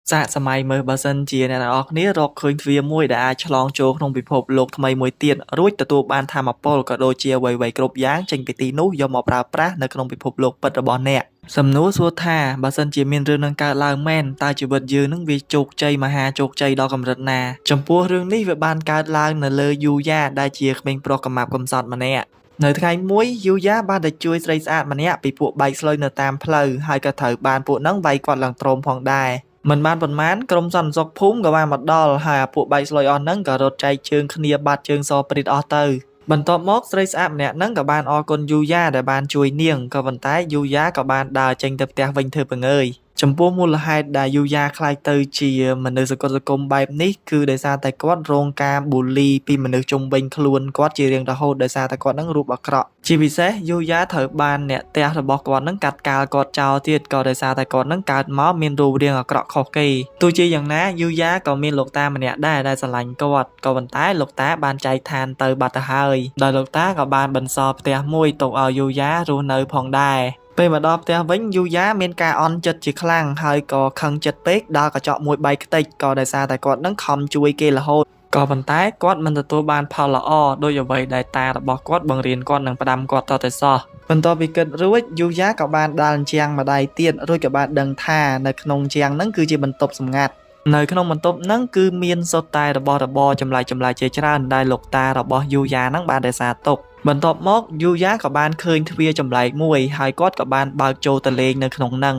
សាកសម័យមើលបើសិនជាអ្នកទាំងអស់គ្នារកឃើញទ្វារមួយដែលអាចឆ្លងចូលក្នុងពិភពលោកថ្មីមួយទៀតរួចទទួលបានថាមពលក៏ដូចជាអ្វីៗគ្រប់យ៉ាងចេញពីទីនោះយកមកប្រើប្រាស់នៅក្នុងពិភពលោកពិតរបស់អ្នកសំណួរសួរថាបើសិនជាមានរឿងនឹងកើតឡើងមែនតើជីវិតយើងនឹងវាជោគជ័យមហាជោគជ័យដល់កម្រិតណាចំពោះរឿងនេះវាបានកើតឡើងនៅលើយូយ៉ាដែលជាក្មេងប្រុសកម្មាប់កំសត់ម្នាក់នៅថ្ងៃមួយយូយ៉ាបានទៅជួយស្រីស្អាតម្នាក់ពីពួកបែកស្លុយនៅតាមផ្លូវហើយក៏ត្រូវបានពួកហ្នឹងវាយគាត់ឡើងទ្រោមផងដែរមិនបានប៉ុន្មានក្រុមសន្តិសុខភូមិក៏បានមកដល់ហើយអាពួកបែកស្លុយអស់ហ្នឹងក៏រត់ចែកជើងគ្នាបាត់ជើងសព្រាតអស់ទៅបន្ទាប់មកស្រីស្អាតម្នាក់ហ្នឹងក៏បានអរគុណយូយ៉ាដែលបានជួយនាងក៏ប៉ុន្តែយូយ៉ាក៏បានដើរចេញទៅផ្ទះវិញធ្វើពងើយចំពោះមូលហេតុដែលយូយ៉ាខ្លាចទៅជាមនុស្សសកលបែបនេះគឺដោយសារតែគាត់រងការបូលីពីមនុស្សជុំវិញខ្លួនគាត់ជារៀងរហូតដោយសារតែគាត់នឹងរូបអាក្រក់ជាពិសេសយូយ៉ាត្រូវបានអ្នកផ្ទះរបស់គាត់នឹងកាត់កាលគាត់ចោលទៀតក៏ដោយសារតែគាត់នឹងកើតមកមានរូបរាងអាក្រក់ខុសគេទោះជាយ៉ាងណាយូយ៉ាក៏មានលោកតាម្នាក់ដែរដែលស្រឡាញ់គាត់ក៏ប៉ុន្តែលោកតាបានចែកឋានទៅបាត់ទៅហើយដោយលោកតាក៏បានបន្សល់ផ្ទះមួយទុកឲ្យយូយ៉ារស់នៅផងដែរពេលមកដល់ផ្ទះវិញយូយ៉ាមានការអន់ចិត្តជាខ្លាំងហើយក៏ខឹងចិត្តពេកដល់កញ្ចក់មួយបែកខ្ទេចក៏ដោយសារតែគាត់នឹងខំជួយគេរហូតក៏ប៉ុន្តែគាត់មិនទទួលបានផលល្អដោយអ្វីដែលតារបស់គាត់បង្រៀនគាត់និងផ្ដាំគាត់តទៅសោះបន្ទាប់ពីគិតរួចយូយ៉ាក៏បានដាល់អញ្ចាំងម្ដាយទៀតរួចក៏បានដឹងថានៅក្នុងអញ្ចាំងហ្នឹងគឺជាបន្ទប់សម្ងាត់នៅក្នុងបន្ទប់ហ្នឹងគឺមានសុទ្ធតែរបស់របរចម្លែកជាច្រើនដែលលោកតារបស់យូយ៉ាហ្នឹងបានរក្សាទុកបន្ទាប់មកយូយ៉ាក៏បានឃើញទ្វារចម្លែកមួយហើយគាត់ក៏បានបើកចូលទៅលេងនៅក្នុងហ្នឹង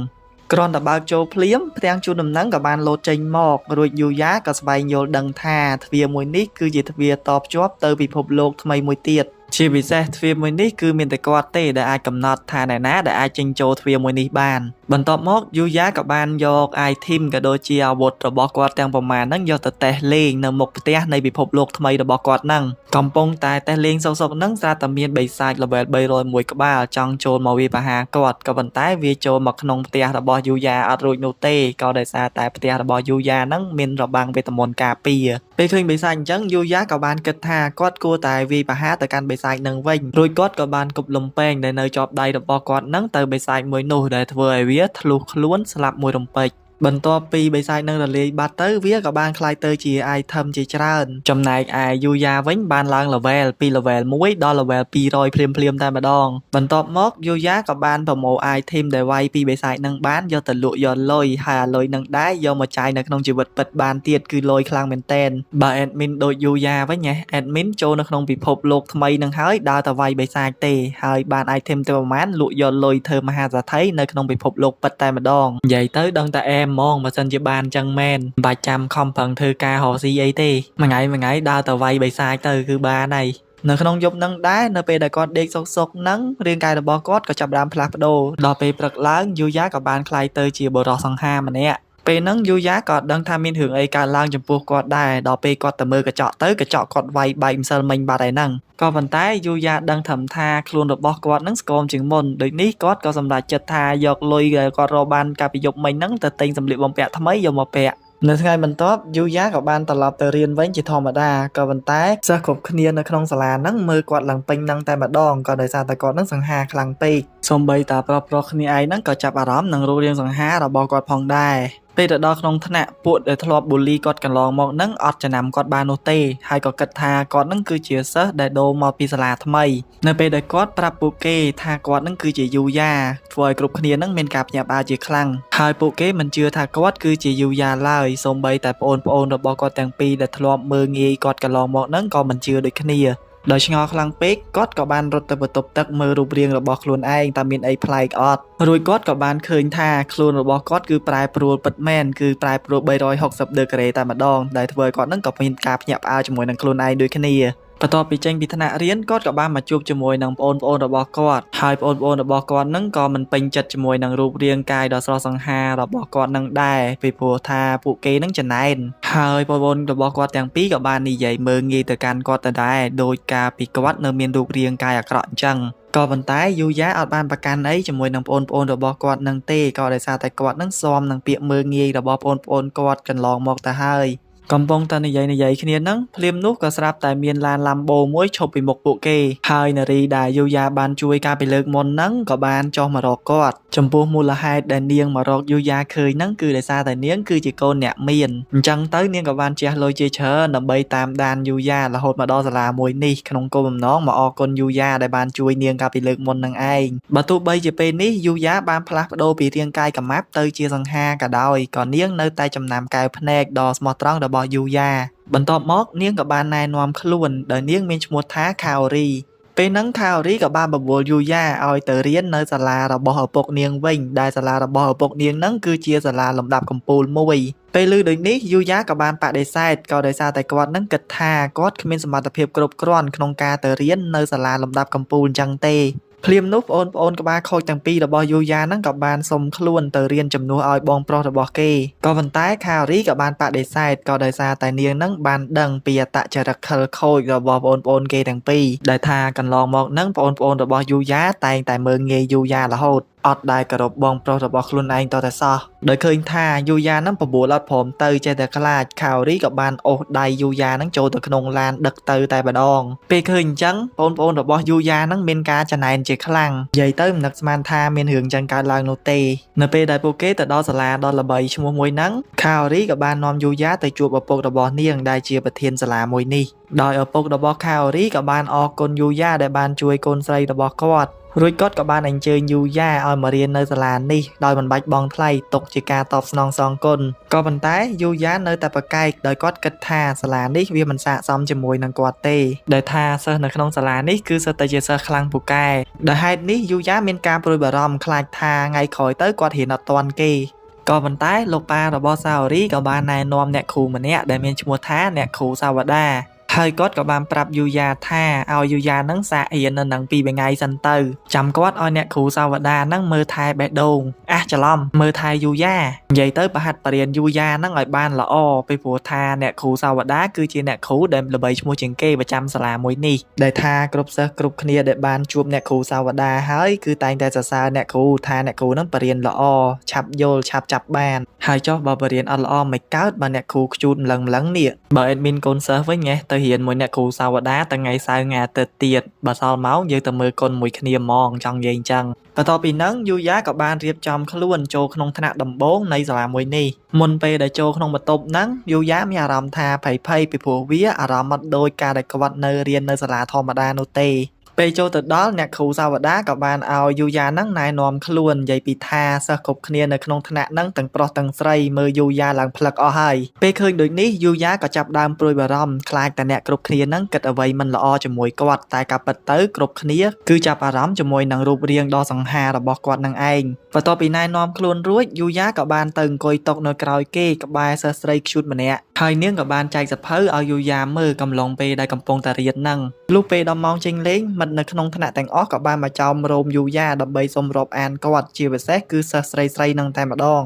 គ្រាន់តែបើកចូលភ្លាមផ្ទាំងជូនដំណឹងក៏បានលោតចេញមករួចយូយ៉ាក៏ស្វែងយល់ដឹងថាទ្វារមួយនេះគឺជាទ្វារតភ្ជាប់ទៅពិភពលោកថ្មីមួយទៀតជាពិសេសទ្វារមួយនេះគឺមានតែគាត់ទេដែលអាចកំណត់ថាអ្នកណាដែលអាចចេញចូលទ្វារមួយនេះបានបន្ទាប់មកយូយ៉ាក៏បានយក item ក៏ដូចជាអាវុធរបស់គាត់ទាំងប្រមាណហ្នឹងយកទៅតេស្តលេងនៅមុខផ្ទះនៃពិភពលោកថ្មីរបស់គាត់ហ្នឹងកំពុងតែតេស្តលេងសុកហ្នឹងស្រាប់តែមានបិសាច level 301ក្បាលចង់ចូលមកវាប្រហារគាត់ក៏ប៉ុន្តែវាចូលមកក្នុងផ្ទះរបស់យូយ៉ាអត់រួចនោះទេក៏ដោយសារតែផ្ទះរបស់យូយ៉ាហ្នឹងមានរបាំងវេទមន្តការពារពេលឃើញបិសាចអញ្ចឹងយូយ៉ាក៏បានគិតថាគាត់គួរតែវាយប្រហារទៅកាន់បិសាចនឹងវិញរួចគាត់ក៏បានគប់លំពេងដែលនៅជាប់ដៃរបស់គាត់នឹងទៅបិសាចមួយនោះដែលធ្វើឲ្យវាធ្លុះខ្លួនស្លាប់មួយរំពេចបន្ទាប់ពីបិសាចនឹងរលាយបាត់ទៅវាក៏បានក្លាយទៅជា item ជាច្រើនចំណែកឯយូយ៉ាវិញបានឡើង level ពី level 1ដល់ level 200ភ្លាមតែម្ដងបន្ទាប់មកយូយ៉ាក៏បានប្រមូល item ដែលវាយពីបិសាចនឹងបានយកទៅលក់យកលុយហើយអាលុយនឹងដែរយកមកចាយនៅក្នុងជីវិតពិតបានទៀតគឺលុយខ្លាំងមែនតែនបើ admin ដូចយូយ៉ាវិញណា admin ចូលនៅក្នុងពិភពលោកថ្មីនឹងហើយដើរទៅវាយបិសាចទេហើយបាន item ទៅប្រមាណលក់យកលុយធ្វើមហាសទ្ធិនៅក្នុងពិភពលោកពិតតែម្ដងនិយាយទៅដឹងតែហ្មងបើសិនជាបានចឹងមែនមិនបាច់ចាំខំប្រឹងធ្វើការរកស៊ីអីទេមួយថ្ងៃដើរទៅវាយបិសាចទៅគឺបានហើយនៅក្នុងយប់ហ្នឹងដែរនៅពេលដែលគាត់ដេកសុកហ្នឹងរាងកាយរបស់គាត់ក៏ចាប់ផ្ដើមផ្លាស់ប្ដូរដល់ពេលព្រឹកឡើងយូយ៉ាក៏បានក្លាយទៅជាបុរសសង្ហាម្នាក់ពេលហ្នឹងយូយ៉ាក៏ដឹងថាមានរឿងអីកើតឡើងចំពោះគាត់ដែរដល់ពេលគាត់ទៅមើលកញ្ចក់ទៅកញ្ចក់គាត់វាយបែកម្សិលមិញបាត់ហើយហ្នឹងក៏ប៉ុន្តែយូយ៉ាដឹងត្រឹមថាខ្លួនរបស់គាត់នឹងស្គមជាងមុនដូចនេះគាត់ក៏សម្រេចចិត្តថាយកលុយដែលគាត់រកបានកាលពីយប់មិញហ្នឹងទៅទិញសម្លៀកបំពាក់ថ្មីយកមកពាក់នៅថ្ងៃបន្ទាប់យូយ៉ាក៏បានត្រឡប់ទៅរៀនវិញជាធម្មតាក៏ប៉ុន្តែសិស្សគ្រប់គ្នានៅក្នុងសាលាហ្នឹងមើលគាត់ឡើងពេញនឹងតែម្ដងក៏ដោយសារតែគាត់នឹងសង្ហាខ្លាំងពេកសូម្បីតែប្រុសគ្នាឯងហ្នឹងក៏ចាប់អារម្មណ៍នឹងរូបរាងសង្ហារបស់គាត់ផងដែរពេលទៅដល់ក្នុងថ្នាក់ពួកដែលធ្លាប់បូលីគាត់កន្លងមកហ្នឹងអត់ចំណាំគាត់បាននោះទេហើយក៏គិតថាគាត់ហ្នឹងគឺជាសិស្សដែលដូរមកពីសាលាថ្មីនៅពេលដែលគាត់ប្រាប់ពួកគេថាគាត់ហ្នឹងគឺជាយូយ៉ាធ្វើឲ្យគ្រប់គ្នាហ្នឹងមានការភ្ញាក់ផ្អើលជាខ្លាំងហើយពួកគេមិនជឿថាគាត់គឺជាយូយ៉ាឡើយសូម្បីតែប្អូនរបស់គាត់ទាំងពីរដែលធ្លាប់មើលងាយគាត់កន្លងមកហ្នឹងក៏មិនជឿដូចគ្នាដោយឆ្ងល់ខ្លាំងពេកគាត់ក៏បានរត់ទៅបន្ទប់ទឹកមើលរូបរាងរបស់ខ្លួនឯងតើមានអីប្លែកអត់រួចគាត់ក៏បានឃើញថាខ្លួនរបស់គាត់គឺប្រែប្រួលពិតមែនគឺប្រែប្រួល360ដឺក្រេតែម្ដងដែលធ្វើឲ្យគាត់នឹងក៏មានការភ្ញាក់ផ្អើលជាមួយនឹងខ្លួនឯងដូចគ្នាបន្ទាប់ពីចេញពីថ្នាក់រៀនគាត់ក៏បានមកជួបជាមួយនឹងប្អូនរបស់គាត់ហើយប្អូនរបស់គាត់នឹងក៏មិនពេញចិត្តជាមួយនឹងរូបរាងកាយដ៏ស្រស់សង្ហារបស់គាត់នឹងដែរពីព្រោះថាពួកគេនឹងចំណែនហើយប្អូនរបស់គាត់ទាំងពីរក៏បាននិយាយមើលងាយទៅកាន់គាត់ទៅដែរដោយការពីគាត់នៅមានរូបរាងកាយអាក្រក់អញ្ចឹងក៏ប៉ុន្តែយូយ៉ាអត់បានប្រកាន់អីជាមួយនឹងប្អូនរបស់គាត់នឹងទេក៏ដោយសារតែគាត់នឹងស៊ាំនឹងពាក្យមើលងាយរបស់ប្អូនគាត់កន្លងមកទៅហើយ កំពុងតែនិយាយគ្នាហ្នឹងភ្លាមនោះក៏ស្រាប់តែមានឡានឡាំបូមួយឈប់ពីមុខពួកគេហើយនារីដែលយូយ៉ាបានជួយការពីលើកមុនហ្នឹងក៏បានចុះមករកគាត់ចំពោះមូលហេតុដែលនាងមករកយូយ៉ាឃើញហ្នឹងគឺដោយសារតែនាងគឺជាកូនអ្នកមានអញ្ចឹងទៅនាងក៏បានជះលុយជាច្រើនដើម្បីតាមដានយូយ៉ារហូតមកដល់សាលាមួយនេះក្នុងគោលបំណងមកអរគុណយូយ៉ាដែលបានជួយនាងកាលពីលើកមុនហ្នឹងឯងបើទោះបីជាពេលនេះយូយ៉ាបានផ្លាស់ប្ដូរពីរាងកាយកម្មាប់ទៅជាសង្ហាក៏ដោយក៏នាងនៅតែចំណាំកែវភ្នែកដ៏ស្មោះត្រង់របស់យូយ៉ាបន្ទាប់មកនាងក៏បានណែនាំខ្លួនដោយនាងមានឈ្មោះថាខាអូរីពេលហ្នឹងខាអូរីក៏បានបបួលយូយ៉ាឲ្យទៅរៀននៅសាលារបស់ឪពុកនាងវិញដែលសាលារបស់ឪពុកនាងហ្នឹងគឺជាសាលាលំដាប់កំពូលមួយពេលឮដូចនេះយូយ៉ាក៏បានបដិសេធក៏ដោយសារតែគាត់នឹងគិតថាគាត់គ្មានសមត្ថភាពគ្រប់គ្រាន់ក្នុងការទៅរៀននៅសាលាលំដាប់កំពូលអញ្ចឹងទេភ្លាមនោះបងប្អូនក្បាលខូចទាំងពីររបស់យូយ៉ាហ្នឹងក៏បានសុំខ្លួនទៅរៀនជំនួសឲ្យបងប្រុសរបស់គេក៏ប៉ុន្តែខារីក៏បានបដិសេធក៏ដោយសារតែនាងហ្នឹងបានដឹងពីអត្តចរិតខិលខូចរបស់បងប្អូនគេទាំងពីរដែលថាកន្លងមកហ្នឹងបងប្អូនរបស់យូយ៉ាតែងតែមើងងាយយូយ៉ារហូតអត់ដែលគោរពបងប្រុសរបស់ខ្លួនឯងតតែសោះដោយឃើញថាយូយ៉ាហ្នឹងបបួលអត់ព្រមទៅចេះតែខ្លាចខារីក៏បានអូសដៃយូយ៉ាហ្នឹងចូលទៅក្នុងឡានដឹកទៅតែម្ដងពេលឃើញអញ្ចឹងបងប្អូនរបស់យូយ៉ាហ្នឹងមានការចំណែនជាខ្លាំងនិយាយទៅមិននឹកស្មានថាមានរឿងចឹងកើតឡើងនោះទេនៅពេលដែលពួកគេទៅដល់សាលាដ៏ល្បីឈ្មោះមួយហ្នឹងខារីក៏បាននាំយូយ៉ាទៅជួបឪពុករបស់នាងដែលជាប្រធានសាលាមួយនេះដោយឪពុករបស់ខារីក៏បានអរគុណយូយ៉ាដែលបានជួយកូនស្រីរបស់គាត់រួចគាត់ក៏បានអញ្ជើញយូយ៉ាឲ្យមករៀននៅសាលានេះដោយមិនបាច់បង់ថ្លៃទុកជាការតបស្នងសងគុណក៏ប៉ុន្តែយូយ៉ានៅតែប្រកែកដោយគាត់គិតថាសាលានេះវាមិនស័ក្តិសមជាមួយនឹងគាត់ទេដែលថាសិស្សនៅក្នុងសាលានេះគឺសិតតែជាសិស្សខ្លាំងពូកែដោយហេតុនេះយូយ៉ាមានការព្រួយបារម្ភខ្លាចថាថ្ងៃក្រោយទៅគាត់រៀនអត់ទាន់គេក៏ប៉ុន្តែលោកប៉ារបស់សាអូរីក៏បានណែនាំអ្នកគ្រូម្នាក់ដែលមានឈ្មោះថាអ្នកគ្រូសាវតាហើយគាត់ក៏បានប្រាប់យូយ៉ាថាឲ្យយូយ៉ានឹងសាករៀននៅនឹង2ថ្ងៃសិនទៅចាំគាត់ឲ្យអ្នកគ្រូសាវតានឹងមើលថែបេះដូងច្រឡំមើលថែយូយ៉ានិយាយទៅប្រហាត់បរៀនយូយ៉ានឹងឲ្យបានល្អពីព្រោះថាអ្នកគ្រូសាវតាគឺជាអ្នកគ្រូដែលល្បីឈ្មោះជាងគេប្រចាំសាលាមួយនេះដែលថាគ្រប់សិស្សគ្រប់គ្នាដែលបានជួបអ្នកគ្រូសាវតាហើយគឺតែងតែសរសើរអ្នកគ្រូថាអ្នកគ្រូនឹងបរៀនល្អឆាប់យល់ឆាប់ចាប់បានហើយចុះបើបរៀនអត់ល្អមិនកើតបើអ្នកគ្រូខ្ជូតម្លឹងនេះបើអេដមីនកូនសិស្សវិញទៅរៀនមួយអ្នកគ្រូសាវតាតែថ្ងៃសៅរ៍ថ្ងៃអាទិត្យទៀតបើសល់ម៉ោងយើងទៅមើលកុនមួយគ្នាហ្មងចង់និយាយអញ្ចឹងបន្ទាប់ពីហ្នឹងយូយ៉ាក៏បានរៀបចំខ្លួនចូលក្នុងថ្នាក់ដំបូងនៃសាលាមួយនេះមុនពេលដែលចូលក្នុងបន្ទប់ហ្នឹងយូយ៉ាមានអារម្មណ៍ថាភ័យពីព្រោះវាអារម្មណ៍អត់ដូចការដែលគាត់នៅរៀននៅសាលាធម្មតានោះទេពេលចូលទៅដល់អ្នកគ្រូសាវតាក៏បានឲ្យយូយ៉ាហ្នឹងណែនាំខ្លួននិយាយពីថាសិស្សគ្រប់គ្នានៅក្នុងថ្នាក់ហ្នឹងទាំងប្រុសទាំងស្រីមើលយូយ៉ាឡើងផ្លឹកអស់ហើយពេលឃើញដូចនេះយូយ៉ាក៏ចាប់ដើមព្រួយបារម្ភខ្លាចតែអ្នកគ្រប់គ្នាហ្នឹងគិតអ្វីមិនល្អជាមួយគាត់តែការពិតទៅគ្រប់គ្នាគឺចាប់អារម្មណ៍ជាមួយនឹងរូបរាងដ៏សង្ហារបស់គាត់នឹងឯងបន្ទាប់ពីណែនាំខ្លួនរួចយូយ៉ាក៏បានទៅអង្គុយតុនៅក្រោយគេក្បែរសិស្សស្រីខ្ជូតម្នាក់ហើយនាងក៏បានចែកសភៅឲ្យយូយ៉ាមើលកំឡុងពេលដែលកំពុងតែរៀនហ្នឹងលុះពេលដល់ម៉ោងចេញលេងមិត្តនៅក្នុងថ្នាក់ទាំងអស់ក៏បានមកចោមរោមយូយ៉ាដើម្បីសុំរាប់អានគាត់ជាពិសេសគឺសិស្សស្រីនឹងតែម្ដង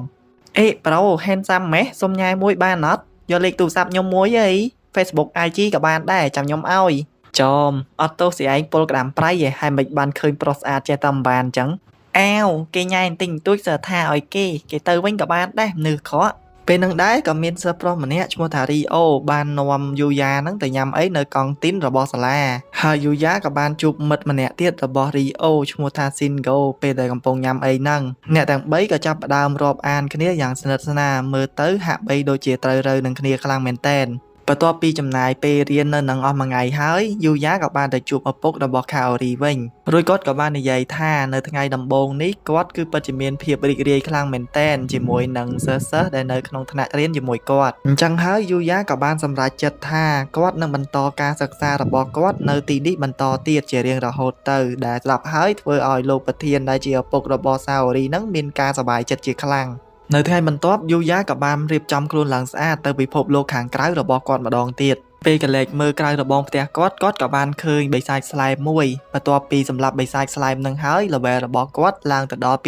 ប្រូ handsome ម៉េះសុំញ៉ែមួយបានអត់យកលេខទូរស័ព្ទខ្ញុំមួយអី Facebook IG ក៏បានដែរចាំខ្ញុំឲ្យចំអត់ទោសស្រីឯងពលក្តាមប្រៃឯហើយមិនបានឃើញប្រុសស្អាតចេះតែមិនបានអញ្ចឹងអាវគេញ៉ែបន្តិចបន្តួចសើថាឲ្យគេទៅវិញក៏បានដែរមនុស្សក្រក់ពេលនឹងដែរក៏មានសិស្សប្រុសម្នាក់ឈ្មោះថារីអូបាននាំយូយ៉ាហ្នឹងទៅញ៉ាំអីនៅកង់ទីនរបស់សាលាហើយយូយ៉ាក៏បានជួបមិត្តម្នាក់ទៀតរបស់រីអូឈ្មោះថាស៊ីនហ្គោពេលដែលកំពុងញ៉ាំអីហ្នឹងអ្នកទាំង3ក៏ចាប់ផ្ដើមរាប់អានគ្នាយ៉ាងស្និទ្ធស្នាលមើលទៅហាក់បីដូចជាត្រូវរើនឹងគ្នាខ្លាំងមែនតើបន្ទាប់ពីចំណាយពេលរៀននៅនឹងអស់មួយថ្ងៃហើយយូយ៉ាក៏បានទៅជួបឪពុករបស់ខាអូរីវិញរួចគាត់ក៏បាននិយាយថានៅថ្ងៃដំបូងនេះគាត់គឺពិតជាមានភាពរីករាយខ្លាំងមែនទែនជាមួយនឹងសិស្សដែលនៅក្នុងថ្នាក់រៀនជាមួយគាត់អញ្ចឹងហើយយូយ៉ាក៏បានសម្រេចចិត្តថាគាត់នឹងបន្តការសិក្សារបស់គាត់នៅទីនេះបន្តទៀតជារៀងរហូតទៅដែលស្រាប់ហើយធ្វើឲ្យលោកប្រធានដែលជាឪពុករបស់សាអូរីនឹងមានការសប្បាយចិត្តជាខ្លាំងនៅថ្ងៃបន្ទាប់យូយ៉ាក៏បានរៀបចំខ្លួនឡើងស្អាតទៅពិភពលោកខាងក្រៅរបស់គាត់ម្ដងទៀតពេលកលែកមើលក្រៅរបងផ្ទះគាត់ក៏បានឃើញបិសាចស្លែមមួយបន្ទាប់ពីសម្លាប់បិសាចស្លែមនឹងហើយល្វែលរបស់គាត់ឡើងទៅដល់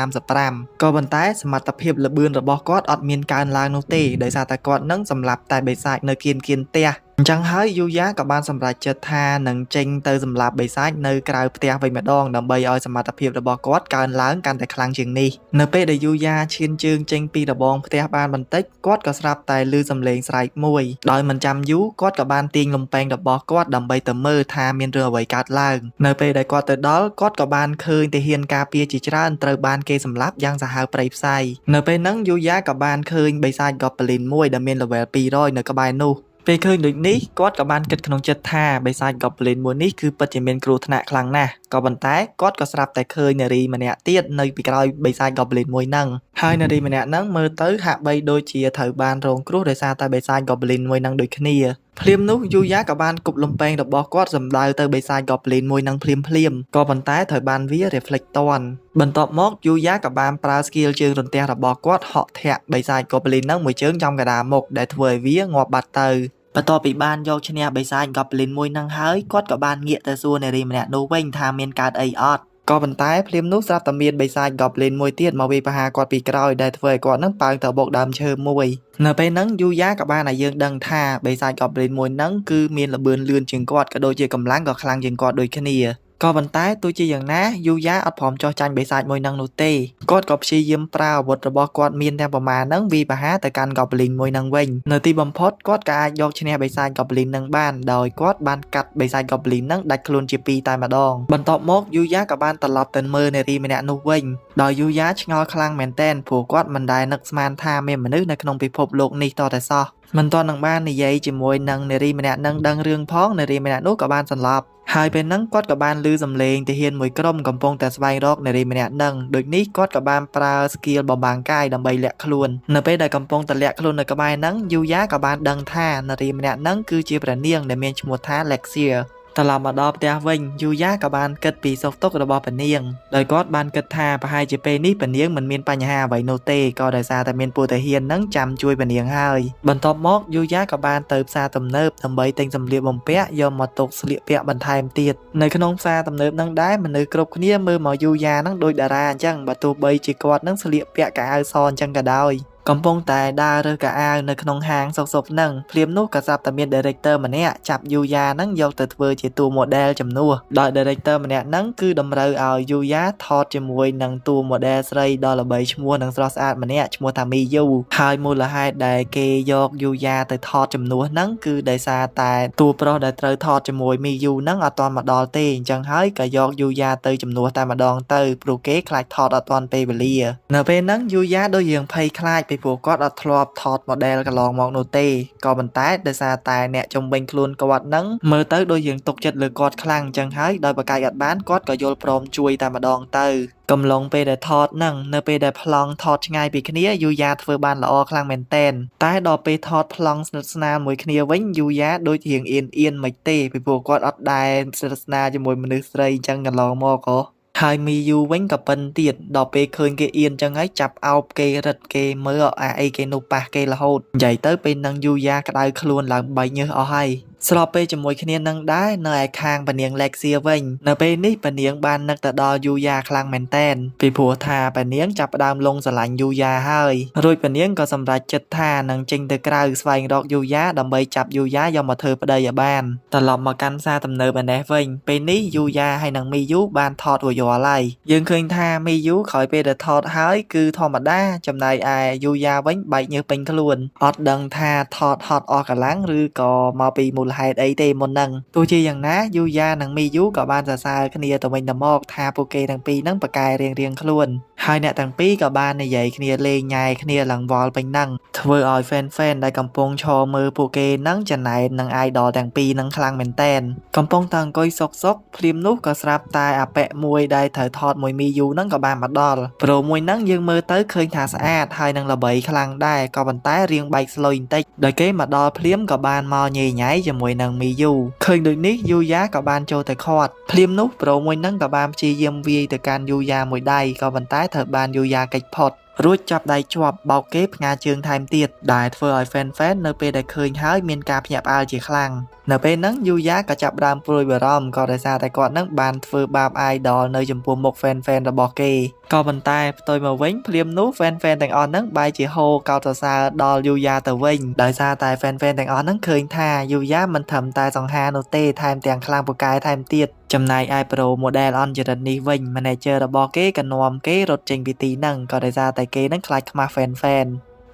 235ក៏ប៉ុន្តែសមត្ថភាពលឿនរបស់គាត់អត់មានកើនឡើងនោះទេដោយសារតែគាត់នឹងសម្លាប់តែបិសាចនៅគៀនផ្ទះ chẳngហើយយូយ៉ាក៏បានសម្រេចចិត្តថានឹងចេញទៅសម្លាប់បិសាចនៅក្រៅផ្ទះវិញម្ដងដើម្បីឲ្យសមត្ថភាពរបស់គាត់កើនឡើងកាន់តែខ្លាំងជាងនេះនៅពេលដែលយូយ៉ាឈានជើងចេញពីរបងផ្ទះបានបន្តិចគាត់ក៏ស្រាប់តែឮសំឡេងស្រែកមួយដោយមិនចាំយូរគាត់ក៏បានទាញលំពែងរបស់គាត់ដើម្បីទៅមើលថាមានរឿងអ្វីកើតឡើងនៅពេលដែលគាត់ទៅដល់គាត់ក៏បានឃើញទាហានការពារជាច្រើនត្រូវបានគេសម្លាប់យ៉ាងសាហាវព្រៃផ្សៃនៅពេលហ្នឹងយូយ៉ាក៏បានឃើញបិសាច Goblin មួយដែលមាន level 200នៅក្បែរនោះពេលឃើញដូចនេះគាត់ក៏បានគិតក្នុងចិត្តថាបិសាច Goblin មួយនេះគឺពិតជាមានគ្រោះថ្នាក់ខ្លាំងណាស់ក៏ប៉ុន្តែគាត់ក៏ស្រាប់តែឃើញនារីម្នាក់ទៀតនៅពីក្រោយបិសាច Goblin មួយហ្នឹងហើយនារីម្នាក់ហ្នឹងមើលទៅហាក់បីដូចជាត្រូវបានរងគ្រោះដោយសារតែបិសាច Goblin មួយហ្នឹងដូចគ្នាភ្លាមនោះយូយ៉ាក៏បានគប់លំពែងរបស់គាត់សម្ដៅទៅបិសាច Goblin មួយហ្នឹងភ្លាមក៏ប៉ុន្តែត្រូវបានវា reflect តន់បន្ទាប់មកយូយ៉ាក៏បានប្រើ skill ជើងរន្ទះរបស់គាត់ហក់ធាក់បិសាច Goblin ហ្នឹងមួយជើងចំកណ្ដាលមុខដែលធ្វើឲ្យវាងាប់បាត់ទៅបន្ទាប់ពីបានយកឈ្នះបិសាច Goblin មួយហ្នឹងហើយគាត់ក៏បានងាកទៅសួរនារីម្នាក់នោះវិញថាមានកើតអីអត់ក៏ប៉ុន្តែភ្លាមនោះស្រាប់តែមានបិសាច Goblin មួយទៀតមកវាយប្រហារគាត់ពីក្រោយដែលធ្វើឲ្យគាត់នឹងប៉ើងទៅបុកដើមឈើមួយនៅពេលហ្នឹងយូយ៉ាក៏បានឲ្យយើងដឹងថាបិសាច Goblin មួយហ្នឹងគឺមានល្បឿនលឿនជាងគាត់ក៏ដូចជាកម្លាំងក៏ខ្លាំងជាងគាត់ដូចគ្នាក៏ប៉ុន្តែទោះជាយ៉ាងណាយូយ៉ាអត់ព្រមចោះចាញ់បិសាចមួយហ្នឹងនោះទេគាត់ក៏ព្យាយាមប្រើអាវុធរបស់គាត់មានទាំងប្រមាណហ្នឹងវាប្រហារទៅកាន់ Goblin មួយហ្នឹងវិញនៅទីបំផុតគាត់ក៏អាចយកឈ្នះបិសាច Goblin ហ្នឹងបានដោយគាត់បានកាត់បិសាច Goblin ហ្នឹងដាច់ខ្លួនជាពីរតែម្ដងបន្ទាប់មកយូយ៉ាក៏បានត្រឡប់ទៅមើលនារីម្នាក់នោះវិញដោយយូយ៉ាឆ្ងល់ខ្លាំងមែនទែនព្រោះគាត់មិនដែលនឹកស្មានថាមានមនុស្សនៅក្នុងពិភពលោកនេះតតែសោះមិនទាន់នឹងបាននិយាយជាមួយនឹងនារីម្នាក់នឹងដឹងរឿងផងនារីម្នាក់នោះក៏បានសន្លប់ហើយពេលហ្នឹងគាត់ក៏បានឮសំឡេងទាហានមួយក្រុមកំពុងតែស្វែងរកនារីម្នាក់នឹងដូចនេះគាត់ក៏បានប្រើ skill បំបាំងកាយដើម្បីលាក់ខ្លួននៅពេលដែលកំពុងតែលាក់ខ្លួននៅក្បែរហ្នឹងយូយ៉ាក៏បានដឹងថានារីម្នាក់ហ្នឹងគឺជាព្រះនាងដែលមានឈ្មោះថា Lexiaត្រឡប់មកដល់ផ្ទះវិញយូយ៉ាក៏បានគិតពីសុខទុក្ខរបស់ព្រះនាងដោយគាត់បានគិតថាប្រហែលជាពេលនេះព្រះនាងមិនមានបញ្ហាអ្វីនោះទេក៏ដោយសារតែមានពួកទាហាននឹងចាំជួយព្រះនាងហើយបន្ទាប់មកយូយ៉ាក៏បានទៅផ្សារទំនើបដើម្បីទិញសម្លៀកបំពាក់យកមកទុកស្លៀកពាក់បន្ថែមទៀតនៅក្នុងផ្សារទំនើបនឹងដែរមនុស្សគ្រប់គ្នាមើលមកយូយ៉ានឹងដូចតារាអញ្ចឹងបើទោះបីជាគាត់នឹងស្លៀកពាក់កៅអៅសអញ្ចឹងក៏ដោយកំពុងតែដើររើសកៅអៅនៅក្នុងហាងសុកហ្នឹងភ្លាមនោះក៏ស្រាប់តែមាន director ម្នាក់ចាប់យូយ៉ាហ្នឹងយកទៅធ្វើជាតួ model ជំនួសដោយ director ម្នាក់ហ្នឹងគឺតម្រូវឲ្យយូយ៉ាថតជាមួយនឹងតួ model ស្រីដ៏ល្បីឈ្មោះនិងស្រស់ស្អាតម្នាក់ឈ្មោះថាមីយូហើយមូលហេតុដែលគេយកយូយ៉ាទៅថតជំនួសហ្នឹងគឺដោយសារតែតួប្រុសដែលត្រូវថតជាមួយមីយូហ្នឹងអត់ទាន់មកដល់ទេអញ្ចឹងហើយក៏យកយូយ៉ាទៅជំនួសតែម្ដងទៅព្រោះគេខ្លាចថតអត់ទាន់ពេលវេលានៅពេលហ្នឹងយូយ៉ាដូចយើងភ័យខ្លាចព្រោះគាត់អត់ធ្លាប់ថត model កន្លងមកនោះទេក៏ប៉ុន្តែដោយសារតែអ្នកជំនាញខ្លួនគាត់នឹងមើលទៅដូចយើងទុកចិត្តលើគាត់ខ្លាំងអញ្ចឹងហើយដោយប្រកាយអត់បានគាត់ក៏យល់ព្រមជួយតែម្ដងទៅកំឡុងពេលដែលថតហ្នឹងនៅពេលដែលប្លង់ថតឆ្ងាយពីគ្នាយូយ៉ាធ្វើបានល្អខ្លាំងមែនតែនតែដល់ពេលថតប្លង់ស្និទ្ធស្នាលមួយគ្នាវិញយូយ៉ាដូចរៀងអៀនមិនទេពីព្រោះគាត់អត់ដែលស្និទ្ធស្នាលជាមួយមនុស្សស្រីអញ្ចឹងកន្លងមកក៏ហើយមីយូវិញក៏ប៉ិនទៀតដល់ពេលឃើញគេអៀនចឹងហើយចាប់អោបគេរឹតគេមើលអាអីគេនោះប៉ះគេរហូតនិយាយទៅពេលនឹងយូយ៉ាក្តៅខ្លួនឡើងបែកញើសអស់ហើយស្របពេលជាមួយគ្នានឹងដែរនៅឯខាងប៉នាង Lexia វិញនៅពេលនេះប៉នាងបាននឹកទៅដល់យូយ៉ាខ្លាំងមែនតែនពីព្រោះថាប៉នាងចាប់ផ្ដើមលងស្រឡាញ់យូយ៉ាហើយរួចប៉នាងក៏សម្រេចចិត្តថានឹងចេញទៅក្រៅស្វែងរកយូយ៉ាដើម្បីចាប់យូយ៉ាយកមកធ្វើប្តីឲ្យបានត្រឡប់មកកាន់ផ្សារទំនើបឯនេះវិញពេលនេះយូយ៉ាហើយនឹងមីយូបានថតរួចរាល់ហើយយើងឃើញថាមីយូក្រោយពេលដែលថតហើយគឺធម្មតាចំណែកឯយូយ៉ាវិញបែកញើសពេញខ្លួនអត់ដឹងថាថតហត់អស់កម្លាំងឬក៏មកពីមូលហេតុអីទេមុនហ្នឹងទោះជាយ៉ាងណាយូយ៉ានិងមីយូក៏បានសរសើរគ្នាទៅវិញទៅមកថាពួកគេទាំងពីរហ្នឹងប្រកែរៀងខ្លួនហើយអ្នកទាំងពីរក៏បាននិយាយគ្នាលេងញ៉ែគ្នាឡើងវល់ពេញហ្នឹងធ្វើឲ្យ fan ដែលកំពុងឈរមើលពួកគេហ្នឹងចំណែននឹង idol ទាំងពីរហ្នឹងខ្លាំងមែនតែនកំពុងតែអង្គុយសុកភ្លាមនោះក៏ស្រាប់តែអាប៉ែមួយដែលត្រូវថតមួយមីយូហ្នឹងក៏បានមកដល់ប្រូមួយហ្នឹងយើងមើលទៅឃើញថាស្អាតហើយនឹងល្បីខ្លាំងដែរក៏ប៉ុន្តែរៀងបែកស្លុយបន្តិចដោយគេមកដល់ភ្លាមក៏បានមកញ៉ៃញ៉ៃជាមួយនឹងមីយូឃើញដូចនេះយូយ៉ាក៏បានចូលទៅខាត់ភ្លាមនោះប្រូមួយហ្នឹងក៏បានព្យាយាមវាយទៅកាន់យូយ៉ាមួយដៃក៏ប៉ុន្តែត្រូវបានយូយ៉ាកិច្ចផុត រួចចាប់ដៃជាប់បោកគេផ្ងាជើងថែមទៀតដែលធ្វើឲ្យ fan នៅពេលដែលឃើញហើយមានការភ្ញាក់ផ្អើលជាខ្លាំងនៅពេលហ្នឹងយូយ៉ាក៏ចាប់ផ្ដើមព្រួយបារម្ភក៏ដោយសារតែគាត់នឹងបានធ្វើបាប idol នៅចំពោះមុខ fan របស់គេក៏ប៉ុន្តែផ្ទុយមកវិញភ្លាមនោះ fan ទាំងអស់ហ្នឹងបែរជាហូរកោតសរសើរដល់យូយ៉ាទៅវិញដោយសារតែ fan ទាំងអស់ហ្នឹងឃើញថាយូយ៉ាមិនត្រឹមតែសង្ហានោះទេថែមទាំងខ្លាំងពូកែថែមទៀតចំណែកឯ Pro Model អន់ចរិតនេះវិញ manager របស់គេក៏នាំគេរត់ចេញពីទីហ្នឹងក៏ដោយសារតែគេនឹងខ្លាចខ្មាស់ fan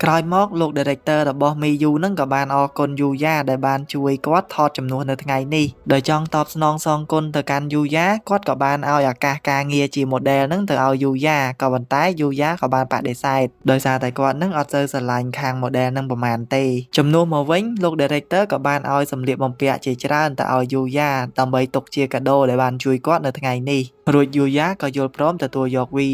ក្រោយមកលោក director របស់ Miyu នឹងក៏បានអរគុណយូយ៉ាដែលបានជួយគាត់ថតជំនួសនៅថ្ងៃនេះដោយចង់តបស្នងសងគុណទៅកាន់យូយ៉ាគាត់ក៏បានឲ្យឱកាសការងារជា model នឹងទៅឲ្យយូយ៉ាក៏ប៉ុន្តែយូយ៉ាក៏បានបដិសេធដោយសារតែគាត់នឹងអត់សូវស្រឡាញ់ខាង model នឹងប្រហែលទេជំនួសមកវិញលោក director ក៏បានឲ្យសម្លៀកបំពាក់ជាច្រើនទៅឲ្យយូយ៉ាដើម្បីទុកជាកាដូដែលបានជួយគាត់នៅថ្ងៃនេះរួចយូយ៉ាក៏យល់ព្រមទទួលយកវា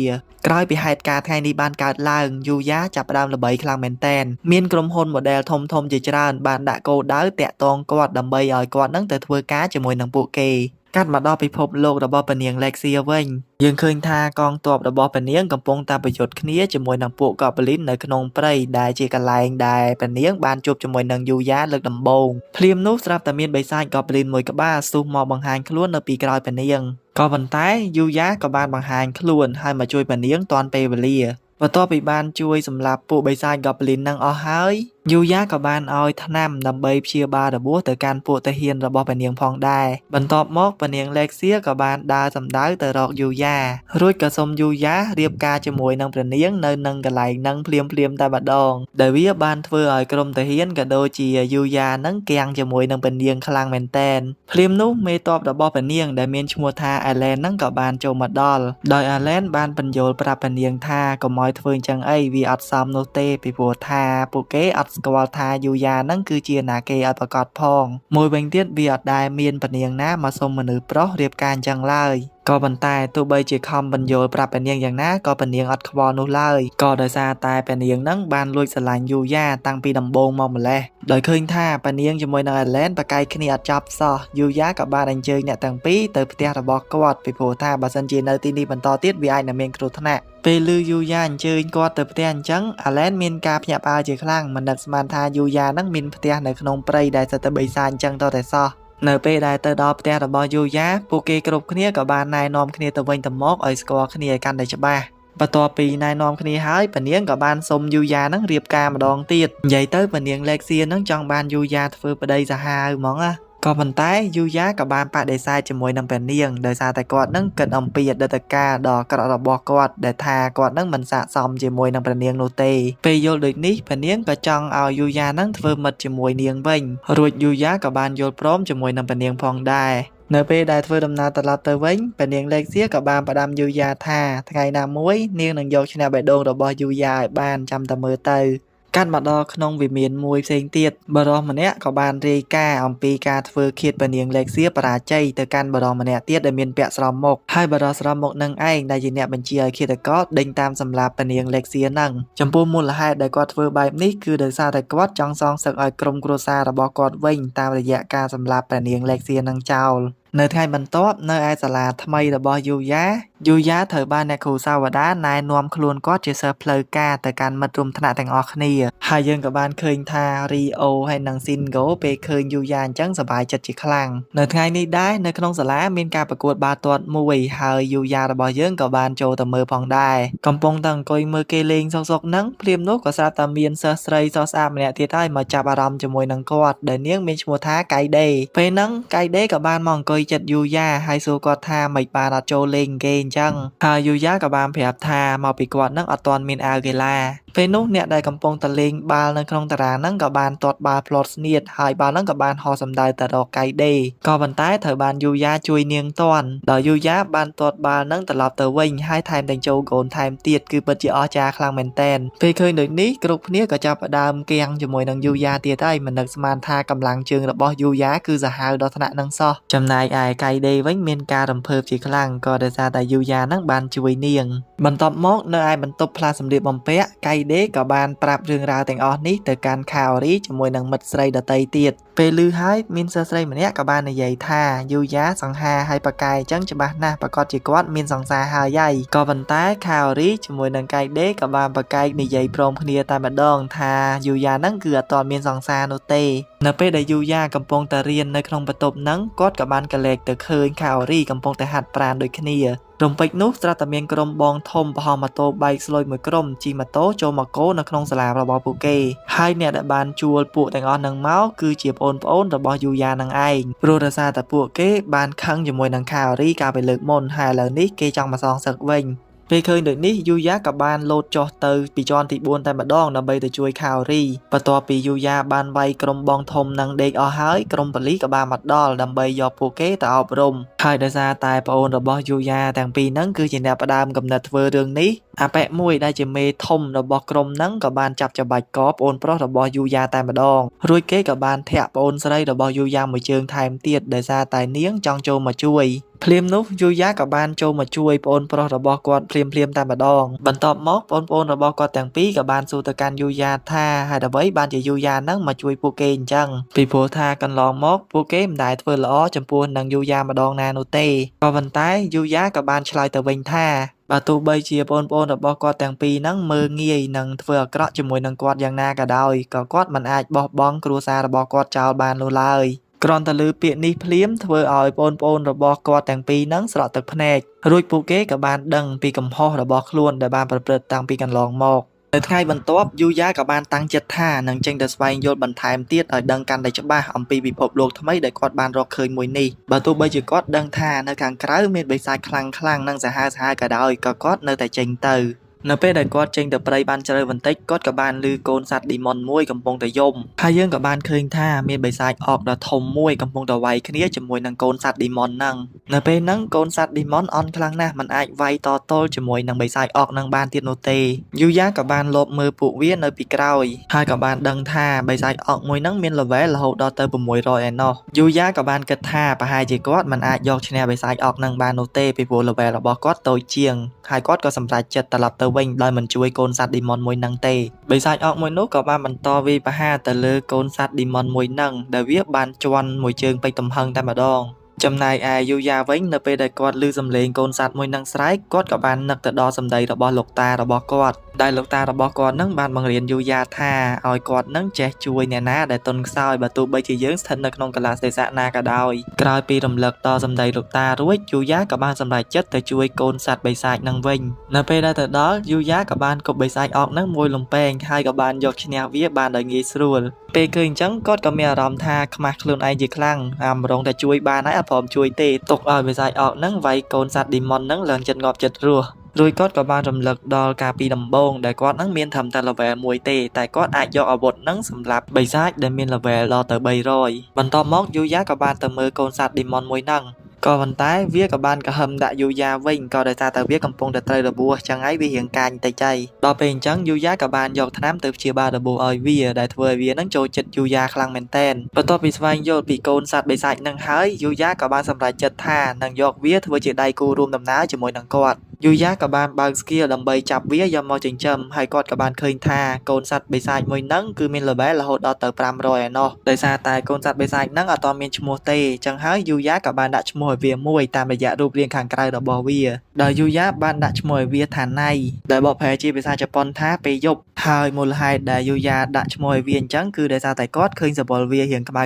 ក្រោយពីហេតុការណ៍ថ្ងៃនេះបានកើតឡើងយូយ៉ាចាប់ផ្ដើមល្បីខ្លាំងមែនទែនមានក្រុមហ៊ុន model ធំជាច្រើនបានដាក់គោលដៅតាក់ទងគាត់ដើម្បីឲ្យគាត់នឹងទៅធ្វើការជាមួយនឹងពួកគេកាត់មកដល់ពិភពលោករបស់ពនាង Lexia វិញយើងឃើញថាកងទ័ពរបស់ពនាងកំពុងតែប្រយុទ្ធគ្នាជាមួយនឹងពួក Goblin នៅក្នុងព្រៃដែលជាកន្លែងដែលពនាងបានជួបជាមួយនឹងយូយ៉ាលើកដំបូងភ្លាមនោះស្រាប់តែមានបិសាច Goblin មួយក្បាលស៊ូសមកបង្ហាញខ្លួននៅពីក្រោយពនាងក៏ប៉ុន្តែយូយ៉ាក៏បានបង្ហាញខ្លួនហើយមកជួយពនាងទាន់ពេលវេលាបន្ទាប់ពីបានជួយសម្លាប់ពួកបិសាច Goblin នឹងអស់ហើយយូយ៉ាក៏បានឲ្យថ្នាំដើម្បីព្យាបាលរបួសទៅកាន់ពួកទាហានរបស់ពនាងផងដែរបន្ទាប់មកពនាង Lexia ក៏បានដើរសម្ដៅទៅរកយូយ៉ារួចក៏សុំយូយ៉ារៀបការជាមួយនឹងព្រះនាងនៅនឹងកន្លែងនឹងភ្លាមតែម្ដងដែលវាបានធ្វើឲ្យក្រុមទាហានក៏ដូចជាយូយ៉ានឹងគាំងជាមួយនឹងពនាងខ្លាំងមែនតែនភ្លាមនោះមេតបរបស់ពនាងដែលមានឈ្មោះថា Alen នឹងក៏បានចូលមកដល់ដោយ Alen បានបញ្យល់ប្រាប់ពនាងថាកុំឲ្យធ្វើអញ្ចឹងអីវាអត់សមនោះទេពីព្រោះថាពួកគេអត់ស្គាល់ថាយូយ៉ានឹងគឺជាណាគេឲ្យប្រកាសផងមួយវិញទៀតវាអត់ដែលមានពនាងណាមកសុំមនុស្សប្រុសរៀបការអញ្ចឹងឡើយក៏ប៉ុន្តែទោះបីជាខំបញ្យល់ប្រាប់ពនាងយ៉ាងណាក៏ពនាងអត់ខ្វល់នោះឡើយក៏ដោយសារតែពនាងនឹងបានលួចស្រឡាញ់យូយ៉ាតាំងពីដំបូងមកម្លេះដោយឃើញថាពនាងជាមួយនឹង Alen ប្រកែកគ្នាអត់ចប់សោះយូយ៉ាក៏បានអញ្ជើញអ្នកទាំងពីរទៅផ្ទះរបស់គាត់ពីព្រោះថាបើសិនជានៅទីនេះបន្តទៀតវាអាចនឹងមានគ្រោះថ្នាក់ពេលឮយូយ៉ាអញ្ជើញគាត់ទៅផ្ទះអញ្ចឹង Alen មានការភ្ញាក់ផ្អើលជាខ្លាំងមិននឹកស្មានថាយូយ៉ានឹងមានផ្ទះនៅក្នុងព្រៃដែលស្ទើរតែបិសាចអញ្ចឹងតតែសោះនៅពេលដែលទៅដល់ផ្ទះរបស់យូយ៉ាពួកគេគ្រប់គ្នាក៏បានណែនាំគ្នាទៅវិញទៅមកឲ្យស្គាល់គ្នាឲ្យកាន់តែច្បាស់បន្ទាប់ពីណែនាំគ្នាហើយពនាងក៏បានសុំយូយ៉ានឹងរៀបការម្ដងទៀតនិយាយទៅពនាង Lexia នឹងចង់បានយូយ៉ាធ្វើប្តីសាហាវហ្មងណាក៏ប៉ុន្តែយូយ៉ាក៏បានបដិសេធជាមួយនឹងពនាងដោយសារតែគាត់នឹងគិតអំពីអតីតកាលដ៏អាក្រក់របស់គាត់ដែលថាគាត់នឹងមិនស័ក្តិសមជាមួយនឹងពនាងនោះទេពេលយល់ដូចនេះពនាងក៏ចង់ឲ្យយូយ៉ានឹងធ្វើមិត្តជាមួយនាងវិញរួចយូយ៉ាក៏បានយល់ព្រមជាមួយនឹងពនាងផងដែរនៅពេលដែលធ្វើដំណើរត្រឡប់ទៅវិញពនាង Lexia ក៏បានផ្ដាំយូយ៉ាថាថ្ងៃណាមួយនាងនឹងយកឈ្នះបេះដូងរបស់យូយ៉ាឲ្យបានចាំតែមើលទៅកាត់មកដល់ក្នុងវិមានមួយផ្សេងទៀតបរិសម្នាក់ក៏បានរាយការណ៍អំពីការធ្វើឃាតពនាង Lexia បរាជ័យទៅកាន់បរិសម្នាក់ទៀតដែលមានពាក់ស្រោមមុខហើយបរិសស្រោមមុខនឹងឯងដែលជាអ្នកបញ្ជាឲ្យឃាតករដេញតាមសម្លាប់ពនាង Lexia នឹងចំពោះមូលហេតុដែលគាត់ធ្វើបែបនេះគឺដោយសារតែគាត់ចង់សងសឹកឲ្យក្រុមគ្រួសាររបស់គាត់វិញតាមរយៈការសម្លាប់ពនាង Lexia នឹងចោលនៅថ្ងៃបន្ទាប់នៅឯសាលាថ្មីរបស់យូយ៉ាត្រូវបានអ្នកគ្រូសាវតាណែនាំខ្លួនគាត់ជាសិស្សផ្លូវការទៅកាន់មិត្តរួមថ្នាក់ទាំងអស់គ្នាហើយយើងក៏បានឃើញថារីអូហើយនិងស៊ីនហ្គោពេលឃើញយូយ៉ាអញ្ចឹងសប្បាយចិត្តជាខ្លាំងនៅថ្ងៃនេះដែរនៅក្នុងសាលាមានការប្រកួតបាល់ទាត់មួយហើយយូយ៉ារបស់យើងក៏បានចូលទៅមើលផងដែរកំពុងតែអង្គុយមើលគេលេងសុកហ្នឹងភ្លាមនោះក៏ស្រាប់តែមានសិស្សស្រីសស្អាតម្នាក់ទៀតហើយមកចាប់អារម្មណ៍ជាមួយនឹងគាត់ដែលនាងមានឈ្មោះថាកៃដេពេលហ្នឹងកៃដេក៏បានមកអង្គុយចិត្តយូយ៉ាហើយសួរគាត់ថាមិនបានអត់ចូលលេងគេអញ្ចឹងហើយយូយ៉ាក៏បានប្រាប់ថាមកពីគាត់នឹងអត់ទាន់មានអាវកីឡាពេលនោះអ្នកដែលកំពុងតលេងបាល់នៅក្នុងតារាងហ្នឹងក៏បានទាត់បាល់ផ្លត់ស្នៀតហើយបាល់ហ្នឹងក៏បានហោះសម្ដៅទៅរកកៃដេក៏ប៉ុន្តែត្រូវបានយូយ៉ាជួយនាងទាន់ដោយយូយ៉ាបានទាត់បាល់ហ្នឹងត្រឡប់ទៅវិញហើយថែមទាំងចូលហ្គោលថែមទៀតគឺពិតជាអស្ចារ្យខ្លាំងមែនទែនពេលឃើញដូចនេះគ្រប់គ្នាក៏ចាប់ផ្ដើមគាំងជាមួយនឹងយូយ៉ាទៀតហើយមិននឹកស្មានថាកម្លាំងជើងរបស់យូយ៉ាគឺសាហាវដល់ថ្នាក់ហ្នឹងសោះចំណែក ឯកៃដេវិញមានការរំភើបជាខ្លាំងក៏ដោយសារតែយូយ៉ាហ្នឹងបានជួយនាងបន្ទាប់មកនៅឯបន្ទប់ផ្លាសម្លៀកបំពាក់កៃដេក៏បានប្រាប់រឿងរ៉ាវទាំងអស់នេះទៅកាន់ខាអូរីជាមួយនឹងមិត្តស្រីដទៃទៀតពេលឮហើយមានសិស្សស្រីម្នាក់ក៏បាននិយាយថាយូយ៉ាសង្ហាហើយប៉ាកែអញ្ចឹងច្បាស់ណាស់ប្រកាសជាគាត់មានសង្សារហើយក៏ប៉ុន្តែខាអូរីជាមួយនឹងកៃដេក៏បានប្រកែកនិយាយព្រមគ្នាតែម្ដងថាយូយ៉ាហ្នឹងគឺអត់ទាន់មានសង្សារនោះទេនៅពេលដែលយូយ៉ាកំពុងតែរៀននៅក្នុងបន្ទប់ហ្នឹងគាត់ក៏បានកលែកទៅឃើញខាអូរីកំពុងតែហាត់ប្រាណដូចគ្នារំពេចនោះស្រាប់តែមានក្រុមបងធំបរហោះម៉ូតូបែកស្លុយមួយក្រុមជិះម៉ូតូចូលមកគោនៅក្នុងសាលារបស់ពួកគេហើយអ្នកដែលបានជួលពួកទាំងអស់នឹងមកគឺជាប្អូនរបស់យូយ៉ានឹងឯងព្រោះដោយសារតែពួកគេបានខឹងជាមួយនឹងខាអូរីកាលពីលើកមុនហើយឥឡូវនេះគេចង់មកសងសឹកវិញពេលឃើញដូចនេះយូយ៉ាក៏បានលោតចុះទៅពីជាន់ទី4តែម្ដងដើម្បីទៅជួយខាអូរីបន្ទាប់ពីយូយ៉ាបានវាយក្រុមបងធំនឹងដេកអស់ហើយក្រុមប៉ូលីសក៏បានមកដល់ដើម្បីយកពួកគេទៅអប់រំហើយដោយសារតែប្អូនរបស់យូយ៉ាទាំងពីរហ្នឹងគឺជាអ្នកផ្ដើមកំណត់ធ្វើរឿងនេះអាប៉ែមួយដែលជាមេធំរបស់ក្រុមហ្នឹងក៏បានចាប់ច្បាច់កប្អូនប្រុសរបស់យូយ៉ាតែម្ដងរួចគេក៏បានធាក់ប្អូនស្រីរបស់យូយ៉ាមួយជើងថែមទៀតដោយសារតែនាងចង់ចូលមកជួយភ្លាមនោះយូយ៉ាក៏បានចូលមកជួយប្អូនប្រុសរបស់គាត់ភ្លាមតែម្ដងបន្ទាប់មកប្អូនរបស់គាត់ទាំងពីរក៏បានសួរទៅកាន់យូយ៉ាថាហេតុអ្វីបានជាយូយ៉ាហ្នឹងមកជួយពួកគេអញ្ចឹងពីព្រោះថាកន្លងមកពួកគេមិនដែលធ្វើល្អចំពោះនឹងយូយ៉ាម្ដងណានោះទេក៏ប៉ុន្តែយូយ៉ាក៏បានឆ្លើយទៅវិញថាបើទោះបីជាប្អូនរបស់គាត់ទាំងពីរហ្នឹងមើលងាយនឹងធ្វើអាក្រក់ជាមួយនឹងគាត់យ៉ាងណាក៏ដោយក៏គាត់មិនអាចបោះបង់គ្រួសាររបស់គាត់ចោលបាននោះឡើយគ្រាន់តែលើពាក្យនេះភ្លាមធ្វើឲ្យប្អូនរបស់គាត់ទាំងពីរហ្នឹងស្រក់ទឹកភ្នែករួចពួកគេក៏បានដឹងពីកំហុសរបស់ខ្លួនដែលបានប្រព្រឹត្តតាំងពីកន្លងមកនៅថ្ងៃបន្ទាប់យូយ៉ាក៏បានតាំងចិត្តថានឹងចេញទៅស្វែងយល់បន្ថែមទៀតឲ្យដឹងកាន់តែច្បាស់អំពីពិភពលោកថ្មីដែលគាត់បានរកឃើញមួយនេះបើទោះបីជាគាត់ដឹងថានៅខាងក្រៅមានបិសាចខ្លាំងនិងសាហាវក៏ដោយក៏គាត់នៅតែចេញទៅនៅពេលដែលគាត់ចេញទៅព្រៃបានជ្រៅបន្តិចគាត់ក៏បានឮកូនសត្វឌីម៉ុនមួយកំពុងតែយំហើយយើងក៏បានឃើញថាមានបិសាចអុកដ៏ធំមួយកំពុងតែវាយគ្នាជាមួយនឹងកូនសត្វឌីម៉ុនហ្នឹងនៅពេលហ្នឹងកូនសត្វឌីម៉ុនអន់ខ្លាំងណាស់មិនអាចវាយតទល់ជាមួយនឹងបិសាចអុកហ្នឹងបានទៀតនោះទេយូយ៉ាក៏បានលបមើលពួកវានៅពីក្រោយហើយក៏បានដឹងថាបិសាចអុកមួយហ្នឹងមាន level រហូតដល់ទៅ600ឯណោះយូយ៉ាក៏បានគិតថាប្រហែលជាគាត់មិនអាចយកឈ្នះបិសាចអុកហ្នឹងបាននោះទេពីព្រោះ level របស់គាត់តូចជាងហើយគាត់ក៏សម្រេចចិត្តត្រឡប់ទៅវិញដោយមិនជួយកូនសត្វឌីម៉ុនមួយហ្នឹងទេបិសាចអុកមួយនោះក៏បានបន្តវាយប្រហារទៅលើកូនសត្វឌីម៉ុនមួយហ្នឹងដែលវាបានជន់មួយជើងពេញទំហឹងតែម្ដងចំណែកឯយូយ៉ាវិញនៅពេលដែលគាត់ឮសំឡេងកូនសត្វមួយនឹងស្រែកគាត់ក៏បាននឹកទៅដល់សម្ដីរបស់លោកតារបស់គាត់ដែលលោកតារបស់គាត់នឹងបានបង្រៀនយូយ៉ាថាឲ្យគាត់នឹងចេះជួយអ្នកណាដែលទន់ខ្សោយបើទោះបីជាយើងស្ថិតនៅក្នុងកលៈទេសៈណាក៏ដោយក្រោយពីរំលឹកដល់សម្ដីលោកតារួចយូយ៉ាក៏បានសម្រេចចិត្តទៅជួយកូនសត្វបិសាចនឹងវិញនៅពេលដែលទៅដល់យូយ៉ាក៏បានគប់បិសាចអុកនឹងមួយលំពេងហើយក៏បានយកឈ្នះវាបានដោយងាយស្រួលពេលឃើញអញ្ចឹងគាត់ក៏មានអារម្មណ៍ថាខ្មាស់ខ្លួនឯងជាខ្លាំងម្រងតែជួយបានហើយអត់ព្រមជួយទេទុកឲ្យបិសាចអុកនឹងវាយកូនសត្វឌីម៉ុននឹងឡើងចិត្តងាប់ចិត្តរស់រួចគាត់ក៏បានរំលឹកដល់ការពីដំបូងដែលគាត់នឹងមានត្រឹមតែ level 1ទេតែគាត់អាចយកអាវុធនឹងសម្រាប់បិសាចដែលមាន level ដល់ទៅ300បន្ទាប់មកយូយ៉ាក៏បានទៅមើលកូនសត្វឌីម៉ុនមួយហ្នឹងក៏ប៉ុន្តែវាក៏បានកហឹមដាក់យូយ៉ាវិញក៏ដោយសារតែវាកំពុងតែត្រូវរបួសចឹងហើយវារៀងកាចបន្តិចហើយដល់ពេលអញ្ចឹងយូយ៉ាក៏បានយកថ្នាំទៅព្យាបាលរបួសឲ្យវាដែលធ្វើឲ្យវានឹងចូលចិត្តយូយ៉ាខ្លាំងមែនទែនបន្ទាប់ពីស្វែងយល់ពីកូនសត្វបិសាចនឹងហើយយូយ៉ាក៏បានសម្រេចចិត្តថានឹងយកវាធ្វើជាដៃគូរួមដំណើរជាមួយនឹងគាត់យូយ៉ាក៏បានបើកស្គៀលដើម្បីចាប់វាយកមកចិញ្ចឹមហើយគាត់ក៏បានឃើញថាកូនសត្វបិសាចមួយហ្នឹងគឺមាន level រហូតដល់ទៅ500ឯណោះដោយសារតែកូនសត្វបិសាចហ្នឹងអត់ទាន់មានឈ្មោះទេចឹងហើយយូយ៉ាក៏បានដាក់ឈ្មោះឲ្យវាមួយតាមរយៈរូបរាងខាងក្រៅរបស់វាដោយយូយ៉ាបានដាក់ឈ្មោះឲ្យវាថាណៃដែលបកប្រែជាភាសាជប៉ុនថាពេលយប់ហើយមូលហេតុដែលយូយ៉ាដាក់ឈ្មោះឲ្យវាអញ្ចឹងគឺដោយសារតែគាត់ឃើញសពលវារៀងខ្មៅ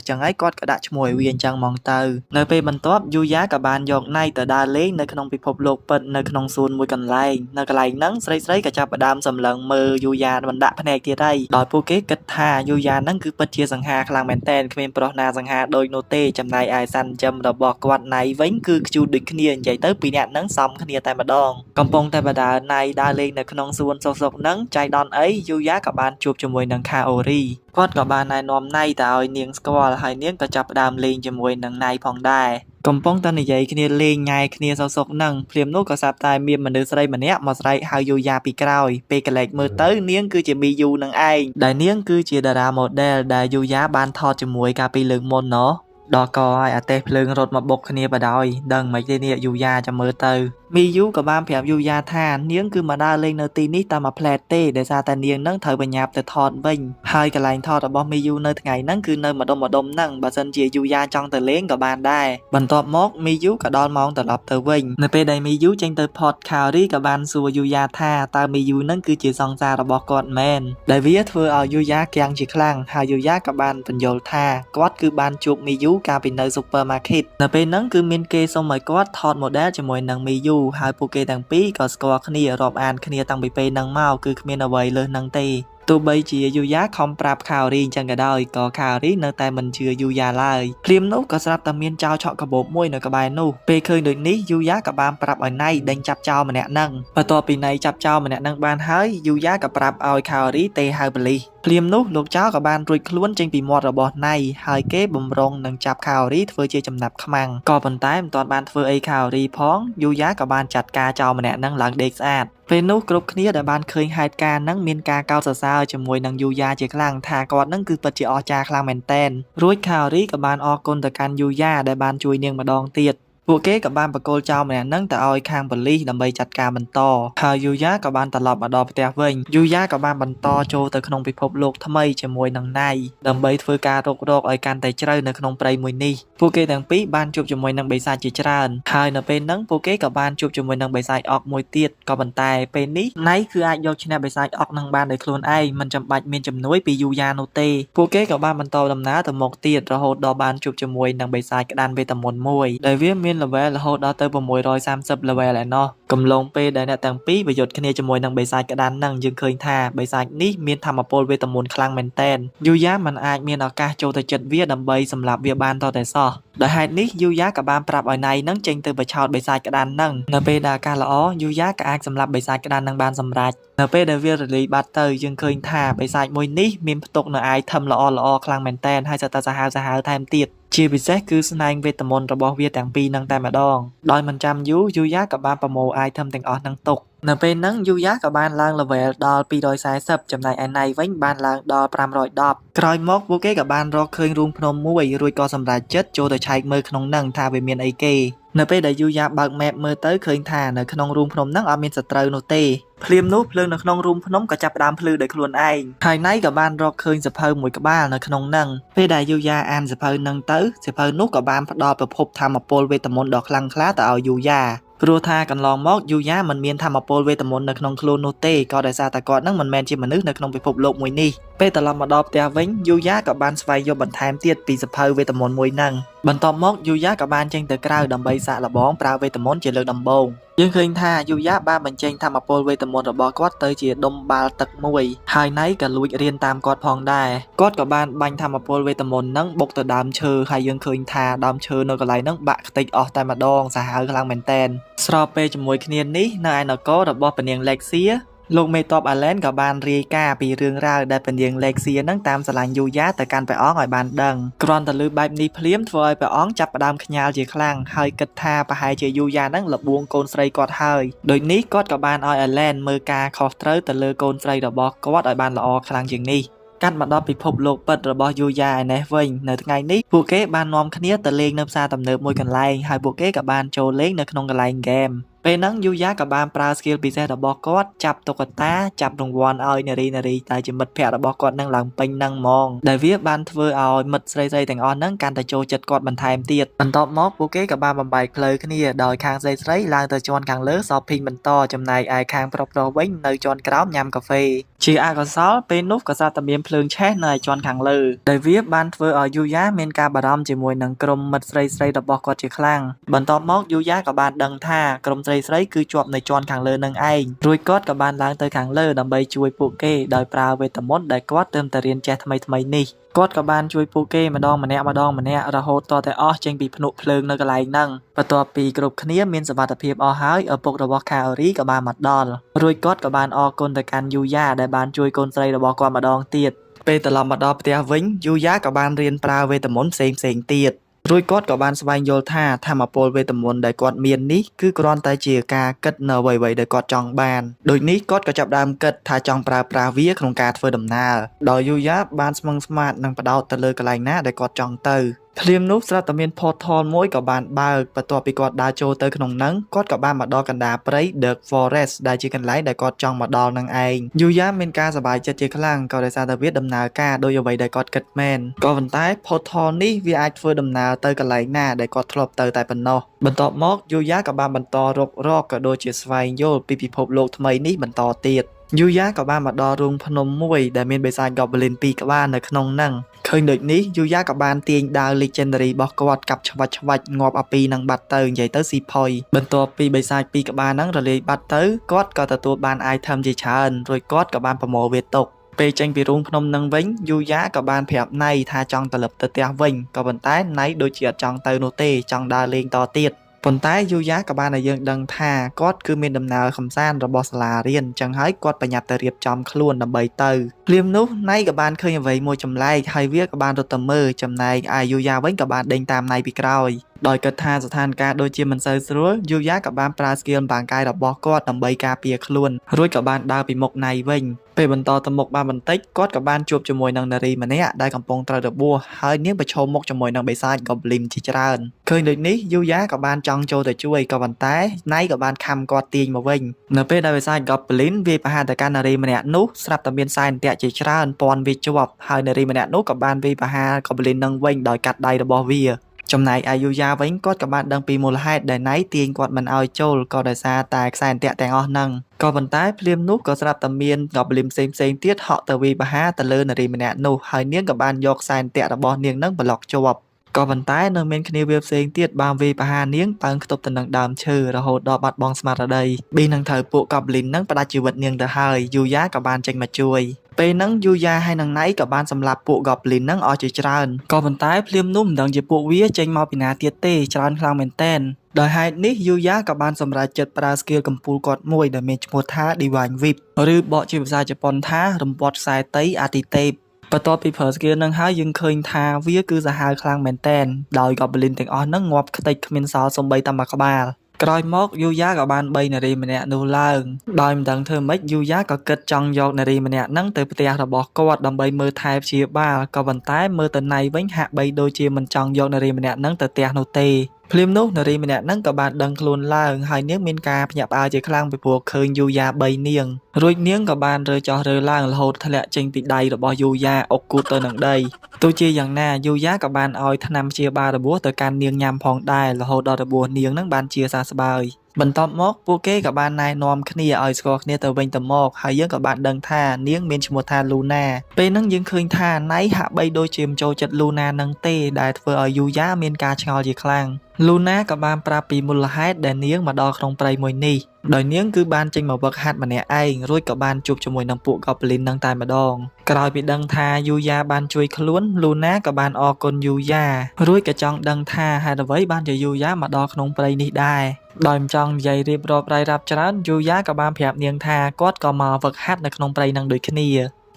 ចឹងហើយគាត់ក៏ដាក់ឈ្មោះឲ្យវាអញ្ចឹងហ្មងទៅនៅពេលបន្ទាប់យូយ៉ាក៏បានយកណៃទៅដើរលេងនៅក្នុងពិភពលោកពិតនៅក្នុងសួនមួយកន្លែងនៅកន្លែងហ្នឹងស្រីក៏ចាប់ផ្ដើមសម្លឹងមើលយូយ៉ាមិនដាក់ភ្នែកទៀតហើយដោយពួកគេគិតថាយូយ៉ាហ្នឹងគឺពិតជាសង្ហាខ្លាំងមែនតែនគ្មានប្រុសណាសង្ហាដូចនោះទេចំណែកឯសាន់ចិមរបស់គាត់ណៃវិញគឺខ្ជូតដូចគ្នានិយាយទៅពីរនាក់ហ្នឹងសមគ្នាតែម្ដងកំពុងតែបដើណៃដើរលេងនៅក្នុងសួនសុកហ្នឹងចៃដន្យអីយូយ៉ាក៏បានជួបជាមួយនឹងខាអូរីគាត់ក៏បានណែនាំណៃទៅឲ្យនាងស្គាល់ហើយនាងក៏ចាប់ផ្ដើមលេងជាមួយនឹងណៃផងដែរកំពុងតែនិយាយគ្នាលេងញ៉ែគ្នាសុកហ្នឹងភ្លាមនោះក៏ស្រាប់តែមានមនុស្សស្រីម្នាក់មកស្រែកហៅយូយ៉ាពីក្រោយពេលកលែកមើលទៅនាងគឺជាមីយូនឹងឯងដែលនាងគឺជាតារា model ដែលយូយ៉ាបានថតជាមួយកាលពីលើកមុនណោះ ដល់ក៏ឲ្យអាទេសភ្លើងរត់មកបុកគ្នាបដ ாய் ដឹងមិនទេនេះយូយ៉ាចាំមើលទៅមីយូក៏បានប្រាប់យូយ៉ាថានាងគឺមកដើរលេងនៅទីនេះតាមមួយផ្លែតទេដោយសារតែនាងនឹងត្រូវបញ្ញាប់ទៅថតវិញហើយកន្លែងថតរបស់មីយូនៅថ្ងៃហ្នឹងគឺនៅម្ដុំហ្នឹងបើសិនជាយូយ៉ាចង់ទៅលេងក៏បានដែរបន្ទាប់មកមីយូក៏ដល់ម៉ោងត្រឡប់ទៅវិញនៅពេលដែលមីយូចេញទៅផតខារីក៏បានសួរយូយ៉ាថាតើមីយូនឹងគឺជាសង្សាររបស់គាត់មែនដែលវាធ្វើឲ្យយូយ៉ាគាំងជាខ្លាំងហើយយូយ៉ាក៏បានបញ្យល់ថាគាត់គឺបានជួបមីយូកាលពីនៅ supermarket នៅពេលហ្នឹងគឺមានគេសុំឲ្យគាត់ថត model ជាមួយនឹងមីយូហើយពួកគេទាំងពីរក៏ស្គាល់គ្នារាប់អានគ្នាតាំងពីពេលហ្នឹងមកគឺគ្មានអ្វីលើសហ្នឹងទេទោះបីជាយូយ៉ាខំប្រាប់ខារីអញ្ចឹងក៏ដោយក៏ខារីនៅតែមិនជឿយូយ៉ាឡើយព្រាមនោះក៏ស្រាប់តែមានចោរឆក់កាបូបមួយនៅក្បែរនោះពេលឃើញដូចនេះយូយ៉ាក៏បានប្រាប់ឲ្យណៃដេញចាប់ចោរម្នាក់ហ្នឹងបន្ទាប់ពីណៃចាប់ចោរម្នាក់ហ្នឹងបានហើយយូយ៉ាក៏ប្រាប់ឲ្យខារីទេហៅប៉ូលីសព្រាមនោះលោកចោរក៏បានរួចខ្លួនចេញពីមាត់របស់ណៃហើយគេបំរុងនឹងចាប់ខារីធ្វើជាចំណាប់ខ្មាំងក៏ប៉ុន្តែមិនទាន់បានធ្វើអីខារីផងយូយ៉ាក៏បានចាត់ការចោរម្នាក់ហ្នឹងឡើងដេកស្អាតពេលនោះគ្រប់គ្នាដែលបានឃើញហេតុការណ៍ហ្នឹងមានការកោតសរសើរជាមួយនឹងយូយ៉ាជាខ្លាំងថាគាត់ហ្នឹងគឺពិតជាអស្ចារ្យខ្លាំងមែនតែនរួចខារីក៏បានអរគុណទៅកាន់យូយ៉ាដែលបានជួយនាងម្ដងទៀតពួកគេក៏បានបកគោលចោរម្នាក់ហ្នឹងទៅឲ្យខាងប៉ូលីសដើម្បីចាត់ការបន្តហើយយូយ៉ាក៏បានត្រឡប់មកដល់ផ្ទះវិញយូយ៉ាក៏បានបន្តចូលទៅក្នុងពិភពលោកថ្មីជាមួយនឹងណៃដើម្បីធ្វើការរករកឲ្យកាន់តែជ្រៅនៅក្នុងព្រៃមួយនេះពួកគេទាំងពីរបានជួបជាមួយនឹងបិសាចជាច្រើនហើយនៅពេលហ្នឹងពួកគេក៏បានជួបជាមួយនឹងបិសាចអុកមួយទៀតក៏ប៉ុន្តែពេលនេះណៃគឺអាចយកឈ្នះបិសាចអុកនឹងបានដោយខ្លួនឯងមិនចាំបាច់មានជំនួយពីយូយ៉ានោះទេពួកគេក៏បានបន្តដំណើរទៅមុខទៀតរហូតដល់បានជួបជាមួយនឹងបិសាចក្តានវេទមន្តមួយដែលវាមានlevel រហូតដល់ទៅ630 level ឯណោះកំឡុងពេលដែលអ្នកទាំងពីរប្រយុទ្ធគ្នាជាមួយនឹងបិសាចក្តានហ្នឹងយើងឃើញថាបិសាចនេះមានថាមពលវេទមន្តខ្លាំងមែនតែនយូយ៉ាមិនអាចមានឱកាសចូលទៅជិតវាដើម្បីសម្លាប់វាបានតតែសោះដោយហេតុនេះយូយ៉ាក៏បានប្រាប់ឲ្យណៃហ្នឹងចេញទៅបិឆោតបិសាចក្តានហ្នឹងនៅពេលដែលអាកាសល្អយូយ៉ាក៏អាចសម្លាប់បិសាចក្តានហ្នឹងបានសម្រេចនៅពេលដែលវារលាយបាត់ទៅយើងឃើញថាបិសាចមួយនេះមានផ្ទុកនៅអាយថឹមល្អខ្លាំងមែនតែនហើយសត្វសាហាវថែមទៀតជាពិសេសគឺស្នែងវេទមន្តរបស់វាទាំងពីរនឹងតែម្ដងដោយមិនចាំយូរយូយ៉ាក៏បានប្រមូលអាយថឹមទាំងអស់នឹងទុកនៅពេលហ្នឹងយូយ៉ាក៏បានឡើង level ដល់240ចំណែកឯណៃវិញបានឡើងដល់510ក្រោយមកពួកគេក៏បានរកឃើញរូងភ្នំមួយរួចក៏សម្រេចចិត្តចូលទៅឆែកមើលក្នុងហ្នឹងថាវាមានអីគេនៅពេលដែលយូយ៉ាបើក map មើលទៅឃើញថានៅក្នុងរូងភ្នំហ្នឹងអត់មានសត្រូវនោះទេភ្លាមនោះភ្លើងនៅក្នុងរូងភ្នំក៏ចាប់ផ្ដើមភ្លឺដោយខ្លួនឯងហើយណៃក៏បានរកឃើញសភៅមួយក្បាលនៅក្នុងហ្នឹងពេលដែលយូយ៉ាអានសភៅហ្នឹងទៅសភៅនោះក៏បានផ្ដល់ប្រភពថាមពលវេទមន្តដ៏ខ្លាំងក្លាទៅឲ្យយូយ៉ាព្រោះថាកន្លងមកយូយ៉ាមិនមានថាមពលវេទមន្តនៅក្នុងខ្លួននោះទេក៏ដោយសារតែគាត់នឹងមិនមែនជាមនុស្សនៅក្នុងពិភពលោកមួយនេះពេលត្រឡប់មកដល់ផ្ទះវិញយូយ៉ាក៏បានស្វែងយល់បន្ថែមទៀតពីសភៅវេទមន្តមួយហ្នឹងបន្ទាប់មកយូយ៉ាក៏បានចេញទៅក្រៅដើម្បីសាកល្បងប្រើវេទមន្តជាលើកដំបូងយើងឃើញថាយូយ៉ាបានបញ្ចេញថាមពលវេទមន្តរបស់គាត់ទៅជាដុំបាល់ទឹកមួយហើយណៃក៏លួចរៀនតាមគាត់ផងដែរគាត់ក៏បានបាញ់ថាមពលវេទមន្តហ្នឹងបុកទៅដើមឈើហើយយើងឃើញថាដើមឈើនៅកន្លែងហ្នឹងបាក់ខ្ទេចអស់តែម្ដងសាហាវខ្លាំងមែនតែនស្របពេលជាមួយគ្នានេះនៅឯនគររបស់ព្រះនាងលេកសៀលោកមេតបអាឡែនក៏បានរាយការណ៍ពីរឿងរ៉ាវដែលព្រះនាងលេកសៀនឹងតាមស្រឡាញ់យូយ៉ាទៅកាន់ព្រះអង្គឲ្យបានដឹងគ្រាន់តែឮបែបនេះភ្លាមធ្វើឲ្យព្រះអង្គចាប់ផ្ដើមខ្ញាល់ជាខ្លាំងហើយគិតថាប្រហែលជាយូយ៉ានឹងលបួងកូនស្រីគាត់ហើយដូចនេះគាត់ក៏បានឲ្យអាឡែនមើលការខុសត្រូវទៅលើកូនស្រីរបស់គាត់ឲ្យបានល្អខ្លាំងជាងនេះកាត់មកដល់ពិភពលោកពិតរបស់យូយ៉ាឯនេះវិញនៅថ្ងៃនេះពួកគេបាននាំគ្នាទៅលេងនៅផ្សារទំនើបមួយកន្លែងហើយពួកគេក៏បានចូលលេងនៅក្នុងកន្លែងហ្គេមពេលហ្នឹងយូយ៉ាក៏បានប្រើ skill ពិសេសរបស់គាត់ចាប់តុក្កតាចាប់រង្វាន់ឲ្យនារីតែជាមិត្តភក្តិរបស់គាត់នឹងឡើងពេញហ្នឹងហ្មងដែលវាបានធ្វើឲ្យមិត្តស្រីទាំងអស់ហ្នឹងកាន់តែចូលចិត្តគាត់បន្ថែមទៀតបន្ទាប់មកពួកគេក៏បានបំបែកផ្លូវគ្នាដោយខាងស្រីឡើងទៅជាន់ខាងលើ shopping បន្តចំណែកឯខាងប្រុសវិញនៅជាន់ក្រោមញ៉ាំកាហ្វេជាអកុសលពេលនោះក៏សាតែមានភ្លើងឆេះនៅឯជាន់ខាងលើដែលវាបានធ្វើឲ្យយូយ៉ាមានការបារម្ភជាមួយនឹងក្រុមមិត្តស្រីរបស់គាត់ជាខ្លាំងបន្ទាប់មកយូយ៉ាក៏បានដឹងថាក្រុមស្រីគឺជាប់នៅជាន់ខាងលើនឹងឯងរួចគាត់ក៏បានឡើងទៅខាងលើដើម្បីជួយពួកគេដោយប្រើវេទមន្តដែលគាត់ទើបតែរៀនចេះថ្មីនេះគាត់ក៏បានជួយពួកគេម្ដងម្នាក់រហូតតតែអស់ចេញពីភ្នក់ភ្លើងនៅកន្លែងហ្នឹងបន្ទាប់ពីគ្រប់គ្នាមានសុវត្ថិភាពអស់ហើយឪពុករបស់ខាអូរីក៏បានមកដល់រួចគាត់ក៏បានអរគុណទៅកាន់យូយ៉ាដែលបានជួយកូនស្រីរបស់គាត់ម្ដងទៀតពេលត្រឡប់មកដល់ផ្ទះវិញយូយ៉ាក៏បានរៀនប្រើវេទមន្តផ្សេងទៀតរួចគាត់ក៏បានស្វែងយល់ថាធម្មពលវេទមន្តដែលគាត់មាននេះគឺគ្រាន់តែជាការគិតនៅអ្វីៗដែលគាត់ចង់បានដូចនេះគាត់ក៏ចាប់ផ្ដើមគិតថាចង់ប្រើប្រាស់វាក្នុងការធ្វើដំណើរដោយយូយ៉ាបានស្មឹងស្មាតនិងបដោតទៅលើកន្លែងណាដែលគាត់ចង់ទៅ ភ្លាមនោះស្រាប់តែមាន portal មួយក៏បានបើកបន្ទាប់ពីគាត់ដើរចូលទៅក្នុងហ្នឹងគាត់ក៏បានមកដល់កណ្ដាលព្រៃ Dark Forest ដែលជាកន្លែងដែលគាត់ចង់មកដល់នឹងឯងយូយ៉ាមានការសប្បាយចិត្តជាខ្លាំងក៏ដោយសារតែវាដំណើរការដោយអ្វីដែលគាត់គិតមែនក៏ប៉ុន្តែ portal នេះវាអាចធ្វើដំណើរទៅកន្លែងណាដែលគាត់ធ្លាប់ទៅតែប៉ុណ្ណោះបន្ទាប់មកយូយ៉ាក៏បានបន្តរករកក៏ដូចជាស្វែងយល់ពីពិភពលោកថ្មីនេះបន្តទៀតយូយ៉ាក៏បានមកដល់រូងភ្នំមួយដែលមានបិសាច Goblin 2 ក្បាលនៅក្នុងហ្នឹងឃើញដូចនេះយូយ៉ាក៏បានទាញដាវ Legendary របស់គាត់កាប់ឆ្វាច់ងាប់អាពីនឹងបាត់ទៅនិយាយទៅស៊ីផុយបន្ទាប់ពីបិសាច 2 ក្បាលហ្នឹងរលាយបាត់ទៅគាត់ក៏ទទួលបាន item ជាច្រើនរួចគាត់ក៏បានប្រមូលវាទុកពេលចេញពីរូងភ្នំនឹងវិញយូយ៉ាក៏បានប្រាប់ណៃថាចង់ត្រឡប់ទៅផ្ទះវិញក៏ប៉ុន្តែណៃដូចជាអត់ចង់ទៅនោះទេចង់ដើរលេងតទៀតប៉ុន្តែយូយ៉ាក៏បានឲ្យយើងដឹងថាគាត់គឺមានដំណើរកំសាន្តរបស់សាលារៀនចឹងហើយគាត់ប្រញាប់ទៅរៀបចំខ្លួនដើម្បីទៅភ្លាមនោះណៃក៏បានឃើញអ្វីមួយចម្លែកហើយវាក៏បានរត់ទៅមើលចំណែកឯយូយ៉ាវិញក៏បានដេញតាមណៃពីក្រោយដោយគិតថាស្ថានភាពដូចជាមិនសូវស្រួលយូយ៉ាក៏បានប្រើស្គីលបាងកាយរបស់គាត់ដើម្បីការពារខ្លួនរួចក៏បានដើរពីមុខណៃវិញពេលបន្តទៅមុខបានបន្តិចគាត់ក៏បានជួបជាមួយនឹងនារីម្នាក់ដែលកំពុងត្រូវរបួសហើយនាងប្រឈមមុខជាមួយនឹងបិសាច Goblin ជាច្រើនឃើញដូចនេះយូយ៉ាក៏បានចង់ចូលទៅជួយក៏ប៉ុន្តែណៃក៏បានខំគាត់ទាញមកវិញនៅពេលដែលបិសាច Goblin វាប្រហារទៅកាន់នារីម្នាក់នោះស្រាប់តែមានសែនតាក់ជាច្រើនពាន់វាជាប់ហើយនារីម្នាក់នោះក៏បានវាប្រហារ Goblin នឹងវិញដោយកាត់ដៃរបស់វាចំណែកឯយូយ៉ាវិញគាត់ក៏បានដឹងពីមូលហេតុដែលណៃទាញគាត់មិនឲ្យចូលក៏ដោយសារតែខ្សែអន្ទាក់ទាំងអស់ហ្នឹងក៏ប៉ុន្តែភ្លាមនោះក៏ស្រាប់តែមាន Goblin ផ្សេងទៀតហក់ទៅវាប្រហារទៅលើនារីម្នាក់នោះហើយនាងក៏បានយកខ្សែអន្ទាក់របស់នាងហ្នឹងប្លុកជាប់ក៏ប៉ុន្តែនៅមានគ្នាវាផ្សេងទៀតបានវាប្រហារនាងប៉ើងខ្ទប់ទៅនឹងដើមឈើរហូតដល់បាត់បង់ស្មារតីពីនឹងត្រូវពួក Goblin ហ្នឹងផ្ដាច់ជីវិតនាងទៅហើយយូយ៉ាក៏បានចេញមកជួយពេលហ្នឹងយូយ៉ាហើយនឹងណៃក៏បានសម្លាប់ពួក Goblin ហ្នឹងអស់ជាច្រើនក៏ប៉ុន្តែភ្លាមនោះមិនដឹងជាពួកវាចេញមកពីណាទៀតទេច្រើនខ្លាំងមែនទែនដោយហេតុនេះយូយ៉ាក៏បានសម្រេចចិត្តប្រើស្គីលកំពូលគាត់មួយដែលមានឈ្មោះថា Divine Whip ឬបកជាភាសាជប៉ុនថារំពាត់ខ្សែតីអាទិទេពបន្ទាប់ពីប្រើស្គីលនឹងហើយយើងឃើញថាវាគឺសាហាវខ្លាំងមែនទែនដោយ Goblin ទាំងអស់ហ្នឹងងាប់ខ្ទេចគ្មានសល់សូម្បីតែមួយក្បាលក្រោយមកយូយ៉ាក៏បានបីនារីម្នាក់នោះឡើងដោយមិនដឹងធ្វើម៉េចយូយ៉ាក៏គិតចង់យកនារីម្នាក់ហ្នឹងទៅផ្ទះរបស់គាត់ដើម្បីមើលថែព្យាបាលក៏ប៉ុន្តែមើលទៅណៃវិញហាក់បីដូចជាមិនចង់យកនារីម្នាក់ហ្នឹងទៅផ្ទះនោះទេភ្លាមនោះនារីម្នាក់ហ្នឹងក៏បានដឹងខ្លួនឡើងហើយនាងមានការភ្ញាក់ផ្អើលជាខ្លាំងពីព្រោះឃើញយូយ៉ាបីនាងរួចនាងក៏បានរើចោះរើឡើងរហូតធ្លាក់ចេញពីដៃរបស់យូយ៉ាអុកគូតទៅនឹងដីទោះជាយ៉ាងណាយូយ៉ាក៏បានឲ្យថ្នាំព្យាបាលរបួសទៅកាន់នាងញ៉ាំផងដែររហូតដល់របួសនាងហ្នឹងបានជាសះស្បើយបន្ទាប់មកពួកគេក៏បានណែនាំគ្នាឲ្យស្គាល់គ្នាទៅវិញទៅមកហើយយើងក៏បានដឹងថានាងមានឈ្មោះថា Luna ពេលហ្នឹងយើងឃើញថាណៃហាក់បីដូចជាមិនចូលចិត្ត Luna នឹងទេដែលធ្វើឲ្យយូយ៉ាមានការឆ្ងល់ជាខ្លាំង Luna ក៏បានប្រាប់ពីមូលហេតុដែលនាងមកដល់ក្នុងព្រៃមួយនេះដោយនាងគឺបានចេញមកវឹកហាត់ម្នាក់ឯងរួចក៏បានជួបជាមួយនឹងពួក Goblin នឹងតែម្ដងក្រោយពីដឹងថាយូយ៉ាបានជួយខ្លួន Luna ក៏បានអរគុណយូយ៉ារួចក៏ចង់ដឹងថាហេតុអ្វីបានជាយូយ៉ាមកដល់ក្នុងព្រៃនេះដែរដោយមិនចង់និយាយរៀបរាប់រ៉ាយរ៉ាប់ច្រើនយូយ៉ាក៏បានប្រាប់នាងថាគាត់ក៏មកវឹកហាត់នៅក្នុងព្រៃនឹងដូចគ្នា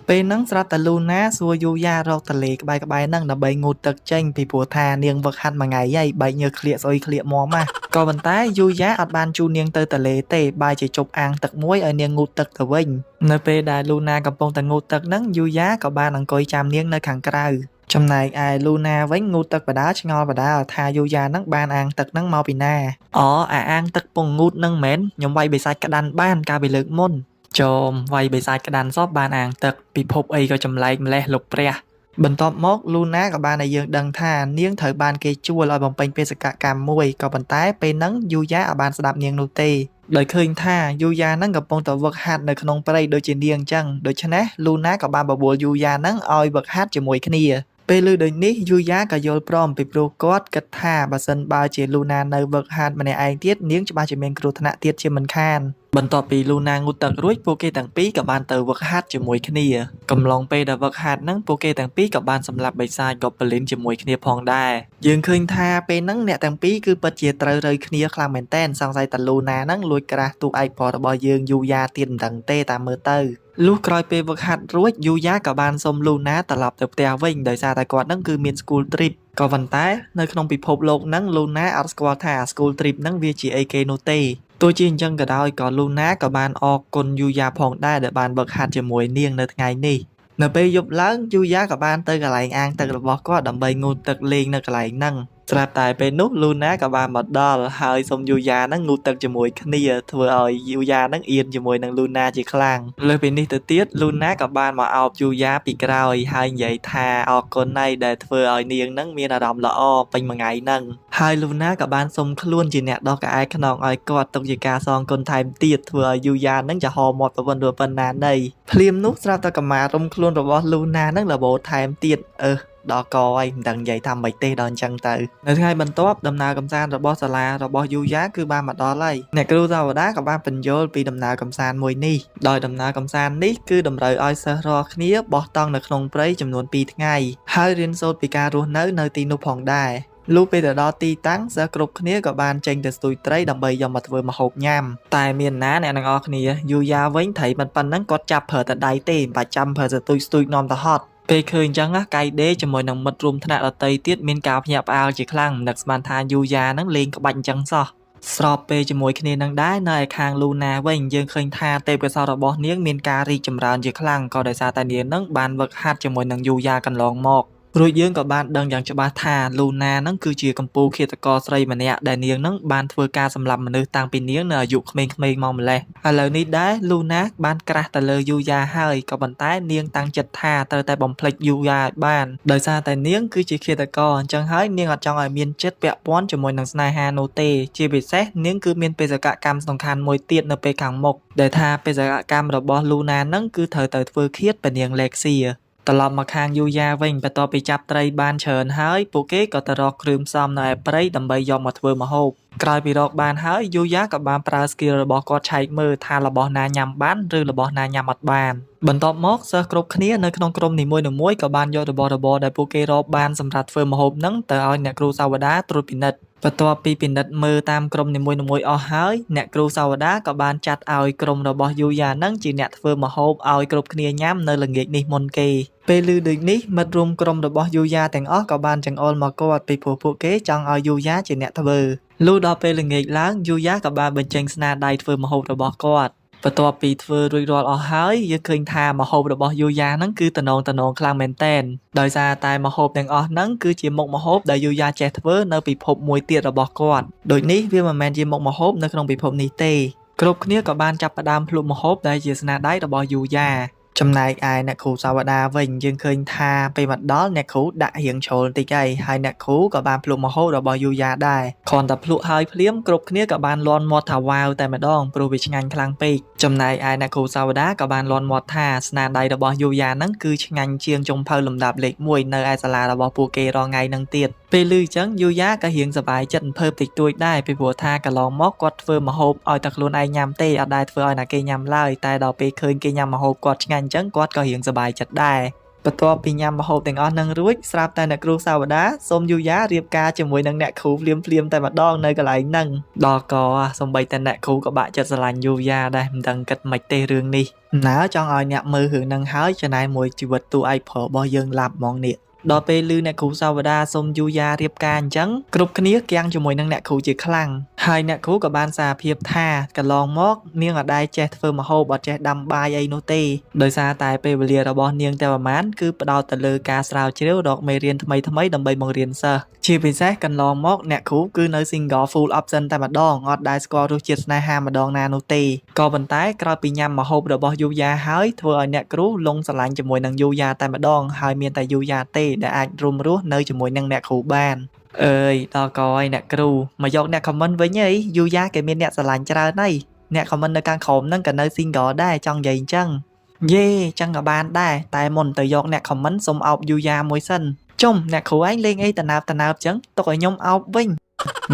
ពេលហ្នឹងស្រាប់តែ Luna សួរយូយ៉ារកទលេក្បែរហ្នឹងដើម្បីងូតទឹកចេញពីព្រោះថានាងវឹកហាត់មួយថ្ងៃហើយបែកញើសក្លៀកស្អុយក្លៀកមាំណាក៏ប៉ុន្តែយូយ៉ាអត់បានជូននាងទៅទលេទេបែរជាជប់អាងទឹកមួយឲ្យនាងងូតទឹកទៅវិញនៅពេលដែល Luna កំពុងតែងូតទឹកហ្នឹងយូយ៉ាក៏បានអង្គុយចាំនាងនៅខាងក្រៅចំណែកឯ Luna វិញងូតទឹកបដាឆ្ងល់បដាថាយូយ៉ាហ្នឹងបានអាងទឹកហ្នឹងមកពីណាអាងទឹកពងងូតហ្នឹងមែនខ្ញុំវាយបិសាចក្តាន់បានកាលពីលើកមុនចោមវាយបិសាចក្តាន់សពបានអាងទឹកពិភពអីក៏ចម្លែកម្លេះលោកព្រះបន្ទាប់មក Luna ក៏បានឲ្យយើងដឹងថានាងត្រូវបានគេជួលឲ្យបំពេញបេសកកម្មមួយក៏ប៉ុន្តែពេលហ្នឹងយូយ៉ាអត់បានស្ដាប់នាងនោះទេដោយឃើញថាយូយ៉ាហ្នឹងកំពុងតែវឹកហាត់នៅក្នុងព្រៃដូចជានាងអញ្ចឹងដូច្នេះ Luna ក៏បានបបួលយូយ៉ាហ្នឹងឲ្យវឹកហាត់ជាមួយគ្នាពេលឮដូចនេះយូយ៉ាក៏យល់ព្រមពីព្រោះគាត់គិតថាបើសិនបើជា Luna នៅវឹកហាត់ម្នាក់ឯងទៀតនាងច្បាស់ជាមានគ្រោះថ្នាក់ទៀតជាមិនខានបន្ទាប់ពី Luna ងូតទឹករួចពួកគេទាំងពីរក៏បានទៅវឹកហាត់ជាមួយគ្នាកំឡុងពេលដែលវឹកហាត់ហ្នឹងពួកគេទាំងពីរក៏បានសម្លាប់បិសាច Goblin ជាមួយគ្នាផងដែរយើងឃើញថាពេលហ្នឹងអ្នកទាំងពីរគឺពិតជាត្រូវរើគ្នាខ្លាំងមែនទែនសង្ស័យតែ Luna ហ្នឹងលួចក្រាស់ទូឯកប្រុសរបស់យើងយូយ៉ាទៀតមិនដឹងទេតាមមើលទៅលុះក្រោយពេលវឹកហាត់រួចយូយ៉ាក៏បានសុំ Luna ត្រឡប់ទៅផ្ទះវិញដោយសារតែគាត់ហ្នឹងគឺមាន school trip ក៏ប៉ុន្តែនៅក្នុងពិភពលោកហ្នឹង Luna អត់ស្គាល់ថា school trip ហ្នឹងវាជាអីគេនោះទេទោះជាអញ្ចឹងក៏ដោយក៏ Luna ក៏បានអរគុណយូយ៉ាផងដែរដែលបានវឹកហាត់ជាមួយនាងនៅថ្ងៃនេះ នៅពេលយប់ឡើងយូយ៉ាក៏បានទៅកន្លែងអាងទឹករបស់គាត់ដើម្បីងូតទឹកលេងនៅកន្លែងហ្នឹងស្រាប់តែពេលនោះលូណាក៏បានមកដល់ហើយសុំយូយ៉ាហ្នឹងងូតទឹកជាមួយគ្នាធ្វើឲ្យយូយ៉ាហ្នឹងអៀនជាមួយនឹងលូណាជាខ្លាំងលើសពីនេះទៅទៀតលូណាក៏បានមកអោបយូយ៉ាពីក្រោយហើយនិយាយថាអរគុណណាស់ដែលធ្វើឲ្យនាងហ្នឹងមានអារម្មណ៍ល្អពេញមួយថ្ងៃហ្នឹងហើយលូណាក៏បានសុំខ្លួនជាអ្នកដោះក្អែកខ្នងឲ្យគាត់ទុកជាការសងគុណថែមទៀតធ្វើឲ្យយូយ៉ាហ្នឹងចាហរមាត់ប្រពន្ធរប៉ុណ្ណាណីភ្លាមនោះស្រាប់តែកម្មារុំខ្លួនរបស់លូណាហ្នឹងរបូតថែមទៀតដល់កហើយមិនដឹងនិយាយថាម៉េចទេដល់អញ្ចឹងទៅនៅថ្ងៃបន្ទាប់ដំណើរកម្សាន្តរបស់សាលារបស់យូយ៉ាគឺបានមកដល់ហើយអ្នកគ្រូសាវតាក៏បានបញ្យល់ពីដំណើរកម្សាន្តមួយនេះដោយដំណើរកម្សាន្តនេះគឺតម្រូវឲ្យសិស្សរាល់គ្នាបោះតង់នៅក្នុងព្រៃចំនួន2ថ្ងៃហើយរៀនសូត្រពីការរស់នៅទីនោះផងដែរលុះពេលទៅដល់ទីតាំងសិស្សគ្រប់គ្នាក៏បានចេញទៅស្ទូចត្រីដើម្បីយកមកធ្វើម្ហូបញ៉ាំតែមានណាអ្នកទាំងអស់គ្នាយូយ៉ាវិញត្រីមិនប៉ុណ្ណឹងគាត់ចាប់ប្រើតែដៃទេមិនបាច់ចាំប្រើស្ទូចនាំទៅហត់ពេលឃើញអញ្ចឹងកៃដេជាមួយនឹងមិត្តរួមថ្នាក់ដទៃទៀតមានការភ្ញាក់ផ្អើលជាខ្លាំងនឹកស្មានថាយូយ៉ានឹងលេងក្បាច់អញ្ចឹងសោះស្របពេលជាមួយគ្នានឹងដែរនៅឯខាងលូណាវិញយើងឃើញថាទេពកោសល្យរបស់នាងមានការរីកចម្រើនជាខ្លាំងក៏ដោយសារតែនាងនឹងបានវឹកហាត់ជាមួយនឹងយូយ៉ាកន្លងមករួចយើងក៏បានដឹងយ៉ាងច្បាស់ថាលូណានឹងគឺជាកំពូលឃាតករស្រីម្នាក់ដែលនាងនឹងបានធ្វើការសម្លាប់មនុស្សតាំងពីនាងនៅអាយុក្មេងៗមកម្លេះឥឡូវនេះដែរលូណាបានក្រាស់ទៅលើយូយ៉ាហើយក៏ប៉ុន្តែនាងតាំងចិត្តថាត្រូវតែបំភ្លេចយូយ៉ាឲ្យបានដោយសារតែនាងគឺជាឃាតករអញ្ចឹងហើយនាងអត់ចង់ឲ្យមានចិត្តពាក់ព័ន្ធជាមួយនឹងស្នេហានោះទេជាពិសេសនាងគឺមានបេសកកម្មសំខាន់មួយទៀតនៅពេលខាងមុខដែលថាបេសកកម្មរបស់លូណានឹងគឺត្រូវទៅធ្វើឃាតពនាងលេក្ស៊ីត្រឡប់មកខាងយូយ៉ាវិញបន្ទាប់ពីចាប់ត្រីបានច្រើនហើយពួកគេក៏ទៅរកគ្រឿងផ្សំនៅឯព្រៃដើម្បីយកមកធ្វើម្ហូបក្រោយពីរកបានហើយយូយ៉ាក៏បានប្រើ skill របស់គាត់ឆែកមើលថារបស់ណាញ៉ាំបានឬរបស់ណាញ៉ាំអត់បានបន្ទាប់មកសិស្សគ្រប់គ្នានៅក្នុងក្រុមនីមួយៗក៏បានយករបស់របរដែលពួកគេរកបានសម្រាប់ធ្វើម្ហូបហ្នឹងទៅឲ្យអ្នកគ្រូសាវតាត្រួតពិនិត្យបន្ទាប់ពីពិនិត្យមើលតាមក្រុមនីមួយៗអស់ហើយអ្នកគ្រូសាវតាក៏បានចាត់ឲ្យក្រុមរបស់យូយ៉ាហ្នឹងជាអ្នកធ្វើម្ហូបឲ្យគ្រប់គ្នាញ៉ាំនៅល្ងាចនេះមុនគេពេលឮដូចនេះមិត្តរួមក្រុមរបស់យូយ៉ាទាំងអស់ក៏បានចង្អុលមកគាត់ពីព្រោះពួកគេចង់ឲ្យយូយ៉ាជាអ្នកធ្វើលុះដល់ពេលល្ងាចឡើងយូយ៉ាក៏បានបញ្ចេញស្នាដៃធ្វើម្ហូបរបស់គាត់បន្ទាប់ពីធ្វើរួចរាល់អស់ហើយយើងឃើញថាម្ហូបរបស់យូយ៉ាហ្នឹងគឺតំណងខ្លាំងមែនតែនដោយសារតែម្ហូបទាំងអស់ហ្នឹងគឺជាមុខម្ហូបដែលយូយ៉ាចេះធ្វើនៅពិភពមួយទៀតរបស់គាត់ដូចនេះវាមិនមែនជាមុខម្ហូបនៅក្នុងពិភពនេះទេគ្រប់គ្នាក៏បានចាប់ផ្ដើមភ្លក់ម្ហូបដែលជាស្នាដៃរបស់យូយ៉ាចំណែកឯអ្នកគ្រូសាវតាវិញយើងឃើញថាពេលមកដល់អ្នកគ្រូដាក់រៀងជ្រុលតិចហើយអ្នកគ្រូក៏បានភ្លក់ម្ហូបរបស់យូយ៉ាដែរគ្រាន់តែភ្លក់ហើយភ្លាមគ្រប់គ្នាក៏បានលាន់មាត់ថាវ៉ាវតែម្ដងព្រោះវាឆ្ងាញ់ខ្លាំងពេកចំណែកឯអ្នកគ្រូសាវតាក៏បានលាន់មាត់ថាស្នាដៃរបស់យូយ៉ាហ្នឹងគឺឆ្ងាញ់ជាងចុងភៅលំដាប់លេខ1នៅឯសាលារបស់ពួកគេរាល់ថ្ងៃហ្នឹងទៀតពេលឮអញ្ចឹងយូយ៉ាក៏រៀងសប្បាយចិត្តអំភើបតិចតួចដែរពីព្រោះថាកន្លងមកគាត់ធ្វើម្ហូបឲ្យតែខ្លួនឯងញ៉ាំទេអត់ដែលធ្វើឲ្យណាគេញ៉ាំឡើយតែដល់ពេលឃើញគេញ៉ាំម្ហូបគាត់ឆ្ងាញ់អញ្ចឹងគាត់ក៏រៀងសប្បាយចិត្តដែរបន្ទាប់ពីញ៉ាំម្ហូបទាំងអស់នឹងរួចស្រាប់តែអ្នកគ្រូសាវតាសូមយូយ៉ារៀបការជាមួយនឹងអ្នកគ្រូភ្លាមតែម្ដងនៅកន្លែងហ្នឹងដល់ក៏សំបីតែអ្នកគ្រូក៏បាក់ចិត្តស្រឡាញ់យូយ៉ាដែរមិនដឹងគិតមិនទេរឿងនេះណាចង់ឲ្យអ្នកមើលរឿងហ្នឹងហើយចំណាយមួយជីវិតតួឯកប្រុសរបស់យើងឡាប់ហ្មងនេះដល់ពេលឮអ្នកគ្រូសាវតាសុំយូយ៉ារៀបការអញ្ចឹងគ្រប់គ្នាគាំងជាមួយនឹងអ្នកគ្រូជាខ្លាំងហើយអ្នកគ្រូក៏បានសារភាពថាកន្លងមកនាងអត់ដែលចេះធ្វើម្ហូបអត់ចេះដាំបាយអីនោះទេដោយសារតែពេលវេលារបស់នាងតែប្រហែលគឺផ្ដោតទៅលើការស្រាវជ្រាវរកមេរៀនថ្មីដើម្បីបង្រៀនសិស្សជាពិសេសកន្លងមកអ្នកគ្រូគឺនៅ single full option តែម្ដងអត់ដែលស្គាល់រសជាតិស្នេហាម្ដងណានោះទេក៏ប៉ុន្តែក្រោយពីញ៉ាំម្ហូបរបស់យូយ៉ាហើយធ្វើឲ្យអ្នកគ្រូលងស្រឡាញ់ជាមួយនឹងយូយ៉ាតែម្ដងហើយមានតែយូយ៉ាទេដែលអាចរួមរស់នៅជាមួយនឹងអ្នកគ្រូបានអើយដល់កយអ្នកគ្រូមកយកអ្នកខមមិនវិញអីយូយ៉ាគេមានអ្នកស្រឡាញ់ច្រើនហើយអ្នកខមមិននៅខាងក្រោមហ្នឹងក៏នៅ single ដែរចង់និយាយអញ្ចឹងយេចឹងក៏បានដែរតែមុនទៅយកអ្នកខមមិនសុំអោបយូយ៉ាមួយសិនចុំអ្នកគ្រូឯងលេងអីតើបចឹងទុកឲ្យខ្ញុំអោបវិញ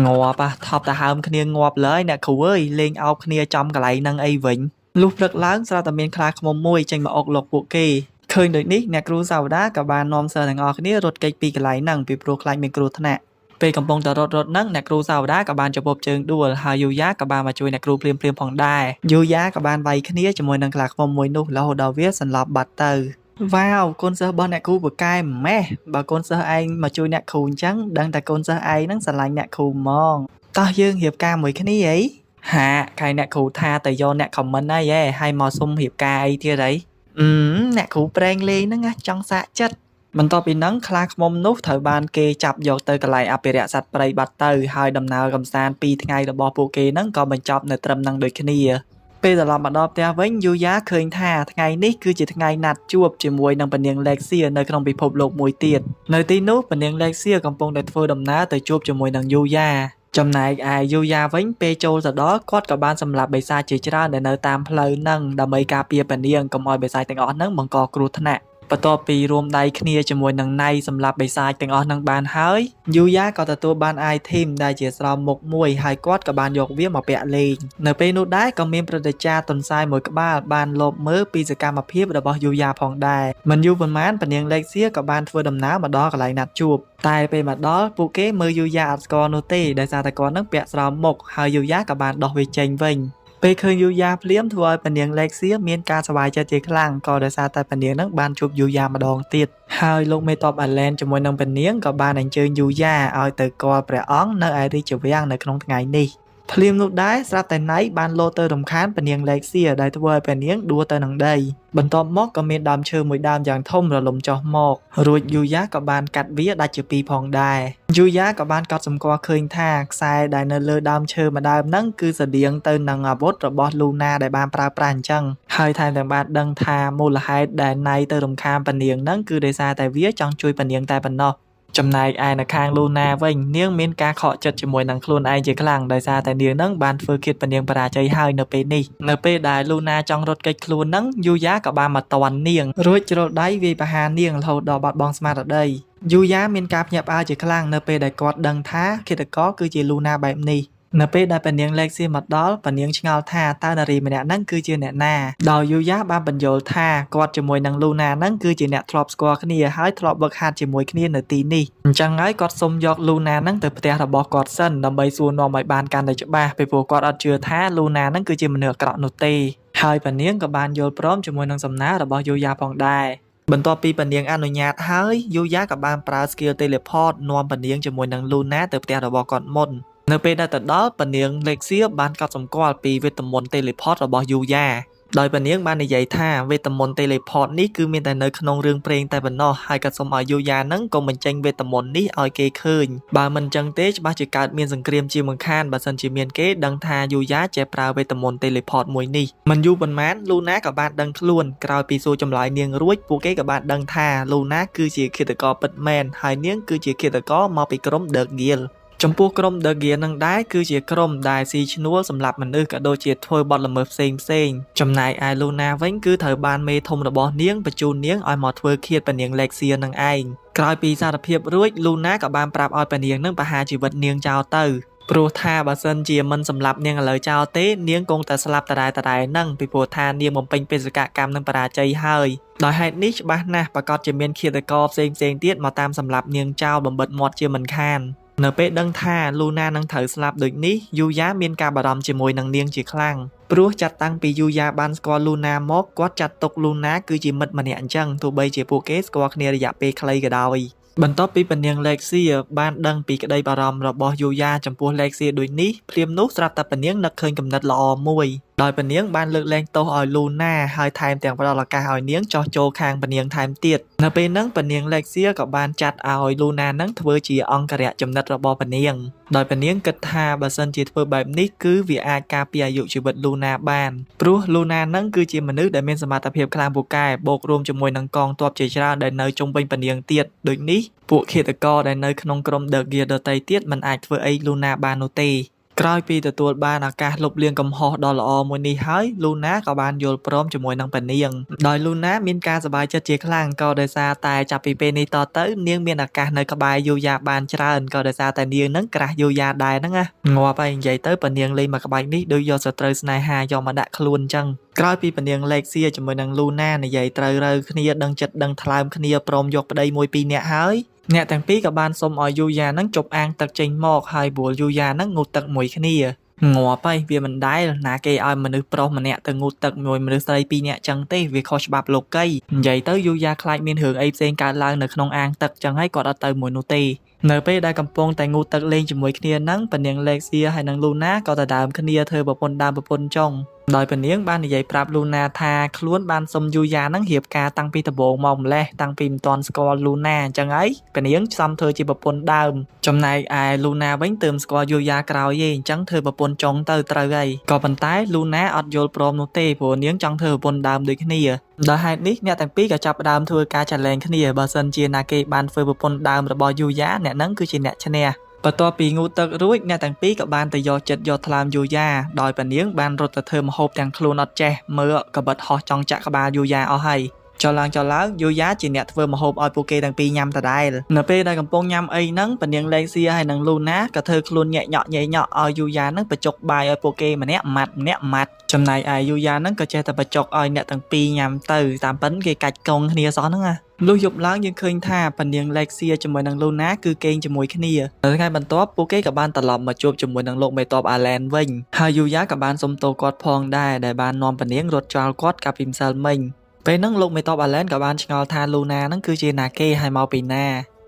ងាប់ថប់ទៅហើមគ្នាងាប់លើយអ្នកគ្រូអើយលេងអោបគ្នាចំកន្លែងហ្នឹងអីវិញលុះព្រឹកឡើងស្រាប់តែមានខ្លាឃ្មុំមួយចេញមកអុកលោកពួកគេឃើញដូចនេះអ្នកគ្រូសាវតាក៏បាននាំសិស្សទាំងអស់គ្នារត់គេចពីកន្លែងហ្នឹងពីព្រោះខ្លាចមានគ្រោះថ្នាក់ពេលកំពុងតែរត់ហ្នឹងអ្នកគ្រូសាវតាក៏បានចពុបជើងដួលហើយយូយ៉ាក៏បានមកជួយអ្នកគ្រូភ្លាមផងដែរយូយ៉ាក៏បានវាយគ្នាជាមួយនឹងខ្លាឃ្មុំមួយនោះរហូតដល់វាសន្លប់បាត់ទៅវ៉ាវកូនសិស្សរបស់អ្នកគ្រូពូកែម៉េះបើកូនសិស្សឯងមកជួយអ្នកគ្រូអញ្ចឹងដឹងតែកូនសិស្សឯងហ្នឹងស្រឡាញ់អ្នកគ្រូហ្មងតោះយើងរៀបការមួយគ្នាអីហាខៃអ្នកគ្រូថាទៅយកអ្នកខមមិនអីហើយមកសុំរៀបការអីទៀតអី អ្នកគ្រូប្រេងលេងហ្នឹងណាចង់សាកចិត្តបន្ទាប់ពីហ្នឹងខ្លាឃ្មុំនោះត្រូវបានគេចាប់យកទៅកន្លែងអភិរក្សសត្វព្រៃបាត់ទៅហើយដំណើរកម្សាន្ត2ថ្ងៃរបស់ពួកគេហ្នឹងក៏បញ្ចប់នៅត្រឹមហ្នឹងដូចគ្នាពេលត្រឡប់មកដល់ផ្ទះវិញយូយ៉ាឃើញថាថ្ងៃនេះគឺជាថ្ងៃណាត់ជួបជាមួយនឹងព្រះនាងលេកសៀនៅក្នុងពិភពលោកមួយទៀតនៅទីនោះព្រះនាងលេកសៀកំពុងតែធ្វើដំណើរទៅជួបជាមួយនឹងយូយ៉ាចំណែកឯយូយ៉ាវិញពេលចូលទៅដល់គាត់ក៏បានសម្លាប់បិសាចជាច្រើនដែលនៅតាមផ្លូវហ្នឹងដើម្បីការពារព្រះនាងកុំឲ្យបិសាចទាំងអស់ហ្នឹងបង្កគ្រោះថ្នាក់បន្ទាប់ពីរួមដៃគ្នាជាមួយនឹងណៃសម្រាប់បិសាចទាំងអស់ហ្នឹងបានហើយយូយ៉ាក៏ទទួលបាន item ដែលជាស្រោមមុខមួយហើយគាត់ក៏បានយកវាមកពាក់លេងនៅពេលនោះដែរក៏មានព្រឹទ្ធាចារ្យតុនសាយមួយក្បាលបានលបមើលពីសកម្មភាពរបស់យូយ៉ាផងដែរមិនយូរប៉ុន្មានព្រះនាងលេកសៀក៏បានធ្វើដំណើរមកដល់កន្លែងណាត់ជួបតែពេលមកដល់ពួកគេមើលយូយ៉ាអត់ស្គាល់នោះទេដោយសារតែគាត់នឹងពាក់ស្រោមមុខហើយយូយ៉ាក៏បានដោះវាចេញវិញពេលឃើញយូយ៉ាភ្លាមធ្វើឲ្យព្រះនាងលេកសៀមានការសប្បាយចិត្តជាខ្លាំងក៏ដោយសារតែព្រះនាងនឹងបានជួបយូយ៉ាម្ដងទៀតហើយលោកមេតបអាឡែនជាមួយនឹងព្រះនាងក៏បានអញ្ជើញយូយ៉ាឲ្យទៅគាល់ព្រះអង្គនៅឯរាជវាំងនៅក្នុងថ្ងៃនេះភ្លាមនោះដែរស្រាប់តែណៃបានលោតទៅរំខានព្រះនាងលេកសៀដែលធ្វើឲ្យព្រះនាងដួលទៅនឹងដីបន្ទាប់មកក៏មានដើមឈើមួយដើមយ៉ាងធំរលំចុះមករួចយូយ៉ាក៏បានកាត់វាដាច់ជាពីរផងដែរយូយ៉ាក៏បានកត់សម្គាល់ឃើញថាខ្សែដែលនៅលើដើមឈើមួយដើមហ្នឹងគឺស្តៀងទៅនឹងអាវុធរបស់លូណាដែលបានប្រើប្រាស់អញ្ចឹងហើយថែមទាំងបានដឹងថាមូលហេតុដែលណៃទៅរំខានព្រះនាងហ្នឹងគឺដោយសារតែវាចង់ជួយព្រះនាងតែប៉ុណ្ណោះចំណែកឯនៅខាងលូណាវិញនាងមានការខកចិត្តជាមួយនឹងខ្លួនឯងជាខ្លាំងដោយសារតែនាងនឹងបានធ្វើឃាតព្រះនាងបរាជ័យហើយនៅពេលនេះនៅពេលដែលលូណាចង់រត់គេចខ្លួននឹងយូយ៉ាក៏បានមកតន់នាងរួចជ្រុលដៃវាយប្រហារនាងរហូតដល់បាត់បង់ស្មារតីយូយ៉ាមានការភ្ញាក់ផ្អើលជាខ្លាំងនៅពេលដែលគាត់ដឹងថាឃាតករគឺជាលូណាបែបនេះនៅពេលដែលព្រះនាងលេកសៀមកដល់ព្រះនាងឆ្ងល់ថាតើនារីម្នាក់ហ្នឹងគឺជាអ្នកណាដោយយូយ៉ាបានបញ្យល់ថាគាត់ជាមួយនឹងលូណាហ្នឹងគឺជាអ្នកធ្លាប់ស្គាល់គ្នាហើយធ្លាប់វឹកហាត់ជាមួយគ្នានៅទីនេះអញ្ចឹងហើយគាត់សុំយកលូណាហ្នឹងទៅផ្ទះរបស់គាត់សិនដើម្បីសួរនាំឲ្យបានកាន់តែច្បាស់ពីព្រោះគាត់អត់ជឿថាលូណាហ្នឹងគឺជាមនុស្សអាក្រក់នោះទេហើយព្រះនាងក៏បានយល់ព្រមជាមួយនឹងសំណើរបស់យូយ៉ាផងដែរបន្ទាប់ពីព្រះនាងអនុញ្ញាតហើយយូយ៉ាក៏បានប្រើ skill teleport នាំព្រះនាងជាមួយនឹងលូណាទៅផ្ទះរបស់គាត់មុននៅពេលដែលទៅដល់ព្រះនាងលេកសៀបានកត់សម្គាល់ពីវេទមន្ត teleport របស់យូយ៉ាដោយព្រះនាងបាននិយាយថាវេទមន្ត teleport នេះគឺមានតែនៅក្នុងរឿងព្រេងតែប៉ុណ្ណោះហើយក៏សូមឲ្យយូយ៉ានឹងកុំបញ្ចេញវេទមន្តនេះឲ្យគេឃើញបើមិនចឹងទេច្បាស់ជាកើតមានសង្គ្រាមជាមិនខានបើសិនជាមានគេដឹងថាយូយ៉ាចេះប្រើវេទមន្ត teleport មួយនេះមិនយូរប៉ុន្មានលូណាក៏បានដឹងខ្លួនក្រោយពីសួរចម្លើយនាងរួចពួកគេក៏បានដឹងថាលូណាគឺជាឃាតករពិតមែនហើយនាងគឺជាឃាតករមកពីក្រុម The Guildចំពោះក្រុម The Guild នឹងដែរគឺជាក្រុមដែលស៊ីឈ្នួលសម្រាប់មនុស្សក៏ដូចជាធ្វើបទល្មើសផ្សេងចំណែកឯលូណាវិញគឺត្រូវបានមេធំរបស់នាងបញ្ជូននាងឲ្យមកធ្វើឃាតព្រះនាងលេកសៀនឹងឯងក្រោយពីសារភាពរួចលូណាក៏បានប្រាប់ឲ្យព្រះនាងនឹងប្រហារជីវិតនាងចោលទៅព្រោះថាបើសិនជាមិនសម្លាប់នាងឥឡូវចោលទេនាងគង់តែស្លាប់តដែលហ្នឹងពីព្រោះថានាងបំពេញបេសកកម្មនឹងបរាជ័យហើយដោយហេតុនេះច្បាស់ណាស់ប្រកាសជាមានឃាតករផ្សេងទៀតមកតាមសម្លាប់នាងចោលបំបិតមាត់ជាមិនខាននៅពេលដឹងថាលូណានឹងត្រូវស្លាប់ដូចនេះយូយ៉ាមានការបារម្ភជាមួយនឹងនាងជាខ្លាំងព្រោះចាត់តាំងពីយូយ៉ាបានស្គាល់លូណាមកគាត់ចាត់ទុកលូណាគឺជាមិត្តម្នាក់អញ្ចឹងទោះបីជាពួកគេស្គាល់គ្នារយៈពេលខ្លីក៏ដោយបន្ទាប់ពីព្រះនាងលេកសៀបានដឹងពីក្តីបារម្ភរបស់យូយ៉ាចំពោះលេកសៀដូចនេះភ្លាមនោះស្រាប់តែព្រះនាងនឹកឃើញគំនិតល្អមួយដោយព្រះនាងបានលើកលែងទោសឲ្យលូណាហើយថែមទាំងផ្ដល់ឱកាសឲ្យនាងចោះចូលខាងព្រះនាងថែមទៀតនៅពេលហ្នឹងព្រះនាងលេកសៀក៏បានចាត់ឲ្យលូណានឹងធ្វើជាអង្គរៈចំណិតរបស់ព្រះនាងដោយព្រះនាងគិតថាបើសិនជាធ្វើបែបនេះគឺវាអាចការពារអាយុជីវិតលូណាបានព្រោះលូណានឹងគឺជាមនុស្សដែលមានសមត្ថភាពខ្លាំងពូកែបូករួមជាមួយនឹងកងទ័ពជាច្រើនដែលនៅជុំវិញព្រះនាងទៀតដូចនេះពួកឃាតករដែលនៅក្នុងក្រុម The Guild ដទៃទៀតមិនអាចធ្វើអីលូណាបាននោះទេក្រោយពីទទួលបានឱកាសលុបលាងកំហុសដ៏ល្អមួយនេះហើយលូណាក៏បានយល់ព្រមជាមួយនឹងព្រះនាងដោយលូណាមានការសប្បាយចិត្តជាខ្លាំងក៏ដោយសារតែចាប់ពីពេលនេះតទៅនាងមានឱកាសនៅក្បែរយូយ៉ាបានច្រើនក៏ដោយសារតែនាងនឹងក្រាស់យូយ៉ាដែរហ្នឹងណាងាប់ហើយនិយាយទៅព្រះនាងលេងមកក្បាច់នេះដូចយកសត្រូវស្នេហាយកមកដាក់ខ្លួនអញ្ចឹងក្រោយពីព្រះនាងលេកសៀជាមួយនឹងលូណានិយាយត្រូវរើគ្នាដឹងចិត្តដឹងថ្លើមគ្នាព្រមយកប្តីមួយពីរនាក់ហើយអ្នកទាំងពីរក៏បានសុំឲ្យយូយ៉ានឹងជប់អាងទឹកចេញមកហើយព្រោះយូយ៉ានឹងងូតទឹកមួយគ្នាងាប់ហើយវាមិនដែលណាគេឲ្យមនុស្សប្រុសម្នាក់ទៅងូតទឹកមួយមនុស្សស្រីពីរនាក់ចឹងទេវាខុសច្បាប់លោកីនិយាយទៅយូយ៉ាខ្លាចមានរឿងអីផ្សេងកើតឡើងនៅក្នុងអាងទឹកចឹងហើយគាត់អត់ទៅមួយនោះទេនៅពេលដែលកំពុងតែងូតទឹកលេងជាមួយគ្នាហ្នឹងព្រះនាងលេកសៀហើយនឹងលូណាក៏ទៅដើមគ្នាធ្វើប្រពន្ធដើមប្រពន្ធចុង ដោយពនាងបាននិយាយប្រាប់លូណាថាខ្លួនបានសុំយូយ៉ានឹងរៀបការតាំងពីដំបូងមកម្លេះតាំងពីមិនទាន់ស្គាល់លូណាអញ្ចឹងហើយពនាងសំធ្វើជាប្រពន្ធដើមចំណែកឯលូណាវិញទើបស្គាល់យូយ៉ាក្រោយទេអញ្ចឹងធ្វើប្រពន្ធចុងទៅត្រូវហើយក៏ប៉ុន្តែលូណាអត់យល់ព្រមនោះទេព្រោះនាងចង់ធ្វើប្រពន្ធដើមដូចគ្នាដោយហេតុនេះអ្នកទាំងពីរក៏ចាប់ផ្ដើមធ្វើការចាត់លែងគ្នាបើសិនជាណាគេបានធ្វើប្រពន្ធដើមរបស់យូយ៉ាអ្នកហ្នឹងគឺជាអ្នកឈ្នះបន្ទាប់ពីងូទឹករួចអ្នកទាំងពីរក៏បានទៅយកចិត្តយកថ្លើមយូយ៉ាដោយប៉ានាងបានរត់ទៅធ្វើម្ហូបទាំងខ្លួនអត់ចេះមើលកបិតហោះចង់ចាក់ក្បាលយូយ៉ាអស់ហើយចុះឡើងយូយ៉ាជាអ្នកធ្វើម្ហូបឲ្យពួកគេទាំងពីរញ៉ាំដដែលនៅពេលដែលកំពុងញ៉ាំអីហ្នឹងប៉ានាងលេងសៀហើយនឹងលូណាក៏ធ្វើខ្លួនញែកញក់ឲ្យយូយ៉ាហ្នឹងបញ្ចុកបាយឲ្យពួកគេម្នាក់ម៉ាត់ចំណែកឯយូយ៉ាហ្នឹងក៏ចេះតែបញ្ចុកឲ្យអ្នកទាំងពីរញ៉ាំទៅតាមពិនគេកាច់កងគ្នាសោះហ្នឹងណាលុះយប់ឡើងយើងឃើញថាប៉ានាងលេកសៀជាមួយនឹងលូណាគឺគេងជាមួយគ្នានៅថ្ងៃបន្ទាប់ពួកគេក៏បានត្រឡប់មកជួបជាមួយនឹងលោកមេតបអាឡែនវិញហើយយូយ៉ាក៏បានសុំទោសគាត់ផងដែរដែលបាននាំប៉ានាងរត់ចោលគាត់កាលពីម្សិលមិញពេលហ្នឹងលោកមេតបអាឡែនក៏បានឆ្ងល់ថាលូណាហ្នឹងគឺជាណាគេហើយមកពីណា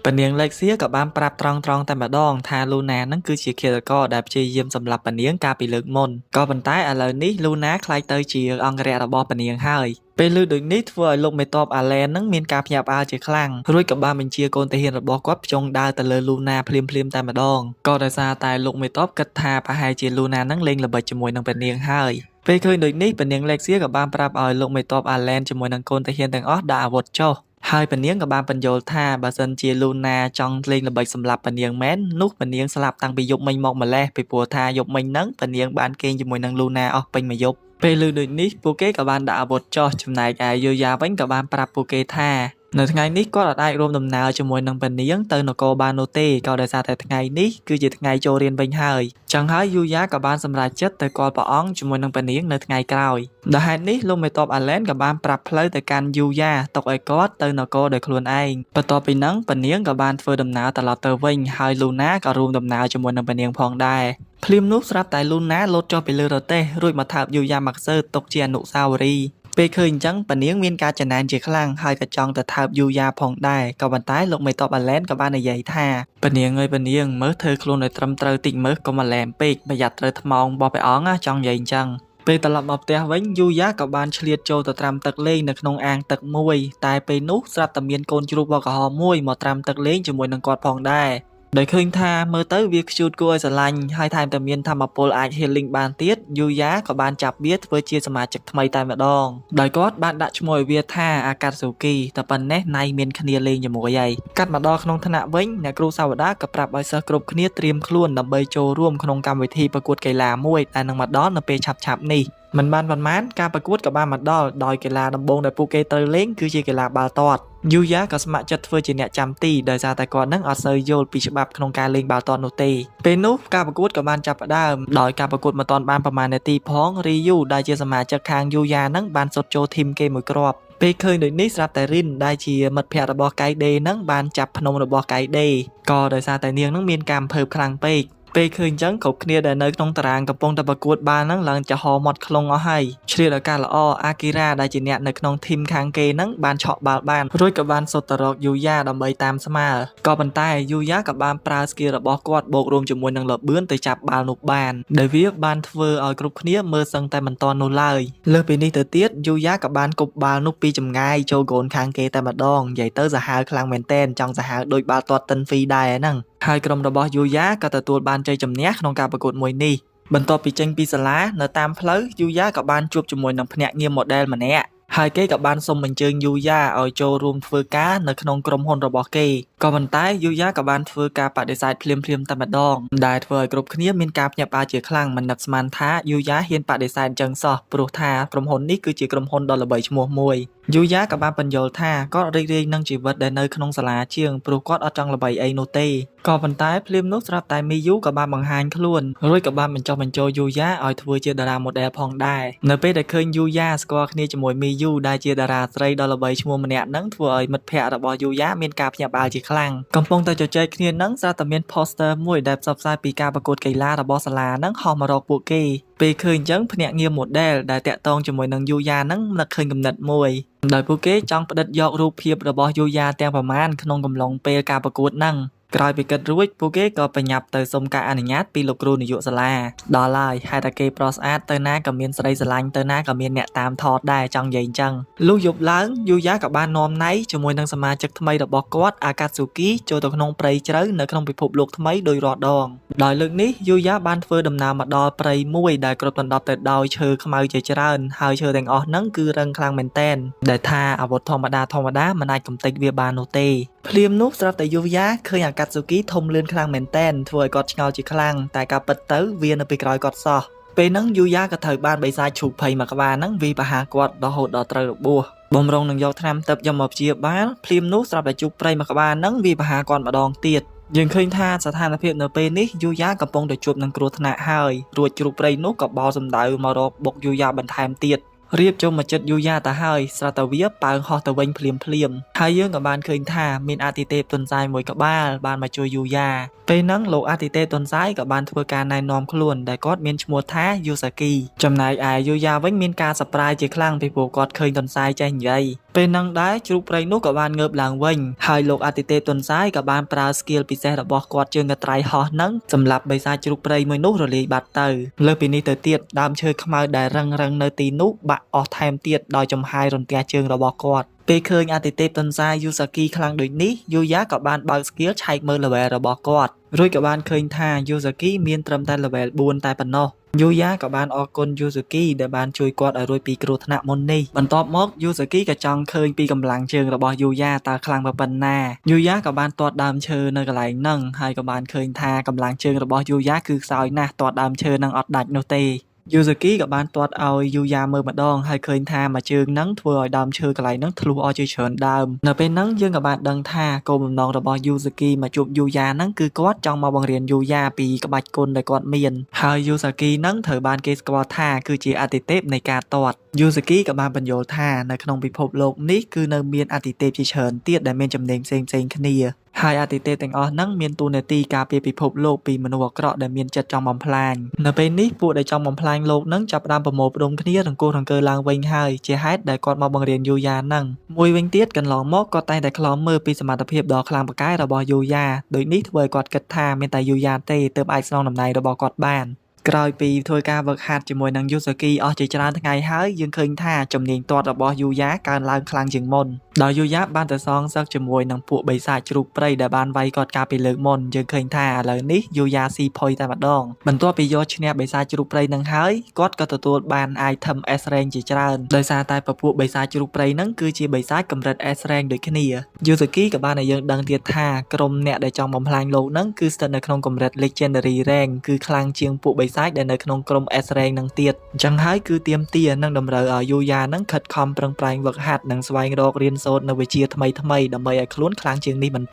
ប៉ានាងលេកសៀក៏បានប្រាប់ត្រង់តែម្ដងថាលូណាហ្នឹងគឺជាឃាតករដែលព្យាយាមសម្លាប់ប៉ានាងកាលពីលើកមុនក៏ប៉ុន្តែឥឡូវនេះលូណាខ្លាចទៅជាអង្គរៈរបស់ប៉ានាងហើយពេលឮដូចនេះធ្វើឲ្យលោកមេតបអាឡែនហ្នឹងមានការភ្ញាក់ផ្អើលជាខ្លាំងរួចក៏បានបញ្ជាកូនទាហានរបស់គាត់ភ្ជង់ដើរទៅលើលូណាភ្លាមតែម្ដងក៏ដោយសារតែលោកមេតបគិតថាប្រហែលជាលូណាហ្នឹងលេងល្បិចជាមួយនឹងប៉ានាងហើយពេលឃើញដូចនេះប៉ានាងលេកសៀក៏បានប្រាប់ឲ្យលោកមេតបអាឡែនជាមួយនឹងកូនទាហានទាំងអស់ដាក់អាវុធចុះហើយប៉ានាងក៏បានបញ្យល់ថាបើសិនជាលូណាចង់លេងល្បិចសម្លាប់ប៉ានាងមែននោះប៉ានាងស្លាប់តាំងពីយប់មិញមកម្លេះពីព្រោះថាយប់មិញហ្នឹងប៉ានាងបានគេងជាមួយនឹងលូណាអស់ពេញមួយយប់ពេលឮដូចនេះពួកគេក៏បានដាក់អាវុធចុះចំណែកឯយូយ៉ាវិញក៏បានប្រាប់ពួកគេថានៅថ្ងៃនេះគាត់អាចរួមដំណើរជាមួយនឹងប៉ានាងទៅនគរបាននោះទេក៏ដោយសារតែថ្ងៃនេះគឺជាថ្ងៃចូលរៀនវិញហើយចឹងហើយយូយ៉ាក៏បានសម្រេចចិត្តទៅគាល់ព្រះអង្គជាមួយនឹងប៉ានាងនៅថ្ងៃក្រោយដោយហេតុនេះលោកមេតបអាឡែនក៏បានប្រាប់ផ្លូវទៅកាន់យូយ៉ាទុកឲ្យគាត់ទៅនគរដោយខ្លួនឯងបន្ទាប់ពីហ្នឹងប៉ានាងក៏បានធ្វើដំណើរត្រឡប់ទៅវិញហើយលូណាក៏រួមដំណើរជាមួយនឹងប៉ានាងផងដែរភ្លាមនោះស្រាប់តែលូណាលោតចុះពីលើរទេះរួចមកថើបយូយ៉ាមកសើទុកជាអនុស្សាវរីយ៍ពេលឃើញអញ្ចឹងប៉ានាងមានការចំណែនជាខ្លាំងហើយក៏ចង់ទៅថើបយូយ៉ាផងដែរក៏ប៉ុន្តែលោកមេតបអាឡែនក៏បាននិយាយថាប៉ានាងអើយប៉ានាងមើលធ្វើខ្លួនឲ្យត្រឹមត្រូវតិចមើលកុំអាឡែមពេកប្រយ័ត្នត្រូវថ្មងរបស់ព្រះអង្គចង់និយាយអញ្ចឹងពេលត្រឡប់មកផ្ទះវិញយូយ៉ាក៏បានឆ្លៀតចូលទៅត្រាំទឹកលេងនៅក្នុងអាងទឹកមួយតែពេលនោះស្រាប់តែមានកូនជ្រូកបកក្រហមមួយមកត្រាំទឹកលេងជាមួយនឹងគាត់ផងដែរដោយឃើញថាមើលទៅវាខ្ជូតគួរឲ្យស្រឡាញ់ហើយថែមទាំងមានធម៌ពលអាច healing បានទៀតយូយ៉ាក៏បានចាប់វាធ្វើជាសមាជិកថ្មីតែម្ដងដោយគាត់បានដាក់ឈ្មោះឲ្យវាថាអាកាត់ស៊ូគីតែប៉ុណ្ណេះណៃមានគ្នាលេងជាមួយហើយកាត់មកដល់ក្នុងថ្នាក់វិញអ្នកគ្រូសាវតាក៏ប្រាប់ឲ្យសិស្សគ្រប់គ្នាត្រៀមខ្លួនដើម្បីចូលរួមក្នុងកម្មវិធីប្រកួតកីឡាមួយដែលនឹងមកដល់នៅពេលឆាប់ៗនេះមិនបានប៉ុន្មានការប្រកួតក៏បានមកដល់ដោយកីឡាដំបូងដែលពួកគេត្រូវលេងគឺជាកីឡាបាល់ទាត់យូយ៉ាក៏ស្ម័គ្រចិត្តធ្វើជាអ្នកចាំទីដោយសារតែគាត់នឹងអត់សូវយល់ពីច្បាប់ក្នុងការលេងបាល់ទាត់នោះទេពេលនោះការប្រកួតក៏បានចាប់ផ្ដើមដោយការប្រកួតមិនទាន់បានប្រមាណនាទីផងរីយូដែលជាសមាជិកខាងយូយ៉ានឹងបានសុទ្ធចូលធីមគេមួយគ្រាប់ពេលឃើញដូចនេះស្រាប់តែរីនដែលជាមិត្តភ័ក្តិរបស់កៃដេនឹងបានចាប់ភ្នំរបស់កៃដេក៏ដោយសារតែនាងនឹងមានការអំពើខ្លាំងពេកពេលឃើញអញ្ចឹងគ្រប់គ្នាដែលនៅក្នុងតារាងកំពុងតែប្រកួតបាល់ហ្នឹងឡើងចាហមាត់ខ្លងអស់ហើយឆ្លៀតឱកាសល្អអាគីរ៉ាដែលជាអ្នកនៅក្នុងធីមខាងគេហ្នឹងបានឆក់បាល់បានរួចក៏បានសុទ្ធទៅរកយូយ៉ាដើម្បីតាមស្មើក៏ប៉ុន្តែយូយ៉ាក៏បានប្រើស្គីលរបស់គាត់បូករួមជាមួយនឹងលបឿនទៅចាប់បាល់នោះបានដែលវាបានធ្វើឲ្យគ្រប់គ្នាមើលសឹងតែមិនទាន់នោះឡើយលើសពីនេះទៅទៀតយូយ៉ាក៏បានគប់បាល់នោះពីចម្ងាយចូលហ្គោលខាងគេតែម្ដងនិយាយទៅសាហាវខ្លាំងមែនតែនចង់សាហាវដូចបាល់ទាត់តិនហ្វីដែរហ្នឹងហើយក្រុមរបស់យូយ៉ាក៏ទទួលបានជ័យជំនះក្នុងការប្រកួតមួយនេះបន្ទាប់ពីចេញពីសាលានៅតាមផ្លូវយូយ៉ាក៏បានជួបជាមួយនឹងភ្នាក់ងារ model ម្នាក់ហើយគេក៏បានសុំអញ្ជើញយូយ៉ាឲ្យចូលរួមធ្វើការនៅក្នុងក្រុមហ៊ុនរបស់គេក៏ប៉ុន្តែយូយ៉ាក៏បានធ្វើការបដិសេធភ្លាមតែម្ដងដែលធ្វើឲ្យគ្រប់គ្នាមានការភ្ញាក់ផ្អើលជាខ្លាំងមិននឹកស្មានថាយូយ៉ាហ៊ានបដិសេធអញ្ចឹងសោះព្រោះថាក្រុមហ៊ុននេះគឺជាក្រុមហ៊ុនដ៏ល្បីឈ្មោះមួយយូយ៉ាក៏បានបញ្យល់ថាគាត់រីករាយនឹងជីវិតដែលនៅក្នុងសាលាជាងព្រោះគាត់អត់ចង់ល្បីអីនោះទេក៏ប៉ុន្តែភ្លាមនោះស្រាប់តែមីយូក៏បានបង្ហាញខ្លួនរួចក៏បានបញ្ចុះបញ្ចូលយូយ៉ាឲ្យធ្វើជាតារា model ផងដែរនៅពេលដែលឃើញយូយ៉ាស្គាល់គ្នាជាមួយមីយូដែលជាតារាស្រីដ៏ល្បីឈ្មោះម្នាក់ហ្នឹងធ្វើឲ្យមិត្តភ័ក្តិរបស់យូយ៉ាមានការភ្ញាក់ផ្អើលជាខ្លាំងកំពុងតែជជែកគ្នាហ្នឹងស្រាប់តែមាន poster មួយដែលផ្សព្វផ្សាយពីការប្រកួតកីឡារបស់សាលាហ្នឹងហោះមករកពួកគេពេលឃើញអញ្ចឹងភ្នាក់ងារ model ដែលតាក់ទងជាមួយនឹងយូយ៉ាហ្នឹងនឹកឃើញគំនិតមួយដោយពួកគេចង់ផ្ដិតយករូបភាពរបស់យូយ៉ាទាំងប្រមាណក្នុងកំឡុងពេលការប្រកួតហ្នឹង ក្រោយពីគិតរួចពួកគេក៏បញ្ញាប់ទៅសុំការអនុញ្ញាតពីលោកគ្រូនាយកសាលាដល់ហើយហេតុតែគេប្រស្អាតទៅណាក៏មានស្រីស្រឡាញ់ទៅណាក៏មានអ្នកតាមថតដែរចង់និយាយអញ្ចឹងលុះយប់ឡើងយូយ៉ាក៏បាននាំណៃជាមួយនឹងសមាជិកថ្មីរបស់គាត់អាកាស៊ូគីចូលទៅក្នុងព្រៃជ្រៅនៅក្នុងពិភពលោកថ្មីដោយរាល់ដងដោយលើកនេះយូយ៉ាបានធ្វើដំណើរមកដល់ព្រៃមួយដែលគ្របដណ្ដប់ទៅដោយឈើខ្មៅជាច្រើនហើយឈើទាំងអស់ហ្នឹងគឺរឹងខ្លាំងមែនតែនដែលថាអាវុធធម្មតាមិនអាចកំទេចវាបាននោះទេភ្លាមនោះស្រាប់តែយូយ៉ាឃើញអាកាស៊ូគីធំលឿនខ្លាំងមែនតែនធ្វើឲ្យគាត់ឆ្ងល់ជាខ្លាំងតែការពិតទៅវានៅពីក្រោយគាត់សោះពេលហ្នឹងយូយ៉ាក៏ត្រូវបានបិសាចឈូកភ័យមួយក្បាលហ្នឹងវាប្រហារគាត់រហូតដល់ត្រូវរបួសបំរុងនឹងយកថ្នាំទឹកយកមកព្យាបាលភ្លាមនោះស្រាប់តែជុកព្រៃមួយក្បាលហ្នឹងវាប្រហារគាត់ម្ដងទៀតយើងឃើញថាស្ថានភាពនៅពេលនេះយូយ៉ាកំពុងតែជួបនឹងគ្រោះថ្នាក់ហើយរួចជ្រូកព្រៃនោះក៏បោសម្ដៅមករកបុកយូយ៉ាបន្ថែមទៀតរៀបចូលមកចិត្តយូយ៉ាទៅហើយស្រាប់តែវាប៉ើងហោះទៅវិញភ្លាមហើយយើងក៏បានឃើញថាមានអាទិទេពទុនសាយមួយក្បាលបានមកជួយយូយ៉ាពេលហ្នឹងលោកអាទិទេពទុនសាយក៏បានធ្វើការណែនាំខ្លួនដែលគាត់មានឈ្មោះថាយូសាគីចំណែកឯយូយ៉ាវិញមានការសប្រាយជាខ្លាំងពីព្រោះគាត់ឃើញទុនសាយចេះនិយាយពេលហ្នឹងដែរជ្រូកព្រៃនោះក៏បានងើបឡើងវិញហើយលោកអាទិទេពទុនសាយក៏បានប្រើស្គីលពិសេសរបស់គាត់ជើងកត្រៃហោះហ្នឹងសម្រាប់បិសាចជ្រូកព្រៃមួយនោះរលាយបាត់ទៅលើពីនេះទៅទៀតដើមឈើខ្មៅដែលរឹងនៅទីនោះបាក់អស់ថែមទៀតដោយចំហាយរន្ទះជើងរបស់គាត់ពេលឃើញអាទិទេពទុនសាយយូសាគីខ្លាំងដូចនេះយូយ៉ាក៏បានបើកស្គីលឆែកមើល level របស់គាត់រួចក៏បានឃើញថាយូសាគីមានត្រឹមតែ level 4 តែប៉ុណ្ណោះយូយ៉ាក៏បានអរគុណយូសាគីដែលបានជួយគាត់ឲ្យរួចពីគ្រោះថ្នាក់មុននេះបន្ទាប់មកយូសាគីក៏ចង់ឃើញពីកម្លាំងជើងរបស់យូយ៉ាតើខ្លាំងប៉ុណ្ណាយូយ៉ាក៏បានទាត់ដើមឈើនៅកន្លែងហ្នឹងហើយក៏បានឃើញថាកម្លាំងជើងរបស់យូយ៉ាគឺខ្សោយណាស់ទាត់ដើមឈើហ្នឹងអត់ដាច់នោះទេយូសាគីក៏បានទាត់ឲ្យយូយ៉ាមើលម្ដងហើយឃើញថាមួយជើងហ្នឹងធ្វើឲ្យដើមឈើកន្លែងហ្នឹងធ្លុះអស់ជាច្រើនដើមនៅពេលហ្នឹងយើងក៏បានដឹងថាគោលបំណងរបស់យូសាគីមកជួបយូយ៉ាហ្នឹងគឺគាត់ចង់មកបង្រៀនយូយ៉ាពីក្បាច់គុណដែលគាត់មានហើយយូសាគីហ្នឹងត្រូវបានគេស្គាល់ថាគឺជាអាទិទេពនៃការទាត់យូសាគីក៏បានបញ្យល់ថានៅក្នុងពិភពលោកនេះគឺនៅមានអាទិទេពជាច្រើនទៀតដែលមានចំណេញផ្សេងគ្នាហើយអាទិទេពទាំងអស់ហ្នឹងមានតួនាទីការពារពិភពលោកពីមនុស្សអាក្រក់ដែលមានចិត្តចង់បំផ្លាញនៅពេលនេះពួកដែលចង់បំផ្លាញលោកហ្នឹងចាប់ផ្ដើមប្រមូលផ្ដុំគ្នារង្គោះរង្គើឡើងវិញហើយជាហេតុដែលគាត់មកបង្រៀនយូយ៉ាហ្នឹងមួយវិញទៀតកន្លងមកគាត់តែងតែខ្លោមមើលពីសមត្ថភាពដ៏ខ្លាំងពូកែរបស់យូយ៉ាដូចនេះធ្វើឲ្យគាត់គិតថាមានតែយូយ៉ាទេទើបអាចស្នងតំណែងរបស់គាត់បានក្រោយពីធ្វើការវឹកហាត់ជាមួយនឹងយូសាគីអស់ជាច្រើនថ្ងៃហើយយើងឃើញថាជំនាញទាត់របស់យូយ៉ាកើនឡើងខ្លាំងជាងមុនដោយយូយ៉ាបានទៅសងសឹកជាមួយនឹងពួកបិសាចជ្រូកព្រៃដែលបានវាយគាត់កាលពីលើកមុនយើងឃើញថាឥឡូវនេះយូយ៉ាស៊ីផុយតែម្ដងបន្ទាប់ពីយកឈ្នះបិសាចជ្រូកព្រៃនឹងហើយគាត់ក៏ទទួលបាន item S rank ជាច្រើនដោយសារតែពពួកបិសាចជ្រូកព្រៃហ្នឹងគឺជាបិសាចកម្រិត S rank ដូចគ្នាយូសាគីក៏បានឲ្យយើងដឹងទៀតថាក្រុមអ្នកដែលចង់បំផ្លាញលោកហ្នឹងគឺស្ថិតនៅក្នុងកម្រិត legendary rank គឺខ្លាំងជាងពួកបិសាចដែលនៅក្នុងក្រុម S rank នឹងទៀតអញ្ចឹងហើយគឺទាមទារនឹងតម្រូវឲ្យយូយ៉ានឹងខិតខំប្រឹងប្រែងវឹកហាត់និងស្វែងរករៀនសូត្រនៅវិជ្ជាថ្មីដើម្បីឲ្យខ្លួនខ្លាំងជាងនេះបន្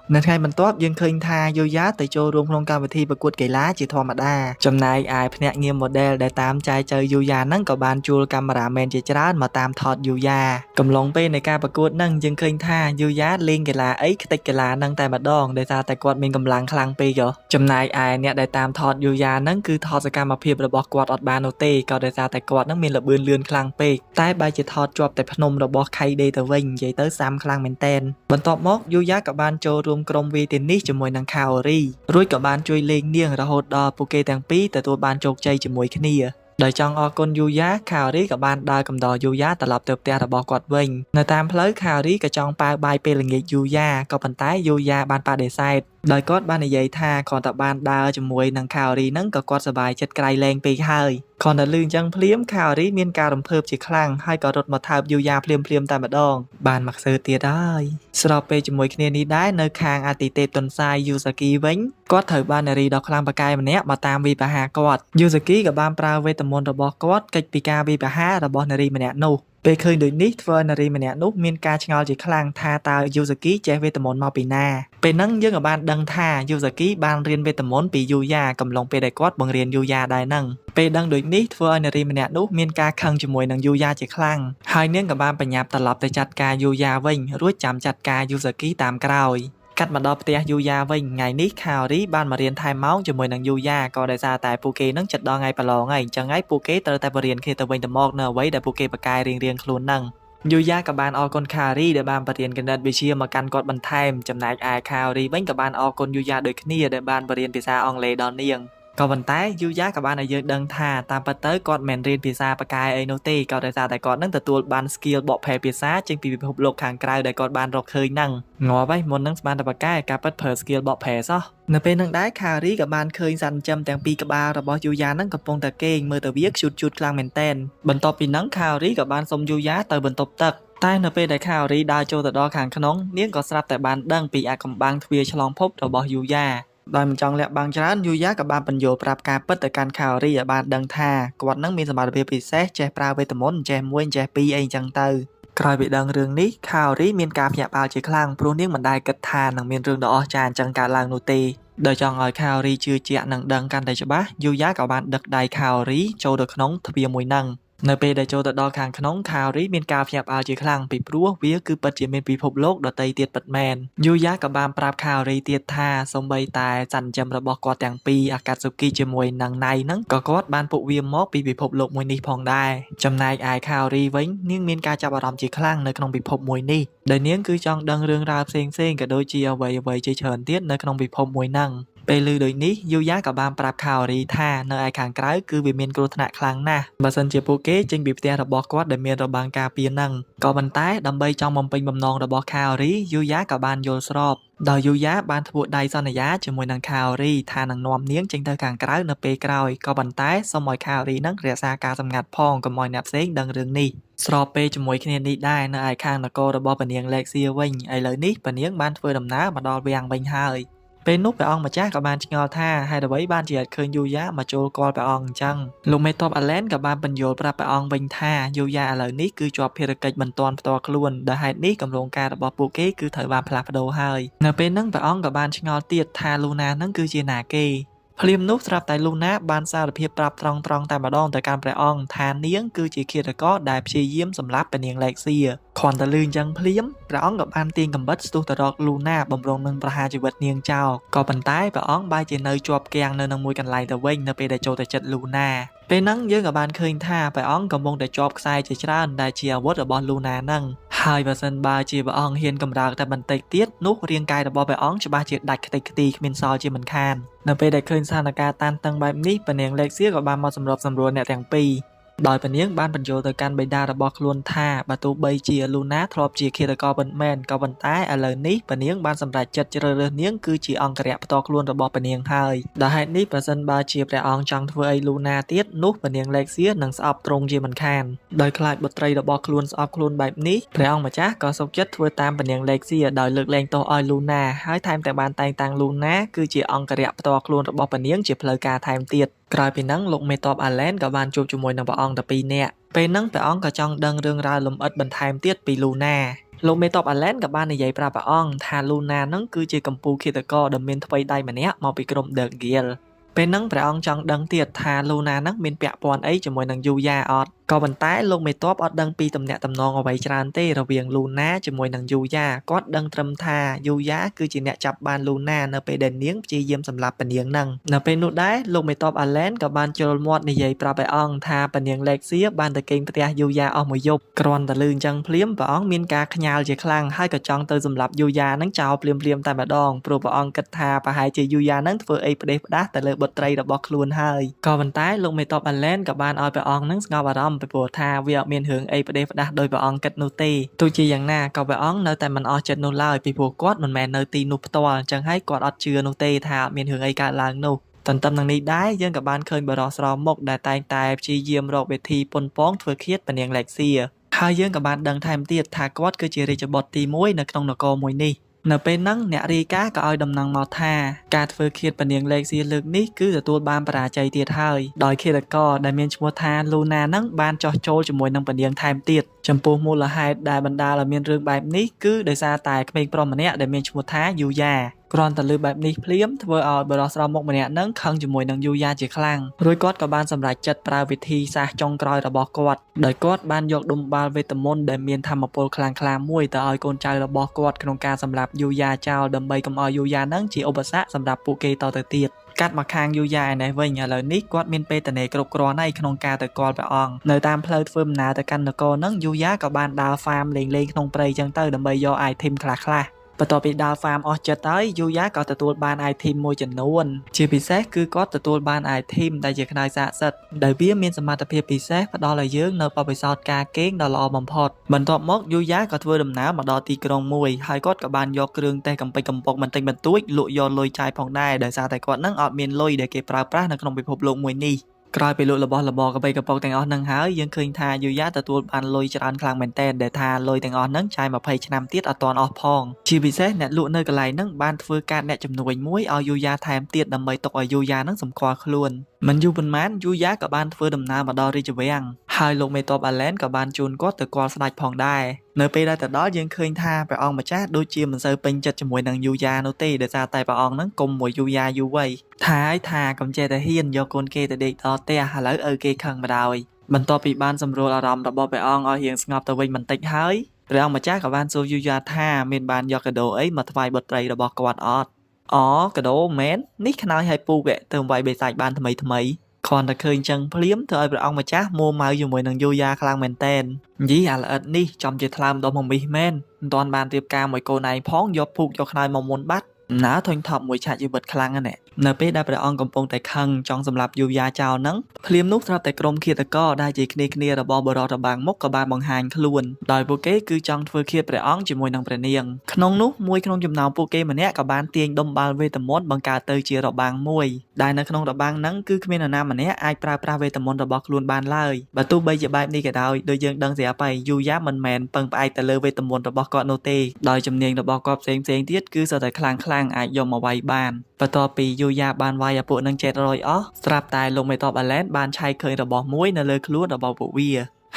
តនៅថ្ងៃបន្ទាប់យើងឃើញថាយូយ៉ាទៅចូលរួមក្នុងកម្មវិធីប្រកួតកីឡាជាធម្មតាចំណែកឯភ្នាក់ងារ model ដែលតាមចែកចៅយូយ៉ាហ្នឹងក៏បានជួលកាមេរ៉ាមែនជាច្រើនមកតាមថតយូយ៉ាកំឡុងពេលនៃការប្រកួតហ្នឹងយើងឃើញថាយូយ៉ាលេងកីឡាអីខ្ទេចកីឡាហ្នឹងតែម្ដងដោយសារតែគាត់មានកម្លាំងខ្លាំងពេកចំណែកឯអ្នកដែលតាមថតយូយ៉ាហ្នឹងគឺថតសកម្មភាពរបស់គាត់អត់បាននោះទេក៏ដោយសារតែគាត់ហ្នឹងមានល្បឿនលឿនខ្លាំងពេកតែបែរជាថតជាប់តែភ្នំរបស់ខៃដេទៅវិញនិយាយទៅសាំខ្លាំងមែនតែនបន្ទាប់មកយូយ៉ាក៏បានចូលរួមក្រុមវាយតេនីសជាមួយនឹងខាអូរីរួចក៏បានជួយលេងនាងរហូតដល់ពួកគេទាំងពីរទទួលបានជោគជ័យជាមួយគ្នាដោយចង់អរគុណយូយ៉ាខាអូរីក៏បានដើរកំដរយូយ៉ាត្រឡប់ទៅផ្ទះរបស់គាត់វិញនៅតាមផ្លូវខាអូរីក៏ចង់ប៉ាវបាយពេលល្ងាចយូយ៉ាក៏ប៉ុន្តែយូយ៉ាបានបដិសេធដោយគាត់បាននិយាយថាគ្រាន់តែបានដើរជាមួយនឹងខាអូរីហ្នឹងក៏គាត់សប្បាយចិត្តក្រៃលែងពេកហើយគ្រាន់តែលឺអញ្ចឹងភ្លាមខាអូរីមានការរំភើបជាខ្លាំងហើយក៏រត់មកថើបយូយ៉ាភ្លាមតែម្ដងបានមកសើទៀតហើយស្របពេលជាមួយគ្នានេះដែរនៅខាងអាទិទេពទុនសាយយូសាគីវិញគាត់ត្រូវបាននារីដ៏ខ្លាំងប៉ាកែម្នាក់មកតាមវាយប្រហារគាត់យូសាគីក៏បានប្រើវេទមន្តរបស់គាត់កិច្ចពីការវាយប្រហាររបស់នារីម្នាក់នោះពេលឃើញដូចនេះធ្វើឲ្យនារីម្នាក់នោះមានការឆ្ងល់ជាខ្លាំងថាតើយូសាគីចេះវេទមន្តមកពីណាពេលហ្នឹងយើងក៏បានដឹងថាយូសាគីបានរៀនវេទមន្តពីយូយ៉ាកំឡុងពេលដែលគាត់បង្រៀនយូយ៉ាដែរហ្នឹងពេលដឹងដូចនេះធ្វើឲ្យនារីម្នាក់នោះមានការខឹងជាមួយនឹងយូយ៉ាជាខ្លាំងហើយនាងក៏បានបញ្ញាប់ត្រឡប់ទៅចាត់ការយូយ៉ាវិញរួចចាំចាត់ការយូសាគីតាមក្រោយកាត់មកដល់ផ្ទះយូយ៉ាវិញថ្ងៃនេះខាអូរីបានមករៀនថែមម៉ោងជាមួយនឹងយូយ៉ាក៏ដោយសារតែពួកគេនឹងចិត្តដល់ថ្ងៃប្រឡងហើយអញ្ចឹងហើយពួកគេត្រូវតែបរៀនគ្នាទៅវិញទៅមកនៅអ្វីដែលពួកគេបកកែរៀងខ្លួនហ្នឹង យូយ៉ាក៏បានអរគុណខារីដែលបានបរៀនគណិតវិទ្យាមកកាន់គាត់បន្ថែមចំណែកឯខារីវិញក៏បានអរគុណយូយ៉ាដូចគ្នាដែលបានបរៀនភាសាអង់គ្លេសដល់នាងក៏ប៉ុន្តែយូយ៉ាក៏បានឲ្យយើងដឹងថាតាមពិតទៅគាត់មិនរៀនភាសាប៉ាកែអីនោះទេក៏ដោយសារតែគាត់នឹងទទួលបាន skill បកប្រែភាសាចេញពីពិភពលោកខាងក្រៅដែលគាត់បានរកឃើញហ្នឹងងាប់ហើយមុននឹងស្មានតែប៉ាកែការពិតប្រើ skill បកប្រែសោះនៅពេលនឹងដែរខារីក៏បានឃើញសัญចំទាំងពីរក្បាលរបស់យូយ៉ាហ្នឹងកំពុងតែគេងមើលទៅវាខ្ជូតខ្លាំងមែនតែនបន្ទាប់ពីហ្នឹងខារីក៏បានសុំយូយ៉ាទៅបន្ទប់ទឹកតែនៅពេលដែលខារីដើរចូលទៅដល់ខាងក្នុងនាងក៏ស្រាប់តែបានដឹងពីអាកំបាំងទ្វារឆ្លងភពរបស់យូយ៉ាដោយមិនចង់លាក់បាំងច្រើនយូយ៉ាក៏បានបញ្យល់ប្រាប់ការពិតទៅកាន់ខារីឲ្យបានដឹងថាគាត់នឹងមានសមត្ថភាពពិសេសចេះប្រើវេទមន្តចេះមួយចេះពីរអីចឹងទៅក្រោយពីដឹងរឿងនេះខារីមានការភ្ញាក់ផ្អើលជាខ្លាំងព្រោះនាងមិនដែលគិតថានឹងមានរឿងដ៏អស្ចារ្យអញ្ចឹងកើតឡើងនោះទេដោយចង់ឲ្យខារីជឿជាក់និងដឹងកាន់តែច្បាស់យូយ៉ាក៏បានដឹកដៃខារីចូលទៅក្នុងទ្វារមួយហ្នឹងនៅពេលដែលចូលទៅដល់ខាងក្នុងខារីមានការភ្ញាក់ផ្អើលជាខ្លាំងពីព្រោះវាគឺពិតជាមានពិភពលោកដទៃទៀតពិតមែនយូយ៉ាក៏បានប្រាប់ខារីទៀតថាសូម្បីតែសัญចំរបស់គាត់ទាំងពីរអាកាស៊ូគីជាមួយនឹងណៃហ្នឹងក៏គាត់បានពួកវាមកពីពិភពលោកមួយនេះផងដែរចំណែកឯខារីវិញនាងមានការចាប់អារម្មណ៍ជាខ្លាំងនៅក្នុងពិភពមួយនេះដែលនាងគឺចង់ដឹងរឿងរ៉ាវផ្សេងៗក៏ដូចជាអ្វីៗជាច្រើនទៀតនៅក្នុងពិភពមួយហ្នឹងពេលឮដូចនេះយូយ៉ាក៏បានប្រាប់ខារីថានៅឯខាងក្រៅគឺវាមានគ្រោះថ្នាក់ខ្លាំងណាស់បើសិនជាពួកគេចេញពីផ្ទះរបស់គាត់ដែលមានរបាំងការពារហ្នឹងក៏ប៉ុន្តែដើម្បីចង់បំពេញបំណងរបស់ខារីយូយ៉ាក៏បានយល់ស្របដោយយូយ៉ាបានធ្វើដៃសន្យាជាមួយនឹងខារីថានឹងនាំនាងចេញទៅខាងក្រៅនៅពេលក្រោយក៏ប៉ុន្តែសូមឲ្យខារីនឹងរក្សាការសម្ងាត់ផងកុំឲ្យអ្នកផ្សេងដឹងរឿងនេះស្របពេលជាមួយគ្នានេះដែរនៅឯខាងនគររបស់ព្រះនាងលេកសៀវិញឥឡូវនេះព្រះនាងបានធ្វើដំណើរមកដល់វាំងវិញហើយពេលនោះព្រះអង្គម្ចាស់ក៏បានឆ្ងល់ថាហេតុអ្វីបានជាឃើញយូយ៉ាមកចូលគាល់ព្រះអង្គអញ្ចឹងលោកមេតបអាឡែនក៏បានបញ្យល់ប្រាប់ព្រះអង្គវិញថាយូយ៉ាឥឡូវនេះគឺជាប់ភារកិច្ចបន្ទាន់ផ្ទាល់ខ្លួនដែលហេតុនេះគម្រោងការរបស់ពួកគេគឺត្រូវបានផ្លាស់ប្ដូរហើយនៅពេលហ្នឹងព្រះអង្គក៏បានឆ្ងល់ទៀតថាលូណាហ្នឹងគឺជាណាគេភ្លាមនោះស្រាប់តែលូណាបានសារភាពប្រាប់ត្រង់តែម្ដងទៅកាន់ព្រះអង្គថានាងគឺជាឃាតករដែលព្យាយាមសម្លាប់ព្រះនាងលេកសៀគ្រាន់តែឮអញ្ចឹងភ្លាមព្រះអង្គក៏បានទាញកាំបិតស្ទុះទៅរកលូណាបំរុងនឹងប្រហារជីវិតនាងចោលក៏ប៉ុន្តែព្រះអង្គបែរជានៅជាប់គាំងនៅនឹងមួយកន្លែងទៅវិញនៅពេលដែលចូលទៅចិត្តលូណាពេលហ្នឹងយើងក៏បានឃើញថាព្រះអង្គកំពុងតែជាប់ខ្សែជាច្រើនដែលជាអាវុធរបស់លូណាហ្នឹងហើយបើសិនបើជាព្រះអង្គហ៊ានកម្រើកតែបន្តិចទៀតនោះរាងកាយរបស់ព្រះអង្គច្បាស់ជាដាច់ខ្ទេចខ្ទីគ្មានសល់ជាមិនខាននៅពេលដែលឃើញស្ថានភាពតានតឹងបែបនេះព្រះនាងលេកសៀក៏បានមកសម្របសម្រួលអ្នកទាំងពីរដោយព្រះនាងបានបញ្យល់ទៅកាន់បិតារបស់ខ្លួនថាបើទោះបីជាលូណាធ្លាប់ជាឃាតករពិតមែនក៏ប៉ុន្តែឥឡូវនេះព្រះនាងបានសម្រេចចិត្តជ្រើសរើសនាងគឺជាអង្គរៈផ្ទាល់ខ្លួនរបស់ព្រះនាងហើយដោយហេតុនេះប្រសិនបើជាព្រះអង្គចង់ធ្វើអីលូណាទៀតនោះព្រះនាងលេកសៀនឹងស្អប់ទ្រង់ជាមិនខានដោយខ្លាចបុត្រីរបស់ខ្លួនស្អប់ខ្លួនបែបនេះព្រះអង្គម្ចាស់ក៏សុខចិត្តធ្វើតាមព្រះនាងលេកសៀដោយលើកលែងទោសឲ្យលូណាហើយថែមទាំងបានតែងតាំងលូណាគឺជាអង្គរៈផ្ទាល់ខ្លួនរបស់ព្រះនាងជាផ្លូវការថែមទៀតក្រោយពីហ្នឹងលោកមេតបអាឡែនក៏បានជួបជាមួយនឹងព្រះអង្គតែពីរនាក់ពេលហ្នឹងព្រះអង្គក៏ចង់ដឹងរឿងរ៉ាវលម្អិតបន្ថែមទៀតពីលូណាលោកមេតបអាឡែនក៏បាននិយាយប្រាប់ព្រះអង្គថាលូណាហ្នឹងគឺជាកំពូលឃាតករដែលមានថ្វីដៃម្នាក់មកពីក្រុម The Guild ពេលហ្នឹងព្រះអង្គចង់ដឹងទៀតថាលូណាហ្នឹងមានពាក់ព័ន្ធអីជាមួយនឹងយូយ៉ាអត់ក៏ប៉ុន្តែលោកមេតបអត់ដឹងពីទំនាក់ទំនងអ្វីច្រើនទេរវាងលូណាជាមួយនឹងយូយ៉ាគាត់ដឹងត្រឹមថាយូយ៉ាគឺជាអ្នកចាប់បានលូណានៅពេលដែលនាងព្យាយាមសម្លាប់ព្រះនាងហ្នឹងនៅពេលនោះដែរលោកមេតបអាឡែនក៏បានជល់មាត់និយាយប្រាប់ព្រះអង្គថាព្រះនាងលេកសៀបានទៅគេងផ្ទះយូយ៉ាអស់មួយយប់គ្រាន់តែឮអញ្ចឹងភ្លាមព្រះអង្គមានការខ្ញាល់ជាខ្លាំងហើយក៏ចង់ទៅសម្លាប់យូយ៉ាហ្នឹងចោលភ្លាមតែម្ដងព្រោះព្រះអង្គគិតថាប្រហែលជាយូយ៉ាហ្នឹងធ្វើអីផ្ដេសផ្ដាសទៅលើបុត្រីរបស់ខ្លួនហើយក៏ប៉ុន្តែលោកមេតបអាឡែនក៏បានឲ្យព្រះអង្គហ្នឹងស្ងប់អារម្មណ៍ពីព្រោះថាវាអត់មានរឿងអីផ្ដេសផ្ដាសដោយព្រះអង្គគិតនោះទេទោះជាយ៉ាងណាក៏ព្រះអង្គនៅតែមិនអស់ចិត្តនោះឡើយពីព្រោះគាត់មិនមែននៅទីនោះផ្ទាល់អញ្ចឹងហើយគាត់អត់ជឿនោះទេថាអត់មានរឿងអីកើតឡើងនោះទន្ទឹមនឹងនេះដែរយើងក៏បានឃើញបរិសុទ្ធស្រមុខដែលតែងតែព្យាយាមរកវិធីប៉ុនប៉ងធ្វើឃាតព្រះនាងលេកសៀហើយយើងក៏បានដឹងថែមទៀតថាគាត់គឺជារាជបុត្រទី1នៅក្នុងនគរមួយនេះនៅពេលហ្នឹងអ្នករាយការណ៍ក៏ឲ្យដំណឹងមកថាការធ្វើឃាតព្រះនាងលេកសៀលើកនេះគឺទទួលបានបរាជ័យទៀតហើយដោយឃាតករដែលមានឈ្មោះថាលូណាហ្នឹងបានចោះចូលជាមួយនឹងព្រះនាងថែមទៀតចំពោះមូលហេតុដែលបណ្ដាលឲ្យមានរឿងបែបនេះគឺដោយសារតែក្មេងប្រុសម្នាក់ដែលមានឈ្មោះថាយូយ៉ាគ្រាន់តែលើបែបនេះភ្លាមធ្វើឲ្យបរិសុទ្ធស្រមុខម្នាក់ហ្នឹងខឹងជាមួយនឹងយូយ៉ាជាខ្លាំងរួចគាត់ក៏បានសម្រេចចិត្តប្រើវិធីសាស្ត្រចុងក្រោយរបស់គាត់ដោយគាត់បានយកដុំបាល់វេទមន្តដែលមានថាមពលខ្លាំងក្លាមួយទៅឲ្យកូនចៅរបស់គាត់ក្នុងការសម្លាប់យូយ៉ាចោលដើម្បីកុំឲ្យយូយ៉ាហ្នឹងជាឧបសគ្គសម្រាប់ពួកគេតទៅទៀត កាត់មកខាងយូយ៉ាឯនេះវិញឥឡូវនេះគាត់មានពេលតនេគ្រប់គ្រាន់ហើយក្នុងការទៅគាល់ព្រះអង្គនៅតាមផ្លូវធ្វើដំណើរទៅកាន់នគរហ្នឹងយូយ៉ាក៏បានដើរហ្វាមលេងក្នុងព្រៃចឹងទៅដើម្បីយក item ខ្លះៗបន្ទាប់ពីដើរហ្វាមអស់ចិត្តហើយយូយ៉ាក៏ទទួលបាន item មួយចំនួនជាពិសេសគឺគាត់ទទួលបាន item ដែលជាខ្នើយស័ក្តិសិទ្ធិដែលវាមានសមត្ថភាពពិសេសផ្ដល់ឲ្យយើងនៅបទពិសោធន៍ការគេងដ៏ល្អបំផុតបន្ទាប់មកយូយ៉ាក៏ធ្វើដំណើរមកដល់ទីក្រុងមួយហើយគាត់ក៏បានយកគ្រឿងទេសកំពេចកំប៉ុកបន្តិចបន្តួចលក់យកលុយចាយផងដែរដោយសារតែគាត់នឹងអត់មានលុយដែលគេប្រើប្រាស់នៅក្នុងពិភពលោកមួយនេះក្រោយពីលក់របស់របរកបីកប៉ុកទាំងអស់ហ្នឹងហើយយើងឃើញថាយូយ៉ាទទួលបានលុយច្រើនខ្លាំងមែនទែនដែលថាលុយទាំងអស់ហ្នឹងចាយ20ឆ្នាំទៀតអត់ទាន់អស់ផងជាពិសេសអ្នកលក់នៅកន្លែងហ្នឹងបានធ្វើការអ្នកជំនួញមួយឲ្យយូយ៉ាថែមទៀតដើម្បីទុកឲ្យយូយ៉ាហ្នឹងសម្គាល់ខ្លួនមិនយូរប៉ុន្មានយូយ៉ាក៏បានធ្វើដំណើរមកដល់រាជវាំងហើយលោកមេតបអាឡែនក៏បានជូនគាត់ទៅគាល់ស្ដេចផងដែរនៅពេលដែលទៅដល់យើងឃើញថាព្រះអង្គម្ចាស់ដូចជាមិនសូវពេញចិត្តជាមួយនឹងយូយ៉ានោះទេដោយសារតែព្រះអង្គហ្នឹងគុំមួយយូយ៉ាយូរវ័យថាកុំចេះតែហ៊ានយកកូនគេទៅដេកដល់ផ្ទះឥឡូវឪគេខឹងមកដោយបន្ទាប់ពីបានសម្រួលអារម្មណ៍របស់ព្រះអង្គឲ្យរៀងស្ងប់ទៅវិញបន្តិចហើយព្រះអង្គម្ចាស់ក៏បានសួរយូយ៉ាថាមានបានយកកាដូអីមកថ្វាយបុត្រីរបស់គាត់អត់កាដូមែននេះខ្នើយឲ្យពូកទៅវាយបេសាច់បានថ្មីគ្រាន់តែឃើញចឹងភ្លាមធ្វើឲ្យព្រះអង្គម្ចាស់មួម៉ៅជាមួយនឹងយូយ៉ាខ្លាំងមែនតែនយីអាល្អិតនេះចំជាថ្លើមដល់មកមីសមែនមិនទាន់បានរៀបការមួយកូនឯងផងយកភូកយកខ្នើយមកមុនបាត់ណាធុញថប់មួយឆាកជីវិតខ្លាំងណាស់នៅពេលដែលព្រះអង្គកំពុងតែខឹងចង់សម្លាប់យូយ៉ាចោលហ្នឹងភ្លាមនោះស្រាប់តែក្រុមឃាតករដែលជាគ្នារបស់បរិរបាំងមុខក៏បានបង្ហាញខ្លួនដោយពួកគេគឺចង់ធ្វើឃាតព្រះអង្គជាមួយនឹងព្រះនាងក្នុងនោះមួយក្នុងចំណោមពួកគេម្នាក់ក៏បានទាញដុំបាល់វេទមន្តបង្កើតទៅជារបាំងមួយដែលនៅក្នុងរបាំងហ្នឹងគឺគ្មាននរណាម្នាក់អាចប្រើប្រាស់វេទមន្តរបស់ខ្លួនបានឡើយបើទោះបីជាបែបនេះក៏ដោយដូចយើងដឹងស្រាប់ហើយយូយ៉ាមិនមែនពឹងផ្អែកទៅលើវេទមន្តរបស់គាត់នោះទេដោយជំនាញរបស់គាត់ផ្សេងទៀតគឺសុទ្ធតែខ្លាំងអាចយកមកវាយបានបន្ទាប់ពីយូយ៉ាបានវាយឲ្យពួកនឹងchếtរយអស់ស្រាប់តែលោកមេតបអាឡែនបានឆែកឃើញរបស់មួយនៅលើខ្លួនរបស់ពួកវ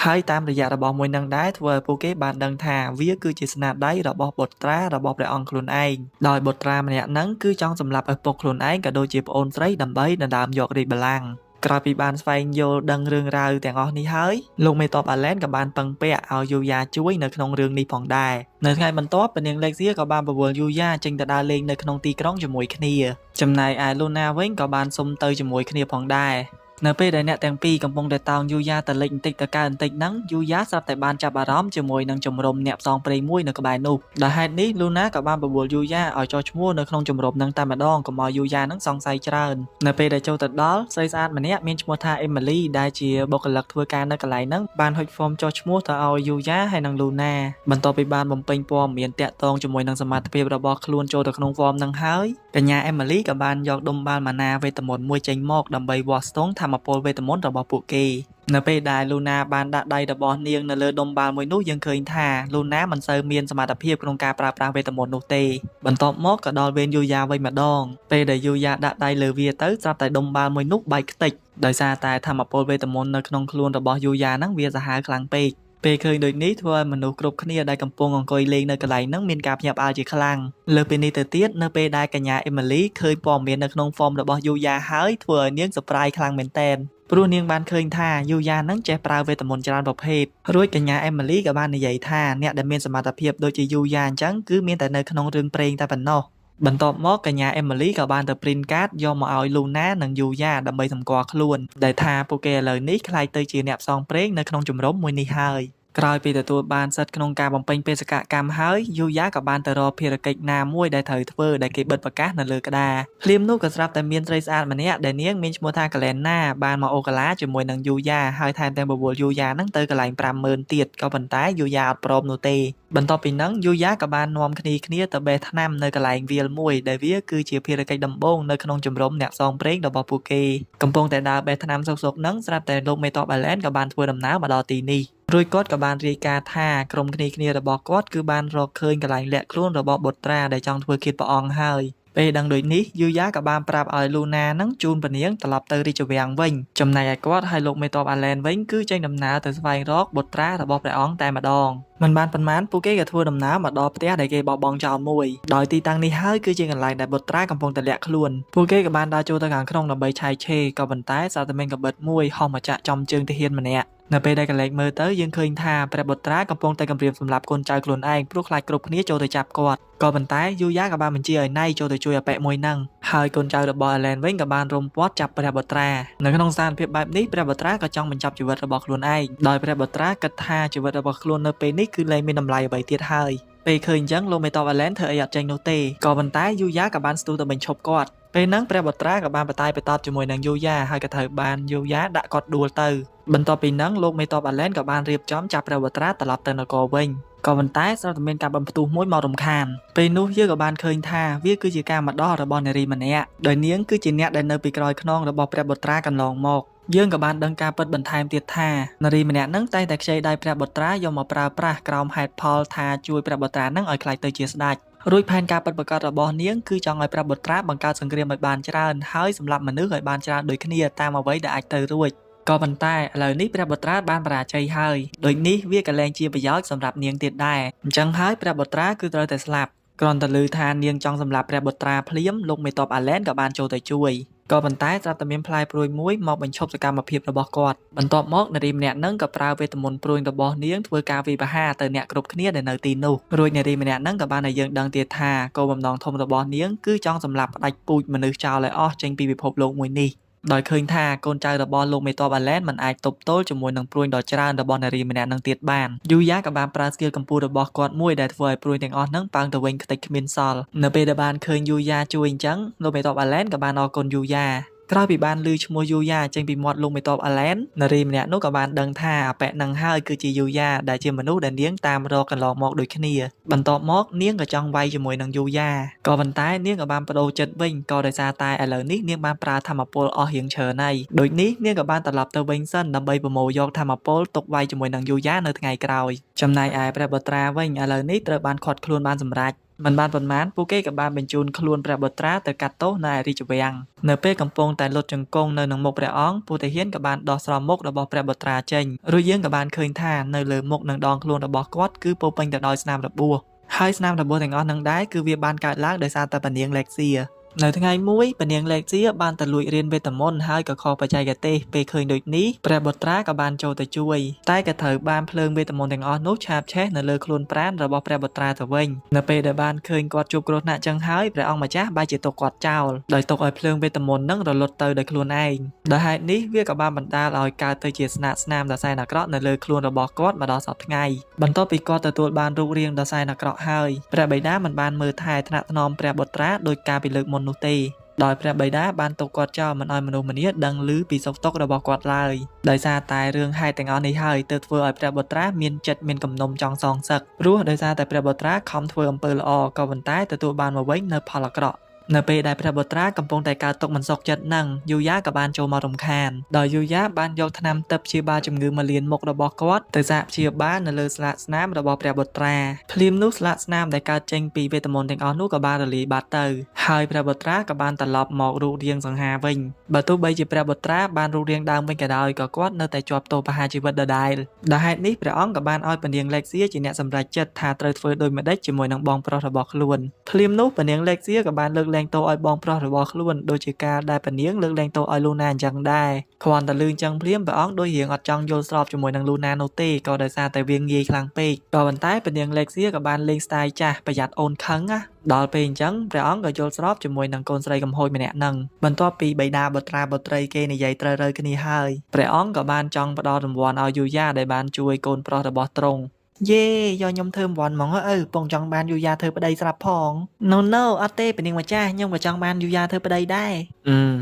ាហើយតាមរយៈរបស់មួយនឹងដែរធ្វើឲ្យពួកគេបានដឹងថាវាគឺជាស្នាដៃរបស់បុត្រារបស់ព្រះអង្គខ្លួនឯងដោយបុត្រាម្នាក់ហ្នឹងគឺចង់សម្លាប់ឪពុកខ្លួនឯងក៏ដូចជាប្អូនស្រីដើម្បីដណ្ដើមយករាជបល្ល័ង្កក្រោយពីបានស្វែងយល់ដឹងរឿងរ៉ាវទាំងអស់នេះហើយលោកមេតបអាឡែនក៏បានពឹងពាក់ឲ្យយូយ៉ាជួយនៅក្នុងរឿងនេះផងដែរនៅថ្ងៃបន្ទាប់ព្រះនាងលេកសៀក៏បានបវល់យូយ៉ាចេញទៅដើរលេងនៅក្នុងទីក្រុងជាមួយគ្នាចំណែកឯលូណាវិញក៏បានសុំទៅជាមួយគ្នាផងដែរនៅពេលដែលអ្នកទាំងពីរកំពុងតែតោងយូយ៉ាទៅលេចបន្តិចទៅកើតបន្តិចហ្នឹងយូយ៉ាស្រាប់តែបានចាប់អារម្មណ៍ជាមួយនឹងជំរំអ្នកផ្សងព្រេងមួយនៅក្បែរនោះដោយហេតុនេះលូណាក៏បានបបួលយូយ៉ាឲ្យចុះឈ្មោះនៅក្នុងជំរំហ្នឹងតែម្ដងកុំឲ្យយូយ៉ាហ្នឹងសង្ស័យច្រើននៅពេលដែលចូលទៅដល់ស្រីស្អាតម្នាក់មានឈ្មោះថាអេមីលីដែលជាបុគ្គលិកធ្វើការនៅកន្លែងហ្នឹងបានហុចហ្វមចុះឈ្មោះទៅឲ្យយូយ៉ាហើយនិងលូណាបន្ទាប់ពីបានបំពេញព័ត៌មានតាក់ទងជាមួយនឹងសមត្ថភាពរបស់ខ្លួនចូលទៅក្នុងហ្វមហ្នឹងហើយកញ្ញាអេមីលីក៏បានយកដុំបាល់ម៉ាណាវេទមន្តមួយចេញមកដើម្បីវាស់ស្ទង់ថាមពលវេទមន្តរបស់ពួកគេនៅពេលដែលលូណាបានដាក់ដៃរបស់នាងនៅលើដុំបាល់មួយនោះយើងឃើញថាលូណាមិនសូវមានសមត្ថភាពក្នុងការប្រើប្រាស់វេទមន្តនោះទេបន្ទាប់មកក៏ដល់វេនយូយ៉ាវិញម្ដងពេលដែលយូយ៉ាដាក់ដៃលើវាទៅស្រាប់តែដុំបាល់មួយនោះបែកខ្ទេចដោយសារតែថាមពលវេទមន្តនៅក្នុងខ្លួនរបស់យូយ៉ាហ្នឹងវាសាហាវខ្លាំងពេកពេលឃើញដូចនេះធ្វើឲ្យមនុស្សគ្រប់គ្នាដែលកំពុងអង្គុយលេងនៅកន្លែងហ្នឹងមានការភ្ញាក់ផ្អើលជាខ្លាំងលើពីនេះទៅទៀតនៅពេលដែលកញ្ញាអេមីលីឃើញព័ត៌មាននៅក្នុងហ្វមរបស់យូយ៉ាហើយធ្វើឲ្យនាងសប្រាយខ្លាំងមែនទែនព្រោះនាងបានឃើញថាយូយ៉ានឹងចេះប្រើវេទមន្តច្រើនប្រភេទរួចកញ្ញាអេមីលីក៏បាននិយាយថាអ្នកដែលមានសមត្ថភាពដូចជាយូយ៉ាអញ្ចឹងគឺមានតែនៅក្នុងរឿងព្រេងតែប៉ុណ្ណោះបន្ទាប់មកកញ្ញាអេមីលីក៏បានទៅព្រីនកាតយកមកឲ្យលូណានិងយូយ៉ាដើម្បីសម្គាល់ខ្លួនដែលថាពួកគេឥឡូវនេះខ្លាយទៅជាអ្នកផ្សងព្រេងនៅក្នុងជំរំមួយនេះហើយក្រោយពីទទួលបានសិទ្ធិក្នុងការបំពេញបេសកកម្មហើយយូយ៉ាក៏បានទៅរកភារកិច្ចណាមួយដែលត្រូវធ្វើដែលគេបិទប្រកាសនៅលើក្តារភ្លាមនោះក៏ស្រាប់តែមានស្រីស្អាតម្នាក់ដែលនាងមានឈ្មោះថាកាឡែនណាបានមកអូកាឡាជាមួយនឹងយូយ៉ាហើយថែមទាំងបបួលយូយ៉ានឹងទៅកន្លែង 50000 ទៀតក៏ប៉ុន្តែយូយ៉ាអត់ព្រមនោះទេបន្ទាប់ពីហ្នឹងយូយ៉ាក៏បាននាំគ្នាទៅបេះថ្នាំនៅកន្លែងវាលមួយដែលវាគឺជាភារកិច្ចដំបូងនៅក្នុងជំរំអ្នកផ្សងព្រេងរបស់ពួកគេកំពុងតែដើរបេះថ្នាំសុកៗហ្នឹងស្រាប់តែលោកមេតបអាឡែនក៏បានធ្វើដំណើរមកដល់ទីនេះរួចគាត់ក៏បានរាយការណ៍ថាក្រុមគ្នារបស់គាត់គឺបានរកឃើញកន្លែងលាក់ខ្លួនរបស់បុត្រាដែលចង់ធ្វើឃាតព្រះអង្គហើយពេលដឹងដូចនេះយូយ៉ាក៏បានប្រាប់ឲ្យលូណានឹងជូនព្រះនាងត្រឡប់ទៅរាជវាំងវិញចំណែកឯគាត់ហើយលោកមេតបអាឡែនវិញគឺចេញដំណើរទៅស្វែងរកបុត្រារបស់ព្រះអង្គតែម្ដងមិនបានប៉ុន្មានពួកគេក៏ធ្វើដំណើរមកដល់ផ្ទះដែលគេបោះបង់ចោលមួយដោយទីតាំងនេះហើយគឺជាកន្លែងដែលបុត្រាកំពុងតែលាក់ខ្លួនពួកគេក៏បានដើរចូលទៅខាងក្នុងដើម្បីឆែកឆេរក៏ប៉ុន្តែសារតែមានកបិតមួយហោះមកចាក់ចំជើងទាហានម្នាក់ នៅពេលដែលកលែងមើលទៅយើងឃើញថាព្រះបុត្រាកំពុងតែគម្រាមសម្លាប់កូនចៅខ្លួនឯងព្រោះខ្លាចគ្រប់គ្នាចូលទៅចាប់គាត់ក៏ប៉ុន្តែយូយ៉ាក៏បានបញ្ជាឲ្យណៃចូលទៅជួយអាប៉ែមួយហ្នឹងហើយកូនចៅរបស់អែលែនវិញក៏បានរុំព័ទ្ធចាប់ព្រះបុត្រានៅក្នុងស្ថានភាពបែបនេះព្រះបុត្រាក៏ចង់បញ្ចប់ជីវិតរបស់ខ្លួនឯងដោយព្រះបុត្រាគិតថាជីវិតរបស់ខ្លួននៅពេលនេះគឺលែងមានតម្លៃអ្វីទៀតហើយពេលឃើញអញ្ចឹងលោកមេតបអែលែនធ្វើអីអត់ចេញនោះទេក៏ប៉ុន្តែយូយ៉ាក៏បានស្ទុះទៅបញ្ឈប់គាត់ពេលហ្នឹងព្រះបុត្រាក៏បានបតាយបតបជាមួយនឹងយូយ៉ាហើយក៏ត្រូវបានយូយ៉ាដាក់គាត់ដួលទៅបន្ទាប់ពីហ្នឹងលោកមេតបអែលែនក៏បានរៀបចំចាប់ព្រះបុត្រាត្រឡប់ទៅនគរវិញក៏ប៉ុន្តែស្រាប់តែមានការបំផ្ទុះមួយមករំខានពេលនោះយើងក៏បានឃើញថាវាគឺជាការម្ដោះរបស់នារីម្នាក់ដោយនាងគឺជាអ្នកដែលនៅពីក្រោយខ្នងរបស់ព្រះបុត្រាកន្លងមកយើងក៏បានដឹងការពិតបន្ថែមទៀតថានារីម្នាក់ហ្នឹងតែងតែខ្ចីដៃព្រះបុត្រាយកមកប្រើប្រាស់ក្រោមហេតុផលថាជួយព្រះបុត្រាហ្នឹងឲ្យក្លាយទៅជាស្ដេចរួចផែនការពិតប្រាកដរបស់នាងគឺចង់ឲ្យព្រះបុត្រាបង្កើតសង្គ្រាមឲ្យបានច្រើនហើយសម្លាប់មនុស្សឲ្យបានច្រើនដូចគ្នាតាមអ្វីដែលអាចទៅរួចក៏ប៉ុន្តែឥឡូវនេះព្រះបុត្រាបានបរាជ័យហើយដូចនេះវាក៏លែងជាប្រយោជន៍សម្រាប់នាងទៀតដែរអញ្ចឹងហើយព្រះបុត្រាគឺត្រូវតែស្លាប់គ្រាន់តែឮថានាងចង់សម្លាប់ព្រះបុត្រាភ្លាមលោកមេតបអាឡែនក៏បានចូលទៅជួយក៏ប៉ុន្តែស្រាប់តែមានផ្លែព្រួយមួយមកបញ្ឈប់សកម្មភាពរបស់គាត់បន្ទាប់មកនារីម្នាក់ហ្នឹងក៏ប្រើវេទមន្តព្រួយរបស់នាងធ្វើការវាយប្រហារទៅអ្នកគ្រប់គ្នាដែលនៅទីនោះរួចនារីម្នាក់ហ្នឹងក៏បានឲ្យយើងដឹងទៀតថាគោលបំណងធំរបស់នាងគឺចង់សម្លាប់ផ្ដាច់ពូជមនុស្សចោលឲ្យអស់ចេញពីពិភពលោកមួយនេះដោយឃើញថាកូនចៅរបស់លោកមេតបអាឡែនមិនអាចទប់ទល់ជាមួយនឹងព្រួយដ៏ច្រើនរបស់នារីម្នាក់នឹងទៀតបានយូយ៉ាក៏បានប្រើស្គីលកម្ពុជារបស់គាត់មួយដែលធ្វើឲ្យព្រួយទាំងអស់ហ្នឹងប៉ើងទៅវិញខ្ទេចគ្មានសល់នៅពេលដែលបានឃើញយូយ៉ាជួយអញ្ចឹងលោកមេតបអាឡែនក៏បានអរគុណយូយ៉ាក្រោយពីបានឮឈ្មោះយូយ៉ាចេញពីមាត់លោកមេតបអាឡែននារីម្នាក់នោះក៏បានដឹងថាអាប៉ែនឹងហើយគឺជាយូយ៉ាដែលជាមនុស្សដែលនាងតាមរកកន្លងមកដូចគ្នាបន្ទាប់មកនាងក៏ចង់វាយជាមួយនឹងយូយ៉ាក៏ប៉ុន្តែនាងក៏បានបដូរចិត្តវិញក៏ដោយសារតែឥឡូវនេះនាងបានប្រើធម្មពលអស់រៀងច្រើនហើយដូចនេះនាងក៏បានត្រឡប់ទៅវិញសិនដើម្បីប្រមូលយកធម្មពលទុកវាយជាមួយនឹងយូយ៉ានៅថ្ងៃក្រោយចំណែកឯព្រះបុត្រាវិញឥឡូវនេះត្រូវបានឃាត់ខ្លួនបានសម្រេចមិនបានប៉ុន្មានពួកគេក៏បានបញ្ជូនខ្លួនព្រះបុត្រាទៅកាត់ទោសនៅឯរាជវាំងនៅពេលកំពុងតែលុតជង្គង់នៅនឹងមុខព្រះអង្គពួកទាហានក៏បានដោះស្រោមមុខរបស់ព្រះបុត្រាចេញរួចយើងក៏បានឃើញថានៅលើមុខនិងដងខ្លួនរបស់គាត់គឺពោពេញទៅដោយស្នាមរបួសហើយស្នាមរបួសទាំងអស់នឹងដែរគឺវាបានកើតឡើងដោយសារតែពនាងលេកសៀនៅថ្ងៃមួយពនាងលេកសៀបានទៅលួចរៀនវេទមន្តហើយក៏ខុសបច្ចេកទេសពេលឃើញដូចនេះព្រះបុត្រាក៏បានចូលទៅជួយតែក៏ត្រូវបានភ្លើងវេទមន្តទាំងអស់នោះឆាបឆេះនៅលើខ្លួនប្រាណរបស់ព្រះបុត្រាទៅវិញនៅពេលដែលបានឃើញគាត់ជួបគ្រោះថ្នាក់ចឹងហើយព្រះអង្គម្ចាស់បែរជាទុកគាត់ចោលដោយទុកឲ្យភ្លើងវេទមន្តនឹងរលត់ទៅដោយខ្លួនឯងដោយហេតុនេះវាក៏បានបណ្ដាលឲ្យកើតទៅជាស្នាមដ៏សែនអាក្រក់នៅលើខ្លួនរបស់គាត់មកដល់សព្វថ្ងៃបន្ទាប់ពីគាត់ទទួលបានរូបរាងដ៏សែនអាក្រក់ហើយព្រះបិតាមិនបានមើលថែថ្នាក់ថ្នមព្រះបុត្រាដោយការពីលើកមុននោះទេដោយព្រះបិតាបានទុកគាត់ចោលមិនឲ្យមនុស្សម្នាដឹងឮពីសុខទុក្ខរបស់គាត់ឡើយដោយសារតែរឿងហេតុទាំងអស់នេះហើយទើបធ្វើឲ្យព្រះបុត្រាមានចិត្តមានគំនុំចង់សងសឹកព្រោះដោយសារតែព្រះបុត្រាខំធ្វើអំពើល្អក៏ប៉ុន្តែទទួលបានមកវិញនៅផលអាក្រក់នៅពេលដែលព្រះបុត្រាកំពុងតែកើតទុក្ខមិនសុខចិត្តនឹងយូយ៉ាក៏បានចូលមករំខានដោយយូយ៉ាបានយកថ្នាំទឹកព្យាបាលជំងឺមកលៀនមុខរបស់គាត់ទៅសាកព្យាបាលនៅលើស្លាកស្នាមរបស់ព្រះបុត្រាភ្លាមនោះស្លាកស្នាមដែលកើតចេញពីវេទមន្តទាំងអស់នោះក៏បានរលាយបាត់ទៅហើយព្រះបុត្រាក៏បានត្រឡប់មករូបរាងសង្ហាវិញបើទោះបីជាព្រះបុត្រាបានរូបរាងដើមវិញក៏ដោយក៏គាត់នៅតែជាប់ទោសប្រហារជីវិតដដែលដោយហេតុនេះព្រះអង្គក៏បានឲ្យពនាងលេកសៀជាអ្នកសម្រេចចិត្តថាត្រូវធ្វើដូចម្តេចជាមួយនឹងបងប្រុសរបស់ខ្លួនភ្លាមនោះពនាងលេកសៀក៏បានលើកលែងទោសឲ្យបងប្រុសរបស់ខ្លួនដូចជាការដែលពនាងលើកលែងទោសឲ្យលូណាអញ្ចឹងដែរគ្រាន់តែលឺអញ្ចឹងភ្លាមព្រះអង្គដូចរៀងអត់ចង់យល់ស្របជាមួយនឹងលូណានោះទេក៏ដោយសារតែវាងាយខ្លាំងពេកក៏ប៉ុន្តែពនាងលេកសៀក៏បានលេងស្ទាយចាស់ប្រយ័ត្នអូនខឹងណាដល់ពេលអញ្ចឹងព្រះអង្គក៏យល់ស្របជាមួយនឹងកូនស្រីកំហួចម្នាក់ហ្នឹងបន្ទាប់ពីបិតាបុត្រាបុត្រីគេនិយាយត្រូវគ្នាហើយព្រះអង្គក៏បានចង់ផ្ដល់រង្វាន់ឲ្យយូយ៉ាដែលបានជួយកូនប្រុសរបស់ទ្រង់យេយកខ្ញុំធ្វើរង្វាន់ហ្មងពងចង់បានយូយ៉ាធ្វើប្តីស្រាប់ផង No អត់ទេពនាងម្ចាស់ខ្ញុំក៏ចង់បានយូយ៉ាធ្វើប្តីដែរ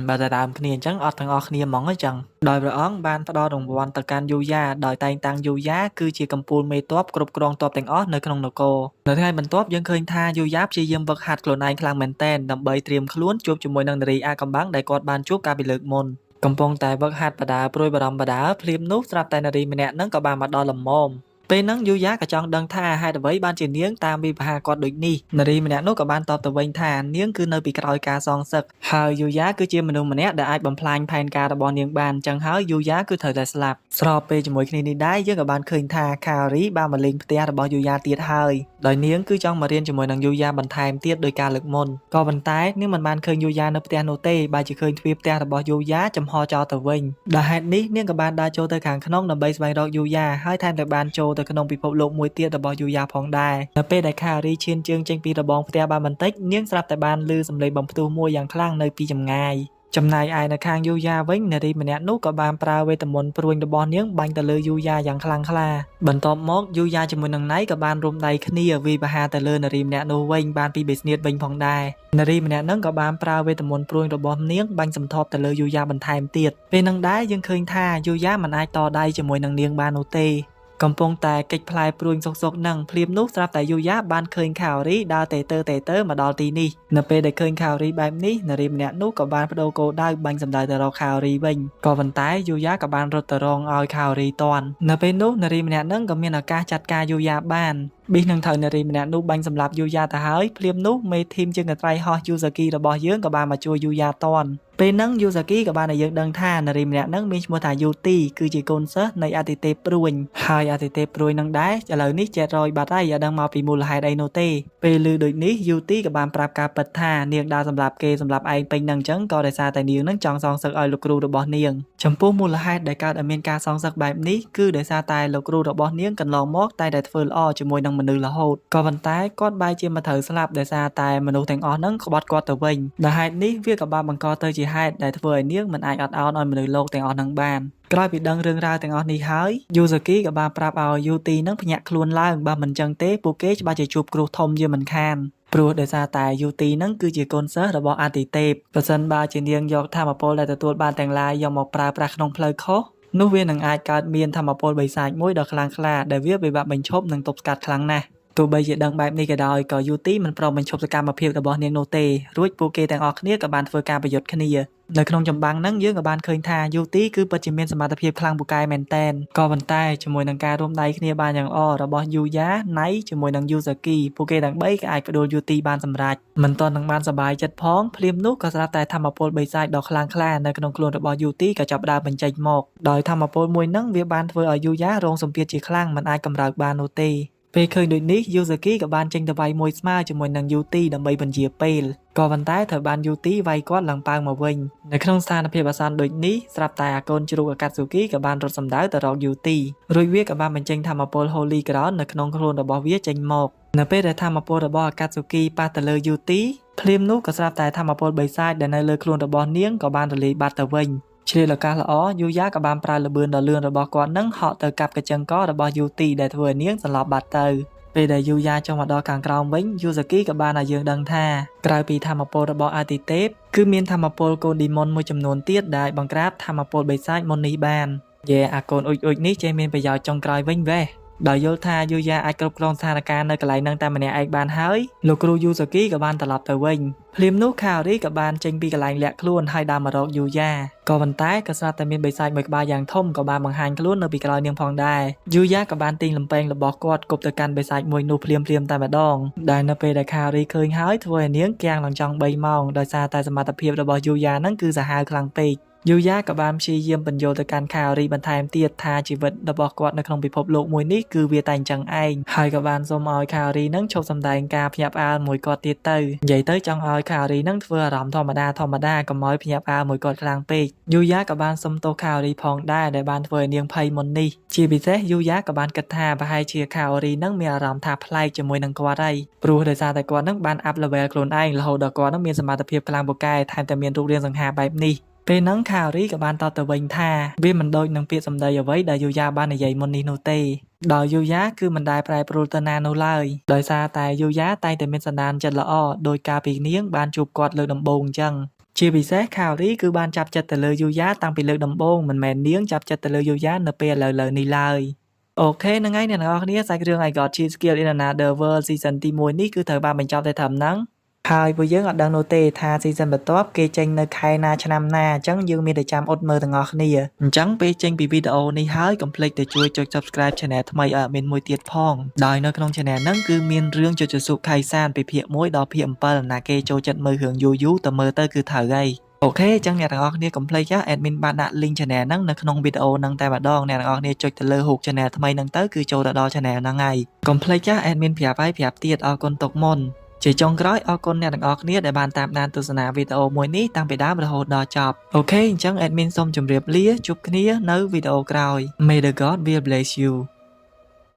បើតែដើមគ្នាអញ្ចឹងអត់ទាំងអស់គ្នាហ្មងអញ្ចឹងដោយព្រះអង្គបានផ្ដល់រង្វាន់ទៅកាន់យូយ៉ាដោយតែងតាំងយូយ៉ាគឺជាកំពូលមេទ័ពគ្រប់គ្រងទ័ពទាំងអស់នៅក្នុងនគរនៅថ្ងៃបន្ទាប់យើងឃើញថាយូយ៉ាព្យាយាមវឹកហាត់ខ្លួនឯងខ្លាំងមែនទែនដើម្បីត្រៀមខ្លួនជួបជាមួយនឹងនារីអាកំបាំងដែលគាត់បានជួបកាលពីលើកមុនកំពុងតែវឹកហាត់បដាព្រួយបារម្ភបដាភ្លាមនោះស្រាប់តែនារីម្នាក់ហ្នឹងក៏បានមកដល់លំម ពេលហ្នឹងយូយ៉ាក៏ចង់ដឹងថាហេតុអ្វីបានជានាងតាមវិបាហាគាត់ដូចនេះនារីម្នាក់នោះក៏បានតបទៅវិញថានាងគឺនៅពីក្រោយការសងសឹកហើយយូយ៉ាគឺជាមនុស្សម្នាក់ដែលអាចបំផ្លាញផែនការរបស់នាងបានអញ្ចឹងហើយយូយ៉ាគឺត្រូវតែស្លាប់ស្របពេលជាមួយគ្នានេះដែរយើងក៏បានឃើញថាខារីបានមកលេងផ្ទះរបស់យូយ៉ាទៀតហើយដោយនាងគឺចង់មករៀនជាមួយនឹងយូយ៉ាបន្ថែមទៀតដោយការលើកមុនក៏ប៉ុន្តែនាងមិនបានឃើញយូយ៉ានៅផ្ទះនោះទេបែរជាឃើញទ្វារផ្ទះរបស់យូយ៉ាចំហចោលទៅវិញដែលហេតុនេះនាងក៏បានដើរចូលទៅខាងក្នុងដើម្បីស្វែងរកយូយ៉ាហើយថែមទាំងបានចូលទៅក្នុងពិភពលោកមួយទៀតរបស់យូយ៉ាផងដែរនៅពេលដែលខារីឈានជើងចេញពីរបងផ្ទះបានបន្តិចនាងស្រាប់តែបានឮសំឡេងបំផ្ទុះមួយយ៉ាងខ្លាំងនៅពីចម្ងាយចំណែកឯនៅខាងយូយ៉ាវិញនារីម្នាក់នោះក៏បានប្រើវេទមន្តព្រួញរបស់នាងបាញ់ទៅលើយូយ៉ាយ៉ាងខ្លាំងក្លាបន្ទាប់មកយូយ៉ាជាមួយនឹងណៃក៏បានរួមដៃគ្នាវាយប្រហារទៅលើនារីម្នាក់នោះវិញបានពីបេស្នៀតវិញផងដែរនារីម្នាក់ហ្នឹងក៏បានប្រើវេទមន្តព្រួញរបស់នាងបាញ់សំថប់ទៅលើយូយ៉ាបន្ថែមទៀតពេលហ្នឹងដែរយើងឃើញថាយូយ៉ាមិនអាចតដៃជាមួយនឹងនាងបាននោះទេកំពុងតែកិច្ចផ្លែព្រួញសុកនឹងភ្លាមនោះស្រាប់តែយូយ៉ាបានឃើញខាវរីដើរតេតើមកដល់ទីនេះនៅពេលដែលឃើញខាវរីបែបនេះនារីម្នាក់នោះក៏បានបដូរគោលដៅបាញ់សម្ដៅទៅរកខាវរីវិញក៏ប៉ុន្តែយូយ៉ាក៏បានរត់ទៅរងឲ្យខាវរីតាន់នៅពេលនោះនារីម្នាក់នឹងក៏មានឱកាសចាត់ការយូយ៉ាបានប៊ីសនឹងត្រូវនារីម្នាក់នោះបាញ់សម្លាប់យូយ៉ាទៅហើយភ្លាមនោះមេធីមជើងកត្រៃហោះយូសាគីរបស់យើងក៏បានមកជួយយូយ៉ាតាន់ពេលហ្នឹងយូសាគីក៏បានឲ្យយើងដឹងថានារីម្នាក់ហ្នឹងមានឈ្មោះថាយូទីគឺជាកូនសិស្សនៃអាទិទេពព្រួញហើយអាទិទេពព្រួយហ្នឹងដែរឥឡូវនេះ700បាត់ហើយអត់ដឹងមកពីមូលហេតុអីនោះទេពេលឮដូចនេះយូទីក៏បានប្រាប់ការពិតថានាងដើរសម្លាប់គេសម្លាប់ឯងពេញហ្នឹងអញ្ចឹងក៏ដោយសារតែនាងហ្នឹងចង់សងសឹកឲ្យលោកគ្រូរបស់នាងចំពោះមូលហេតុដែលកើតឲ្យមានការសងសឹកបែបនេះគឺដោយសារតែលោកគ្រូរបស់នាងកន្លងមកតែតែធ្វើល្អជាមួយនឹងមនុស្សរហូតក៏ប៉ុន្តែគាត់បែរជាមកត្រូវស្លាប់ដោយសារតែមនុស្សទាំងអស់ហ្នឹងក្បត់គាត់ទៅវិញដែលហេតុនេះវាក៏បានបង្កទៅជាហេតុដែលធ្វើឲ្យនាងមិនអាចអត់ឱនឲ្យមនុស្សលោកទាំងអស់ហ្នឹងបានក្រោយពីដឹងរឿងរ៉ាវទាំងអស់នេះហើយយូសាគីក៏បានប្រាប់ឲ្យយូទីនឹងភ្ញាក់ខ្លួនឡើងបើមិនចឹងទេពួកគេច្បាស់ជាជួបគ្រោះធំជាមិនខានព្រោះដោយសារតែយូទីនឹងគឺជាកូនសិស្សរបស់អាទិទេពប្រសិនបើជានាងយកធម៌ពលដែលទទួលបានទាំងឡាយយកមកប្រើប្រាស់ក្នុងផ្លូវខុសនោះវានឹងអាចកើតមានធម៌ពលបិសាចមួយដ៏ខ្លាំងក្លាដែលវាពិបាកបញ្ឈប់និងទប់ស្កាត់ខ្លាំងណាស់ទោះបីជាដឹងបែបនេះក៏ដោយក៏យូទីមិនព្រមបញ្ឈប់សកម្មភាពរបស់នាងនោះទេរួចពួកគេទាំងអស់គ្នាក៏បានធ្វើការប្រយុទ្ធគ្នានៅក្នុងចម្បាំងហ្នឹងយើងក៏បានឃើញថាយូទីគឺពិតជាមានសមត្ថភាពខ្លាំងពូកែមែនតែនក៏ប៉ុន្តែជាមួយនឹងការរួមដៃគ្នាបានយ៉ាងល្អរបស់យូយ៉ាណៃជាមួយនឹងយូសាគីពួកគេទាំង3ក៏អាចបដូរយូទីបានសម្រេចមិនទាន់នឹងបានសប្បាយចិត្តផងភ្លាមនោះក៏ស្រាប់តែធម្មពលបិសាចដ៏ខ្លាំងក្លានៅក្នុងខ្លួនរបស់យូទីក៏ចាប់ផ្ដើមបញ្ចេញមកដោយធម្មពលមួយហ្នឹងវាបានធ្វើឲ្យយូយ៉ារងសម្ពាធជាខ្លាំងមិនអាចកម្រើកបាននោះទេពេលឃើញដូចនេះយូសាគីក៏បានចេញទៅវាយមួយស្មើជាមួយនឹងយូទីដើម្បីបញ្ជាពេលក៏ប៉ុន្តែត្រូវបានយូទីវាយគាត់ឡើងប៉ាងមកវិញនៅក្នុងស្ថានភាពអាសន្នដូចនេះស្រាប់តែអាកូនជ្រូកអាកាត់ស៊ូគីក៏បានរត់សម្ដៅទៅរកយូទីរួចវាក៏បានបញ្ចេញធម្មពល Holy Ground នៅក្នុងខ្លួនរបស់វាចេញមកនៅពេលដែលធម្មពលរបស់អាកាត់ស៊ូគីប៉ះទៅលើយូទីភ្លាមនោះក៏ស្រាប់តែធម្មពលបិសាចដែលនៅលើខ្លួនរបស់នាងក៏បានរលាយបាត់ទៅវិញឆ្លៀតឱកាសល្អយូយ៉ាក៏បានប្រើល្បឿនដ៏លឿនរបស់គាត់នឹងហក់ទៅកាប់កញ្ចឹងករបស់យូទីដែលធ្វើឲ្យនាងសន្លប់បាត់ទៅពេលដែលយូយ៉ាចុះមកដល់ខាងក្រោមវិញយូសាគីក៏បានឲ្យយើងដឹងថាក្រៅពីធម្មពលរបស់អាទិទេពគឺមានធម្មពលកូនឌីម៉ុនមួយចំនួនទៀតដែលបង្ក្រាបធម្មពលបិសាចមុននេះបានអាកូនអ៊ុចនេះចេះមានប្រយោជន៍ចុងក្រោយវិញវ៉េះដោយយល់ថាយូយ៉ាអាចគ្រប់គ្រងស្ថានភាពនៅកន្លែងហ្នឹងតែម្នាក់ឯងបានហើយលោកគ្រូយូសាគីក៏បានត្រឡប់ទៅវិញភ្លាមនោះខារីក៏បានចេញពីកន្លែងលាក់ខ្លួនហើយដើរមករកយូយ៉ាក៏ប៉ុន្តែក៏ស្រាប់តែមានបិសាចមួយក្បាលយ៉ាងធំក៏បានបង្ហាញខ្លួននៅពីក្រោយនាងផងដែរយូយ៉ាក៏បានទាញលំពែងរបស់គាត់គប់ទៅកាន់បិសាចមួយនោះភ្លាមតែម្ដងដែលនៅពេលដែលខារីឃើញហើយធ្វើឲ្យនាងគាំងឡើងចង់3ម៉ោងដោយសារតែសមត្ថភាពរបស់យូយ៉ាហ្នឹងគឺសាហាវខ្លាំងពេកយូយ៉ាក៏បានព្យាយាមបញ្យល់ទៅកាន់ខារីបន្ថែមទៀតថាជីវិតរបស់គាត់នៅក្នុងពិភពលោកមួយនេះគឺវាតែអញ្ចឹងឯងហើយក៏បានសុំឲ្យខារីនឹងឈប់សម្ដែងការភ្ញាក់ផ្អើលមួយគាត់ទៀតទៅនិយាយទៅចង់ឲ្យខារីនឹងធ្វើអារម្មណ៍ធម្មតាកុំឲ្យភ្ញាក់ផ្អើលមួយគាត់ខ្លាំងពេកយូយ៉ាក៏បានសុំទោសខារីផងដែរដែលបានធ្វើឲ្យនាងភ័យមុននេះជាពិសេសយូយ៉ាក៏បានគិតថាប្រហែលជាខារីនឹងមានអារម្មណ៍ថាប្លែកជាមួយនឹងគាត់ហើយព្រោះដោយសារតែគាត់នឹងបានអាប់ level ខ្លួនឯងរហូតដល់គាត់នឹងមានសមត្ថភាពខ្លាំងពូកែថែមទាំងមានរូបរាងសង្ហាបែបនេះពេលហ្នឹងខារីក៏បានតបទៅវិញថាវាមិនដូចនឹងពាក្យសម្ដីអ្វីដែលយូយ៉ាបាននិយាយមុននេះនោះទេដោយយូយ៉ាគឺមិនដែលប្រែប្រួលទៅណានោះឡើយដោយសារតែយូយ៉ាតែងតែមានសន្តានចិត្តល្អដោយការពីនាងបានជួបគាត់លើកដំបូងអញ្ចឹងជាពិសេសខារីគឺបានចាប់ចិត្តទៅលើយូយ៉ាតាំងពីលើកដំបូងមិនមែននាងចាប់ចិត្តទៅលើយូយ៉ានៅពេលឥឡូវនេះឡើយអូខេហ្នឹងហើយអ្នកនរគ្នាសាច់រឿង I Got Cheat Skill in Another World Season ទី1នេះគឺត្រូវបានបញ្ចប់តែត្រឹមហ្នឹង ហើយពួកយើងអត់ដឹងនោះទេថាស៊ីហ្សិនបន្ទាប់គេចេញនៅខែណាឆ្នាំណាអញ្ចឹងយើងមានតែចាំអត់មើលទាំងអស់គ្នាអញ្ចឹងពេលចេញពីវីដេអូនេះហើយកុំភ្លេចទៅជួយចុច Subscribe Channel ថ្មីឲ្យ admin មួយទៀតផងដោយនៅក្នុង Channel ហ្នឹងគឺមានរឿងជជសុខៃសានពីភាគ1ដល់ភាគ7ណាគេចូលចិត្តមើលរឿងយូរទៅមើលទៅគឺត្រូវហើយអូខេអញ្ចឹងអ្នកទាំងអស់គ្នាកុំភ្លេចណា admin បានដាក់ link channel ហ្នឹងនៅក្នុងវីដេអូហ្នឹងតែម្ដងអ្នកទាំងអស់គ្នាចុចទៅលើហូប channel ថ្មីហ្នឹងទៅគឺចូលទៅដល់ channel ហ្នឹងហើយកុំភ្លេចណា admin ប្រាប់ទៀតអរគុណទុកមុនជាចុងក្រោយអរគុណអ្នកទាំងអស់គ្នាដែលបានតាមដានទស្សនាវីដេអូមួយនេះតាំងពីដើមរហូតដល់ចប់អូខេអញ្ចឹង admin សូមជម្រាបលាជួបគ្នានៅវីដេអូក្រោយ May the God will bless you